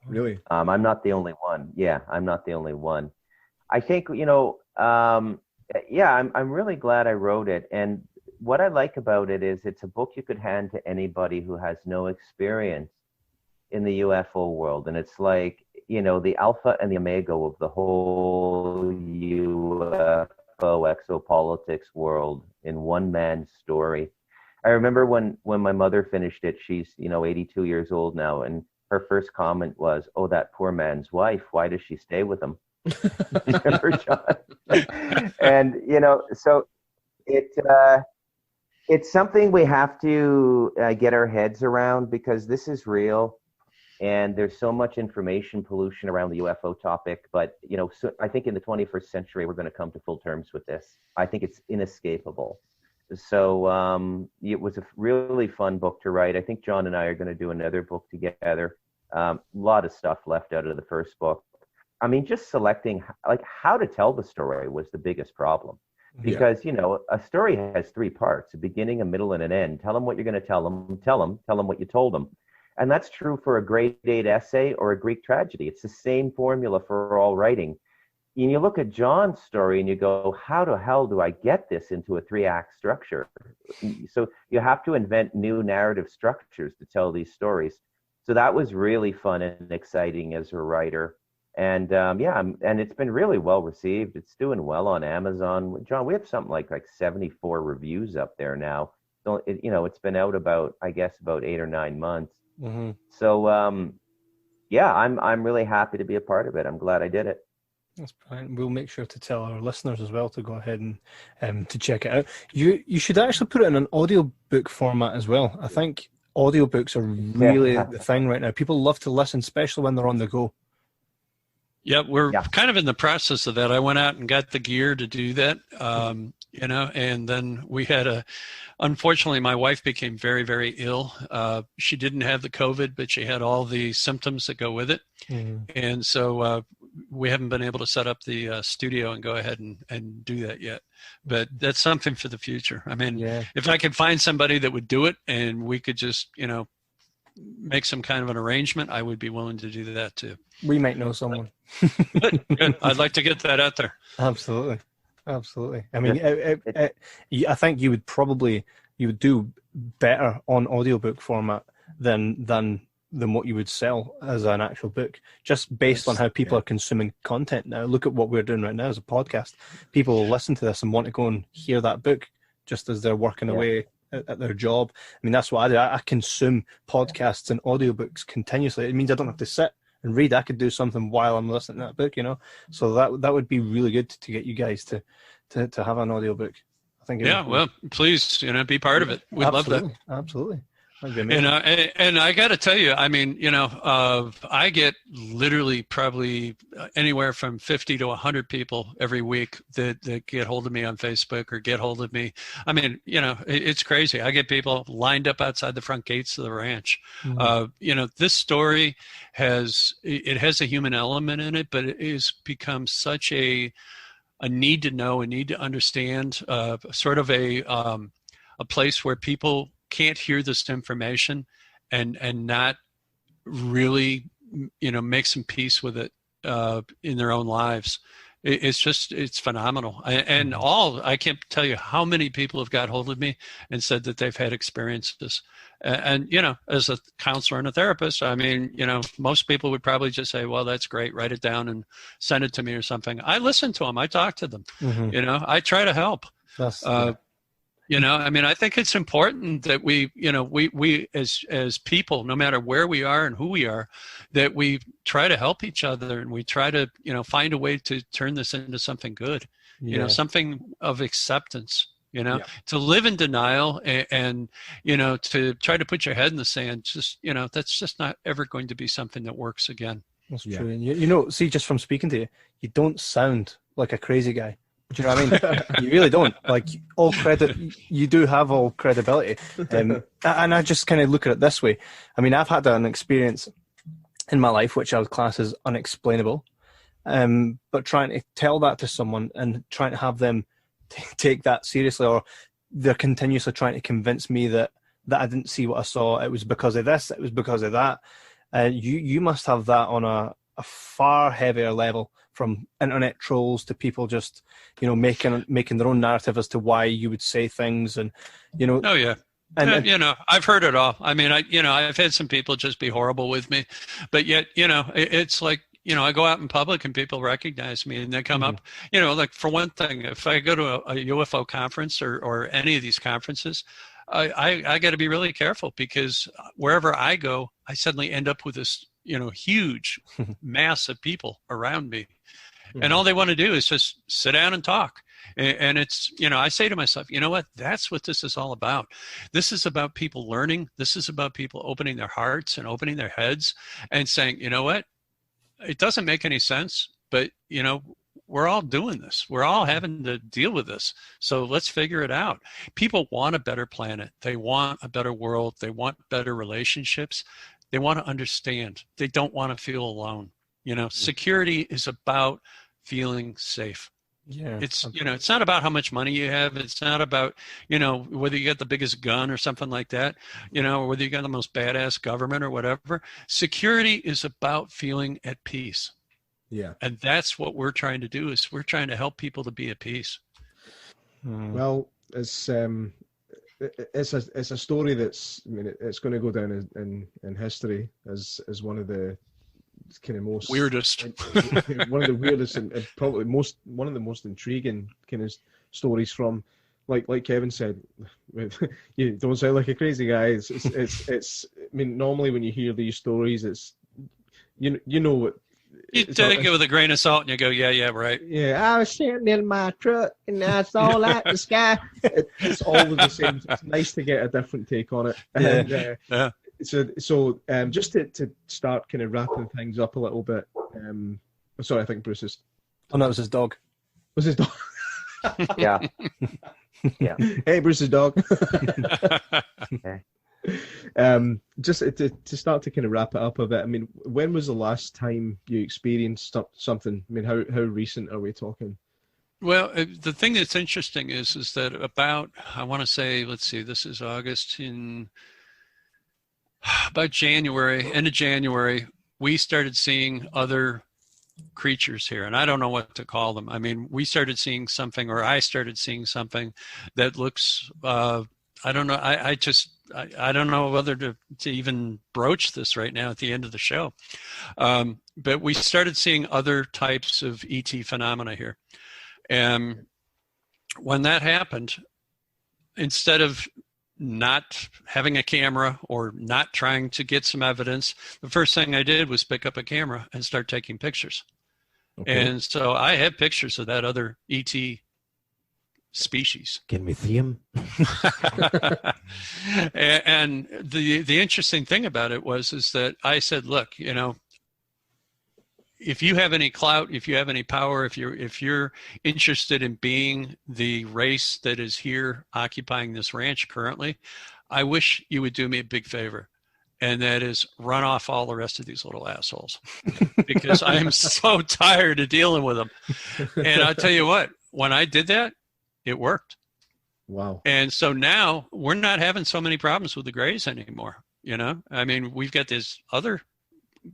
Really? I'm not the only one. Yeah, I'm not the only one. I think, I'm really glad I wrote it. And what I like about it is it's a book you could hand to anybody who has no experience in the UFO world. And it's like, the alpha and the omega of the whole UFO exopolitics world in one man's story. I remember when my mother finished it, she's, 82 years old now. And her first comment was, oh, that poor man's wife, why does she stay with him? Remember, John? And, so it's something we have to get our heads around because this is real. And there's so much information pollution around the UFO topic. But, so I think in the 21st century, we're going to come to full terms with this. I think it's inescapable. So it was a really fun book to write. I think John and I are going to do another book together. A lot of stuff left out of the first book. I mean, just selecting how to tell the story was the biggest problem. Because, a story has three parts, a beginning, a middle, and an end. Tell them what you're going to tell them what you told them. And that's true for a grade 8 essay or a Greek tragedy. It's the same formula for all writing. And you look at John's story and you go, how the hell do I get this into a 3-act structure? So you have to invent new narrative structures to tell these stories. So that was really fun and exciting as a writer. And and it's been really well received. It's doing well on Amazon. John, we have something like 74 reviews up there now. So it's been out about 8 or 9 months. Mm-hmm. So I'm really happy to be a part of it. I'm glad I did it. That's brilliant. We'll make sure to tell our listeners as well to go ahead and to check it out. You should actually put it in an audiobook format as well. I think audiobooks are really the thing right now. People love to listen, especially when they're on the go. Yeah, we're kind of in the process of that. I went out and got the gear to do that, and then we had unfortunately, my wife became very, very ill. She didn't have the COVID, but she had all the symptoms that go with it. Mm-hmm. And so we haven't been able to set up the studio and go ahead and do that yet. But that's something for the future. I mean, if I could find somebody that would do it and we could just, make some kind of an arrangement, I would be willing to do that too. We might know someone. Good. I'd like to get that out there. Absolutely. I mean, I think you would do better on audiobook format than what you would sell as an actual book, just based on how people are consuming content now. Look at what we're doing right now as a podcast. People will listen to this and want to go and hear that book just as they're working away at their job. I mean, that's what I do. I consume podcasts and audiobooks continuously. It means I don't have to sit and read. I could do something while I'm listening to that book, So that would be really good to get you guys to have an audiobook. I think. Well, please, be part of it. We'd love that. Absolutely. And I got to tell you, I mean, I get literally probably anywhere from 50 to 100 people every week that get hold of me on Facebook or get hold of me. I mean, it's crazy. I get people lined up outside the front gates of the ranch. Mm-hmm. This story has a human element in it, but it has become such a need to know, a need to understand, sort of a place where people can't hear this information and not really make some peace with it in their own lives. It's phenomenal. And I can't tell you how many people have got hold of me and said that they've had experiences. And, as a counselor and a therapist, I mean, most people would probably just say, well, that's great. Write it down and send it to me or something. I listen to them. I talk to them. I try to help. I mean, I think it's important that we as people, no matter where we are and who we are, that we try to help each other and we try to, find a way to turn this into something good, something of acceptance, to live in denial and, to try to put your head in the sand, just, that's just not ever going to be something that works again. That's true. And see, just from speaking to you, you don't sound like a crazy guy. Do you know what I mean? You really don't. Like, all credit, you do have all credibility. And I just kind of look at it this way. I mean, I've had an experience in my life which I would class as unexplainable. But trying to tell that to someone and trying to have them take that seriously, or they're continuously trying to convince me that I didn't see what I saw. It was because of this. It was because of that. You must have that on a far heavier level, from internet trolls to people just, making their own narrative as to why you would say things, and Oh yeah. And I've heard it all. I mean, I've had some people just be horrible with me, but yet, it's like, I go out in public and people recognize me and they come up, like, for one thing, if I go to a UFO conference or any of these conferences, I got to be really careful, because wherever I go, I suddenly end up with this, huge mass of people around me. And all they want to do is just sit down and talk. And it's, I say to myself, you know what? That's what this is all about. This is about people learning. This is about people opening their hearts and opening their heads and saying, you know what? It doesn't make any sense, but, we're all doing this. We're all having to deal with this. So let's figure it out. People want a better planet. They want a better world. They want better relationships. They want to understand. They don't want to feel alone. Security is about feeling safe. Yeah. It's, it's not about how much money you have. It's not about, whether you got the biggest gun or something like that, or whether you got the most badass government or whatever. Security is about feeling at peace. Yeah. And that's what we're trying to do, is we're trying to help people to be at peace. Well, it's a story that's, it's going to go down in history as one of the kind of most weirdest, one of the weirdest and probably one of the most intriguing kind of stories from, like Kevin said, you don't sound like a crazy guy. It's normally when you hear these stories, it's what. You take it with a grain of salt and you go, yeah, right. Yeah, I was sitting in my truck and I saw that in the sky. It's all the same. It's nice to get a different take on it. And, So just to start kind of wrapping things up a little bit. Sorry, I think Bruce is. Oh, no, it was his dog. Was his dog? Yeah. Yeah. Hey, Bruce's dog. Okay. Just to start to kind of wrap it up a bit. When was the last time you experienced something? How recent are we talking? Well, the thing that's interesting is that about, I want to say, let's see, this is August, in about January, end of January, we started seeing other creatures here, and I don't know what to call them. We started seeing something, or I started seeing something that looks, I don't know. I don't know whether to even broach this right now at the end of the show. But we started seeing other types of ET phenomena here. And when that happened, instead of not having a camera or not trying to get some evidence, the first thing I did was pick up a camera and start taking pictures. Okay. And so I have pictures of that other ET species. Can we see him? And the interesting thing about it is that I said, look, if you have any clout, if you have any power, if you're interested in being the race that is here occupying this ranch currently, I wish you would do me a big favor. And that is run off all the rest of these little assholes, because I am so tired of dealing with them. And I'll tell you what, when I did that, it worked. Wow. And so now we're not having so many problems with the Greys anymore. We've got this other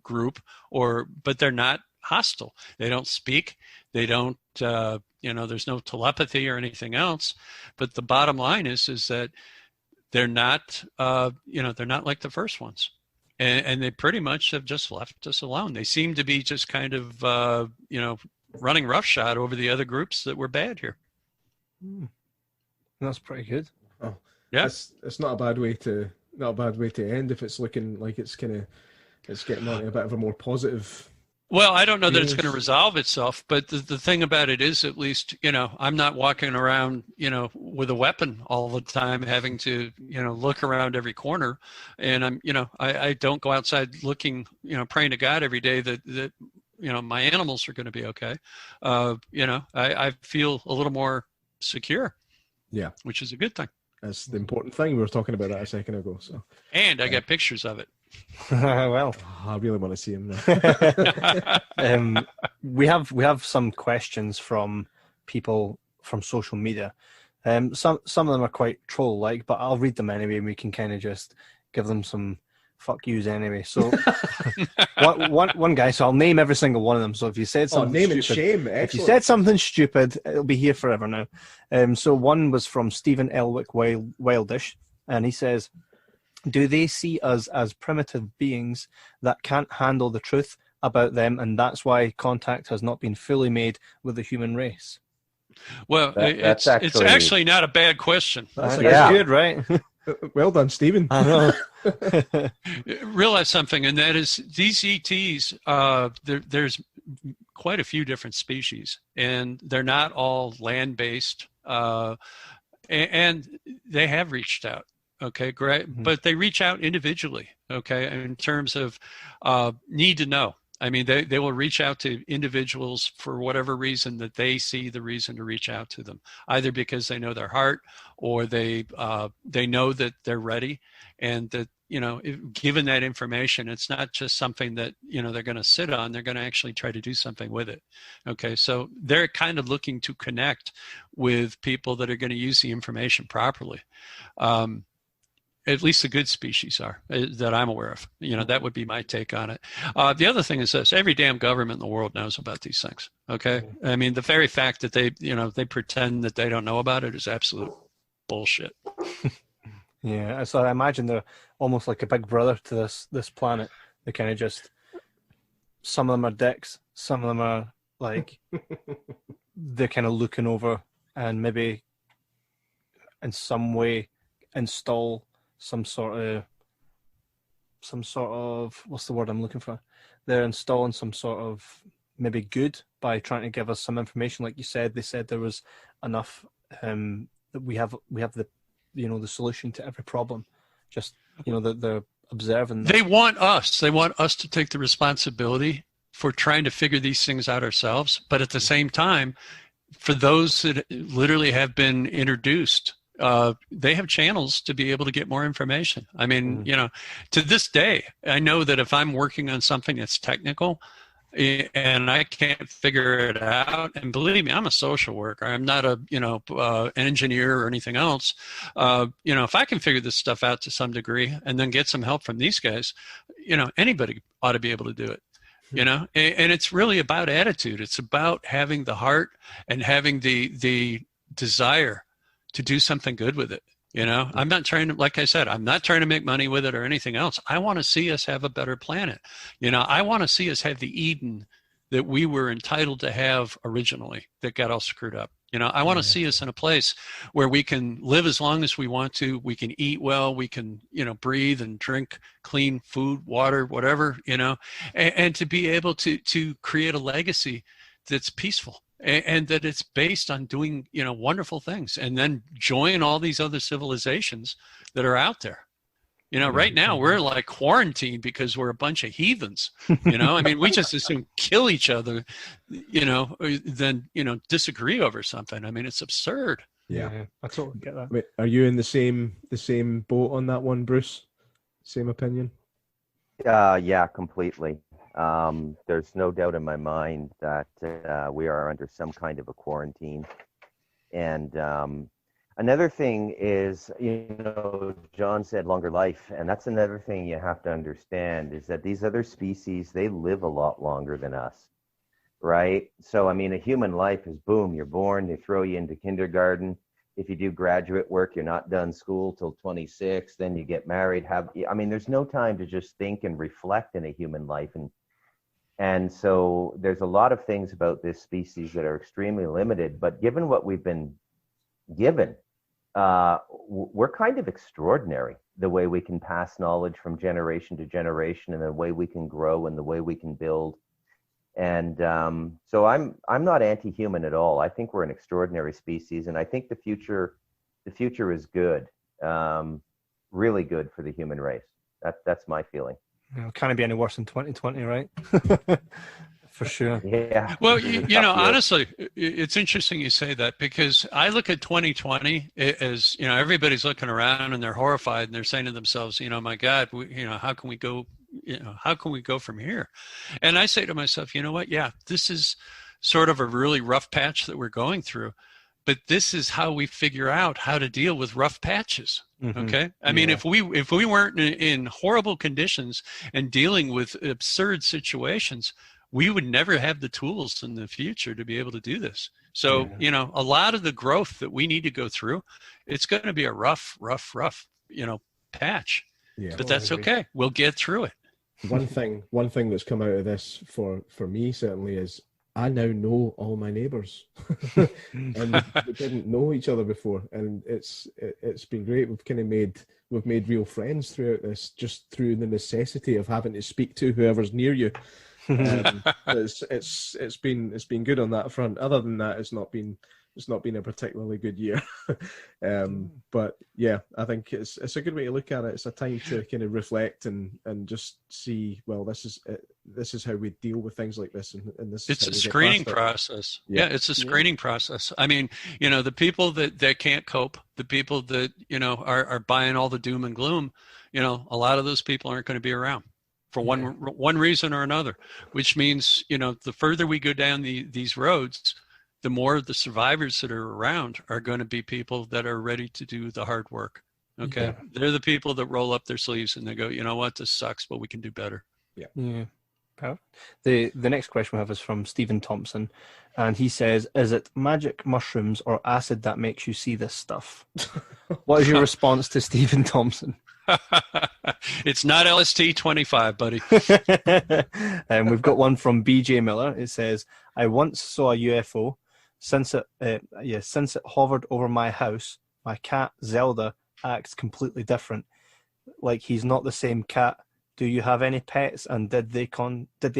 group, but they're not hostile. They don't speak. They don't, there's no telepathy or anything else. But the bottom line is that they're not, they're not like the first ones. And they pretty much have just left us alone. They seem to be just kind of, running roughshod over the other groups that were bad here. That's pretty good. Oh, yeah. It's not a bad way to end if it's looking like it's getting on a bit of a more positive. Well, I don't know that it's going to resolve itself, but the thing about it is, at least, I'm not walking around, with a weapon all the time, having to, look around every corner. And I don't go outside looking, praying to God every day that my animals are going to be okay. I feel a little more secure. Yeah. Which is a good thing. That's the important thing. We were talking about that a second ago. So. And I got pictures of it. Well, I really want to see him now. We have some questions from people from social media. Some of them are quite troll-like, but I'll read them anyway, and we can kind of just give them some fuck yous anyway. So one guy, so I'll name every single one of them. So if you said something name stupid, and shame. Excellent. If you said something stupid, it'll be here forever now. So one was from Stephen Elwick Wildish, and he says, do they see us as primitive beings that can't handle the truth about them, and that's why contact has not been fully made with the human race? Well, it's actually not a bad question. That's good, right? Well done, Stephen. I know. Realize something, and that is these ETs, there's quite a few different species, and they're not all land-based, and they have reached out. Okay, great. Mm-hmm. But they reach out individually, okay, in terms of need to know. I mean, they will reach out to individuals for whatever reason that they see the reason to reach out to them, either because they know their heart or they know that they're ready, and that, given that information, it's not just something that, they're going to sit on. They're going to actually try to do something with it. Okay, so they're kind of looking to connect with people that are going to use the information properly. At least the good species are, that I'm aware of. That would be my take on it. The other thing is this: every damn government in the world knows about these things. Okay, I mean, the very fact that they pretend that they don't know about it is absolute bullshit. Yeah, so I imagine they're almost like a big brother to this planet. They kind of just, some of them are dicks, some of them are like they're kind of looking over and maybe in some way install some sort of what's the word I'm looking for? They're installing some sort of maybe good by trying to give us some information. Like you said, they said there was enough that we have the the solution to every problem. Just that they're observing. They want us to take the responsibility for trying to figure these things out ourselves. But at the same time, for those that literally have been introduced, they have channels to be able to get more information. I mean, to this day, I know that if I'm working on something that's technical and I can't figure it out, and believe me, I'm a social worker. I'm not an engineer or anything else. If I can figure this stuff out to some degree and then get some help from these guys, anybody ought to be able to do it. And it's really about attitude. It's about having the heart and having the desire to do something good with it. I'm not trying to, like I said, I'm not trying to make money with it or anything else. I want to see us have a better planet. I want to see us have the Eden that we were entitled to have originally that got all screwed up. I want to see us in a place where we can live as long as we want to. We can eat well. We can, breathe and drink clean food, water, whatever, and to be able to create a legacy that's peaceful. And that it's based on doing, wonderful things, and then join all these other civilizations that are out there. Right now we're like quarantined because we're a bunch of heathens. I mean, we just assume kill each other, than disagree over something. I mean, it's absurd. Yeah, I totally get that. Wait, are you in the same boat on that one, Bruce? Same opinion? Yeah, completely. There's no doubt in my mind that we are under some kind of a quarantine. And another thing is, John said longer life, and that's another thing you have to understand, is that these other species, they live a lot longer than us. right? So, I mean, a human life is boom, you're born, they throw you into kindergarten. If you do graduate work, you're not done school till 26, then you get married. I mean, there's no time to just think and reflect in a human life. And so there's a lot of things about this species that are extremely limited, but given what we've been given, we're kind of extraordinary, the way we can pass knowledge from generation to generation, and the way we can grow and the way we can build. And so I'm not anti-human at all. I think we're an extraordinary species, and I think the future is good, really good for the human race. That's my feeling. Can't it be any worse in 2020, right? For sure. Yeah. Well, you know, honestly, it's interesting you say that, because I look at 2020 as, you know, everybody's looking around and they're horrified and they're saying to themselves, you know, my God, how can we go? You know, how can we go from here? And I say to myself, you know what? Yeah, this is sort of a really rough patch that we're going through, but this is how we figure out how to deal with rough patches. Okay. I mean, if we weren't in horrible conditions and dealing with absurd situations, we would never have the tools in the future to be able to do this. So, you know, a lot of the growth that we need to go through, it's going to be a rough, you know, patch. Yeah, but that's okay. We'll get through it. One thing that's come out of this for me certainly is I now know all my neighbours, and we didn't know each other before, and it's been great. We've made real friends throughout this, just through the necessity of having to speak to whoever's near you. It's been good on that front. Other than that, it's not been a particularly good year. But yeah, I think it's a good way to look at it. It's a time to kind of reflect and just see, well, this is how we deal with things like this, and this it's a screening process. Yeah, it's a screening process. I mean, you know, the people that can't cope, the people that, you know, are buying all the doom and gloom, you know, a lot of those people aren't going to be around for one reason or another, which means, you know, the further we go down these roads, the more of the survivors that are around are going to be people that are ready to do the hard work. Okay. Yeah. They're the people that roll up their sleeves and they go, you know what, this sucks, but we can do better. Yeah. The next question we have is from Stephen Thompson, and he says, is it magic mushrooms or acid that makes you see this stuff? What is your response to Stephen Thompson? It's not LST 25, buddy. And we've got one from BJ Miller. It says, I once saw a UFO. Since it hovered over my house, my cat Zelda acts completely different. Like he's not the same cat. Do you have any pets? And did they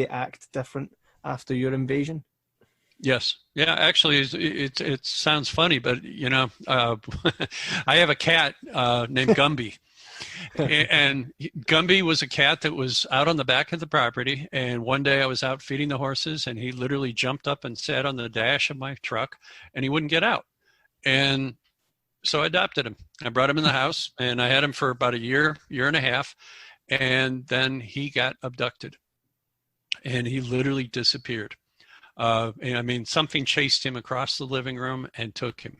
act different after your invasion? Yes. Yeah, actually, it sounds funny, but, you know, I have a cat named Gumby. And Gumby was a cat that was out on the back of the property. And one day I was out feeding the horses, and he literally jumped up and sat on the dash of my truck, and he wouldn't get out. And so I adopted him. I brought him in the house, and I had him for about a year and a half. And then he got abducted, and he literally disappeared. And I mean, something chased him across the living room and took him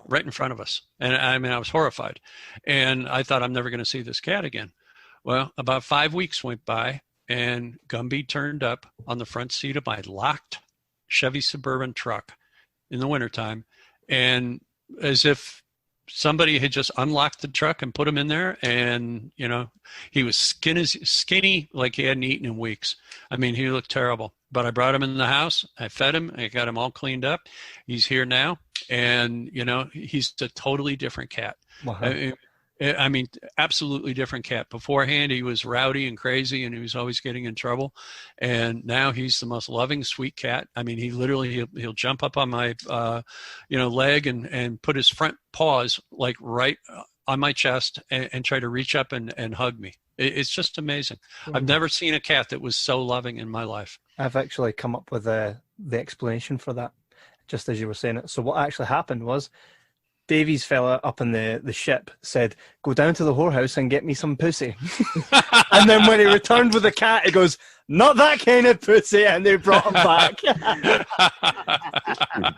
right in front of us. And I mean, I was horrified, and I thought, I'm never going to see this cat again. Well, about 5 weeks went by, and Gumby turned up on the front seat of my locked Chevy Suburban truck in the wintertime, and as if somebody had just unlocked the truck and put him in there, and, you know, he was skinny like he hadn't eaten in weeks. I mean, he looked terrible. But I brought him in the house. I fed him. I got him all cleaned up. He's here now, and, you know, he's a totally different cat. Wow. I mean, absolutely different cat. Beforehand, he was rowdy and crazy, and he was always getting in trouble. And now he's the most loving, sweet cat. I mean, he literally, he'll jump up on my, you know, leg and put his front paws like right on my chest and try to reach up and hug me. It's just amazing. Mm-hmm. I've never seen a cat that was so loving in my life. I've actually come up with the explanation for that, just as you were saying it. So what actually happened was, Davies fella up in the ship said, "Go down to the whorehouse and get me some pussy." And then when he returned with the cat, he goes, "Not that kind of pussy," and they brought him back.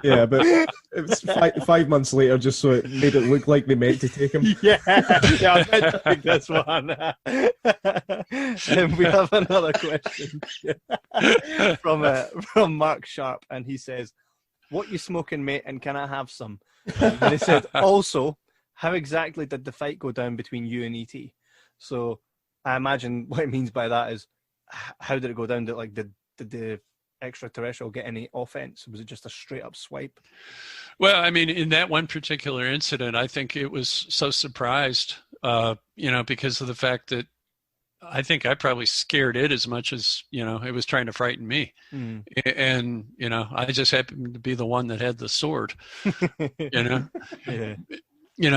Yeah, but it was 5 months later, just so it made it look like they meant to take him. Yeah, I meant to take this one. And we have another question from Mark Sharp, and he says, "What you smoking, mate, and can I have some?" And he said, "Also, how exactly did the fight go down between you and ET?" So I imagine what it means by that is, how did it go down? Did the extraterrestrial get any offense? Was it just a straight up swipe? Well, I mean, in that one particular incident, I think it was so surprised, because of the fact that I think I probably scared it as much as, it was trying to frighten me. Mm. And, I just happened to be the one that had the sword, Yeah.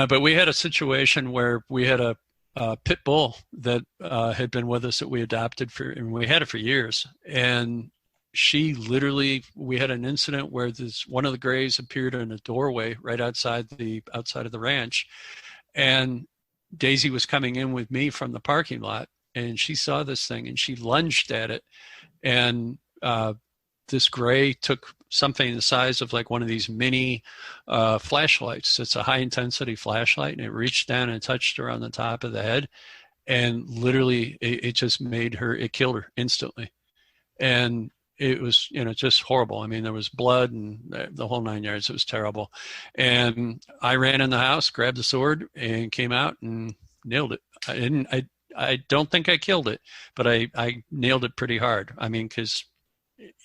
But we had a situation where we had a pit bull that had been with us that we adopted and we had it for years. And she literally, we had an incident where one of the grays appeared in a doorway right outside of the ranch. And Daisy was coming in with me from the parking lot. And she saw this thing and she lunged at it. And this gray took something the size of like one of these mini flashlights. It's a high intensity flashlight, and it reached down and touched her on the top of the head. And literally it just it killed her instantly. And it was, just horrible. I mean, there was blood and the whole 9 yards. It was terrible. And I ran in the house, grabbed the sword, and came out and nailed it. I don't think I killed it, but I nailed it pretty hard. I mean, because,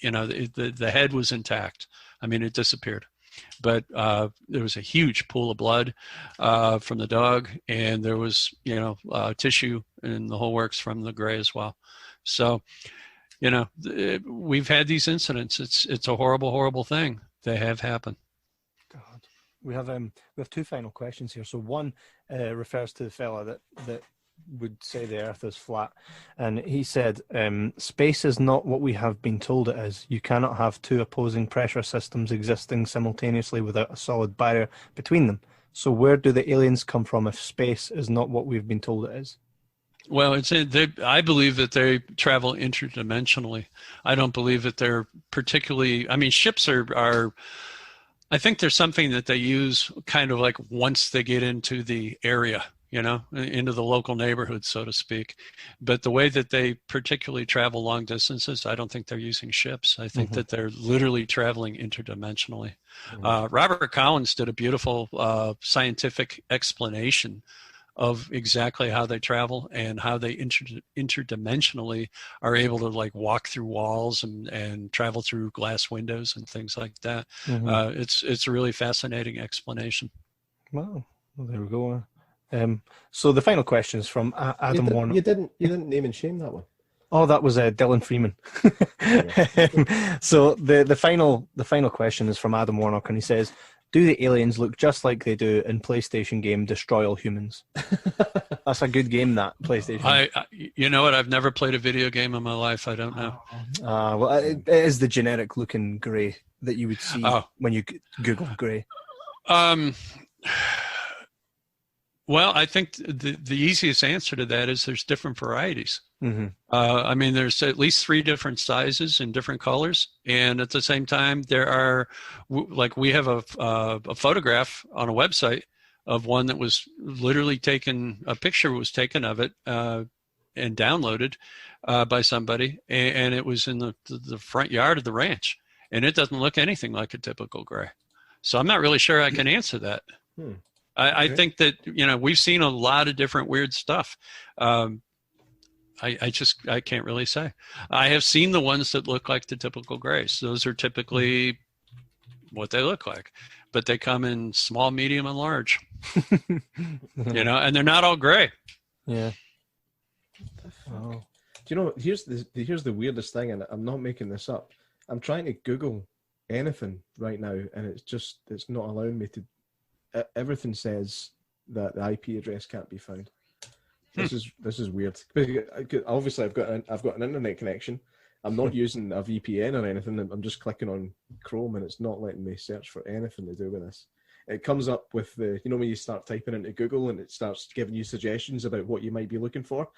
the head was intact. I mean, it disappeared. But there was a huge pool of blood from the dog, and there was, tissue and the whole works from the gray as well. So, we've had these incidents. It's a horrible, horrible thing. They have happened. God, we have two final questions here. So one refers to the fella that would say the Earth is flat, and he said, "Space is not what we have been told it is. You cannot have two opposing pressure systems existing simultaneously without a solid barrier between them. So where do the aliens come from if space is not what we've been told it is?" Well, I believe that they travel interdimensionally. I don't believe that they're particularly. I mean, ships are. I think there's something that they use kind of like once they get into the area, into the local neighborhood, so to speak. But the way that they particularly travel long distances, I don't think they're using ships. I think that they're literally traveling interdimensionally. Robert Collins did a beautiful scientific explanation of exactly how they travel and how they interdimensionally are able to like walk through walls and travel through glass windows and things like that. It's a really fascinating explanation. Wow. Well, there we go. So the final question is from Adam Warner. You didn't name and shame that one. Oh, that was Dylan Freeman. So the final question is from Adam Warnock, and he says, "Do the aliens look just like they do in PlayStation game Destroy All Humans?" That's a good game, that PlayStation. You know what? I've never played a video game in my life. I don't know. Well, it is the generic looking grey that you would see when you Google grey. Well, I think the easiest answer to that is there's different varieties. I mean, there's at least 3 different sizes and different colors. And at the same time, there are, like we have a photograph on a website of one that was literally a picture was taken of it and downloaded by somebody. And it was in the front yard of the ranch. And it doesn't look anything like a typical gray. So I'm not really sure I can answer that. I think that, we've seen a lot of different weird stuff. I can't really say. I have seen the ones that look like the typical grays. Those are typically what they look like, but they come in small, medium, and large, and they're not all gray. Yeah. Oh. Do here's the weirdest thing, and I'm not making this up. I'm trying to Google anything right now, and it's not allowing me to. Everything says that the IP address can't be found. This is weird. Obviously, I've got an internet connection. I'm not using a VPN or anything. I'm just clicking on Chrome, and it's not letting me search for anything to do with this. it comes up with the, you know, when you start typing into Google and it starts giving you suggestions about what you might be looking for.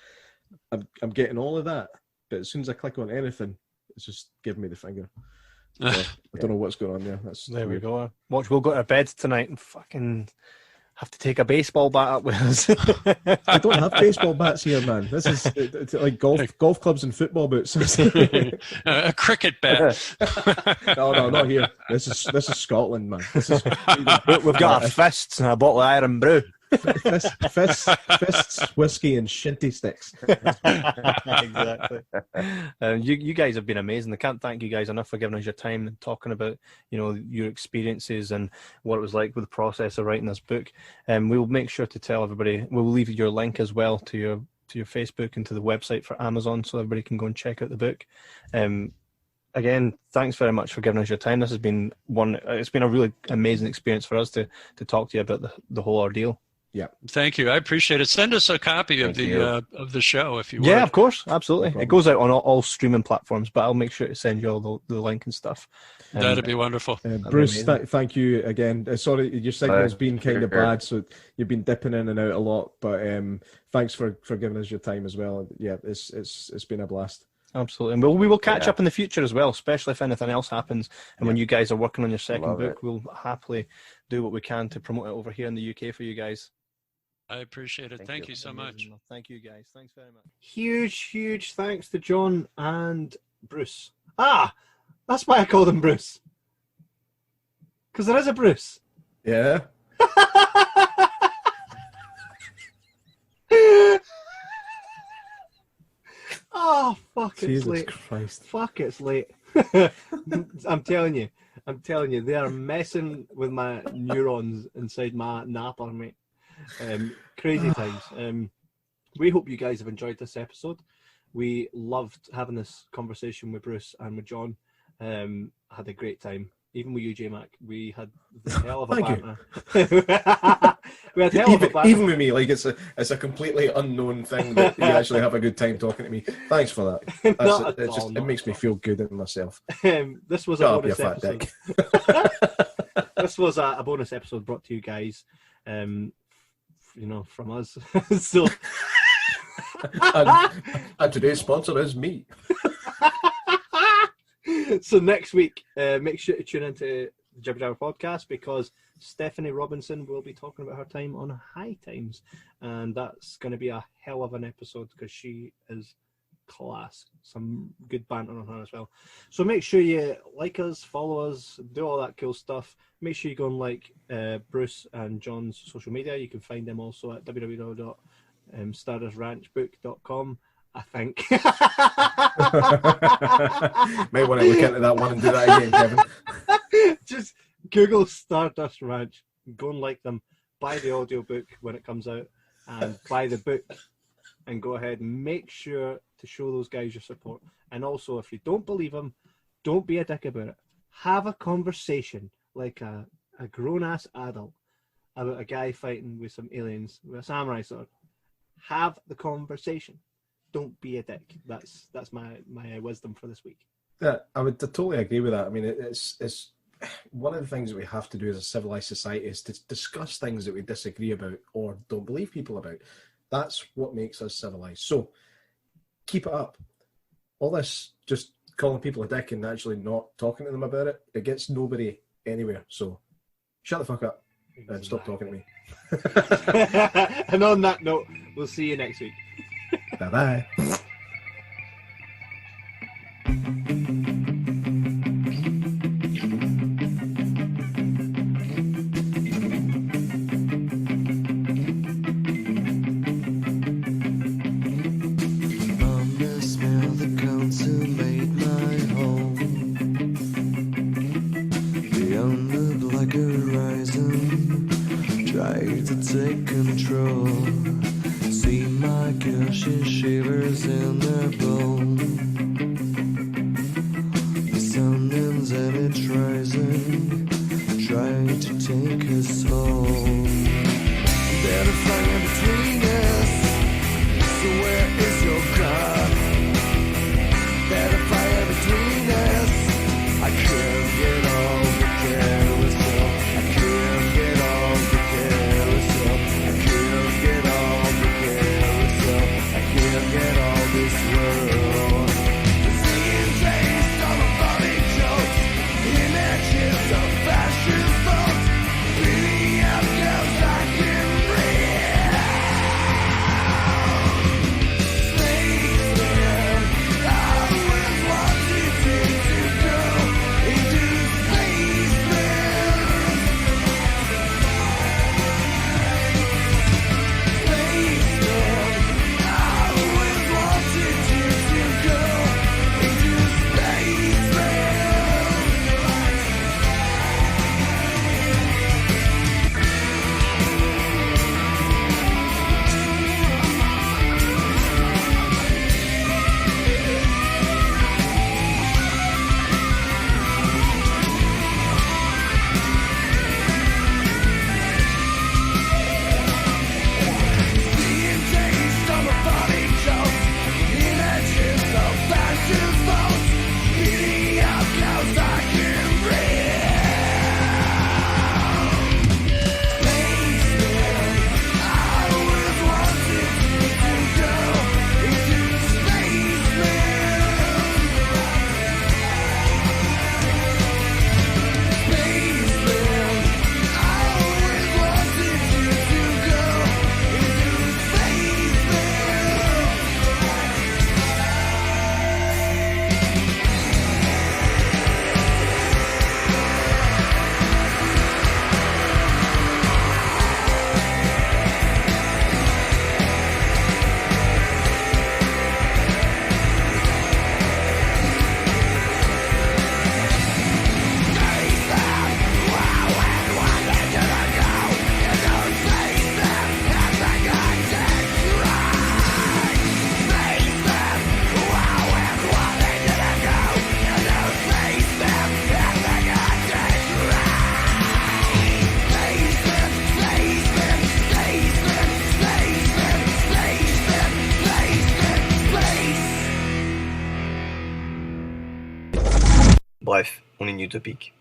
I'm getting all of that, but as soon as I click on anything, it's just giving me the finger. So, I don't know what's going on there. There we go. Watch, we'll go to bed tonight and fucking have to take a baseball bat up with us. I don't have baseball bats here, man. This is it's like golf clubs and football boots. A cricket bat. No, not here. This is Scotland, man. We've got our fists and a bottle of iron brew. Fists, whiskey, and shinty sticks. Exactly. You guys have been amazing. I can't thank you guys enough for giving us your time and talking about, you know, your experiences and what it was like with the process of writing this book. We'll make sure to tell everybody. We'll leave your link as well to your Facebook and to the website for Amazon, so everybody can go and check out the book. Again, thanks very much for giving us your time. This has been it's been a really amazing experience for us to talk to you about the whole ordeal. Yeah, thank you. I appreciate it. Send us a copy of the show if you would. Yeah, of course, absolutely. No, it goes out on all streaming platforms, but I'll make sure to send you all the link and stuff. That'd be wonderful. Bruce, thank you again. Sorry, your signal's been kind of bad, so you've been dipping in and out a lot. But thanks for giving us your time as well. Yeah, it's been a blast. Absolutely, and we will catch up in the future as well, especially if anything else happens. And when you guys are working on your second book, we'll happily do what we can to promote it over here in the UK for you guys. I appreciate it. Thank you so much. Thank you, guys. Thanks very much. Huge thanks to John and Bruce. That's why I called him Bruce. Because there is a Bruce. Yeah. Oh, fuck, it's Jesus late. Christ. Fuck, it's late. I'm telling you, they are messing with my neurons inside my napper, mate. Crazy times. We hope you guys have enjoyed this episode. We loved having this conversation with Bruce and with John. Had a great time. Even with you, J-Mac, we had the hell of a banter. We had hell of a banter. Even with me, like it's a completely unknown thing that you actually have a good time talking to me. Thanks for that. It makes me feel good in myself. This was a bonus episode. This was a bonus episode brought to you guys, from us. So, and today's sponsor is me. So next week, make sure to tune into the Jibber Jabber Podcast, because Stephanie Robinson will be talking about her time on High Times, and that's going to be a hell of an episode because she is class. Some good banter on her as well. So make sure you like us, follow us, do all that cool stuff. Make sure you go and like Bruce and John's social media. You can find them also at www.stardustranchbook.com. I think. Might want to look into that one and do that again, Kevin. Just Google Stardust Ranch, go and like them, buy the audiobook when it comes out, and buy the book, and go ahead and make sure to show those guys your support. And also, if you don't believe them, don't be a dick about it. Have a conversation like a grown-ass adult about a guy fighting with some aliens with a samurai sword. Have the conversation. Don't be a dick. That's my wisdom for this week. Yeah, I would totally agree with that. I mean, it's one of the things that we have to do as a civilized society is to discuss things that we disagree about or don't believe people about. That's what makes us civilized. So keep it up. All this just calling people a dick and actually not talking to them about it, it gets nobody anywhere. So shut the fuck up and stop talking to me. And on that note, we'll see you next week. Bye-bye. Take control. See my girl, she shivers in her bone. The sun ends and it's rising, trying to take us home. There's a fire between us, so where is your God? There's a fire between us, I can't get over carousel, I can't get life on une utopique.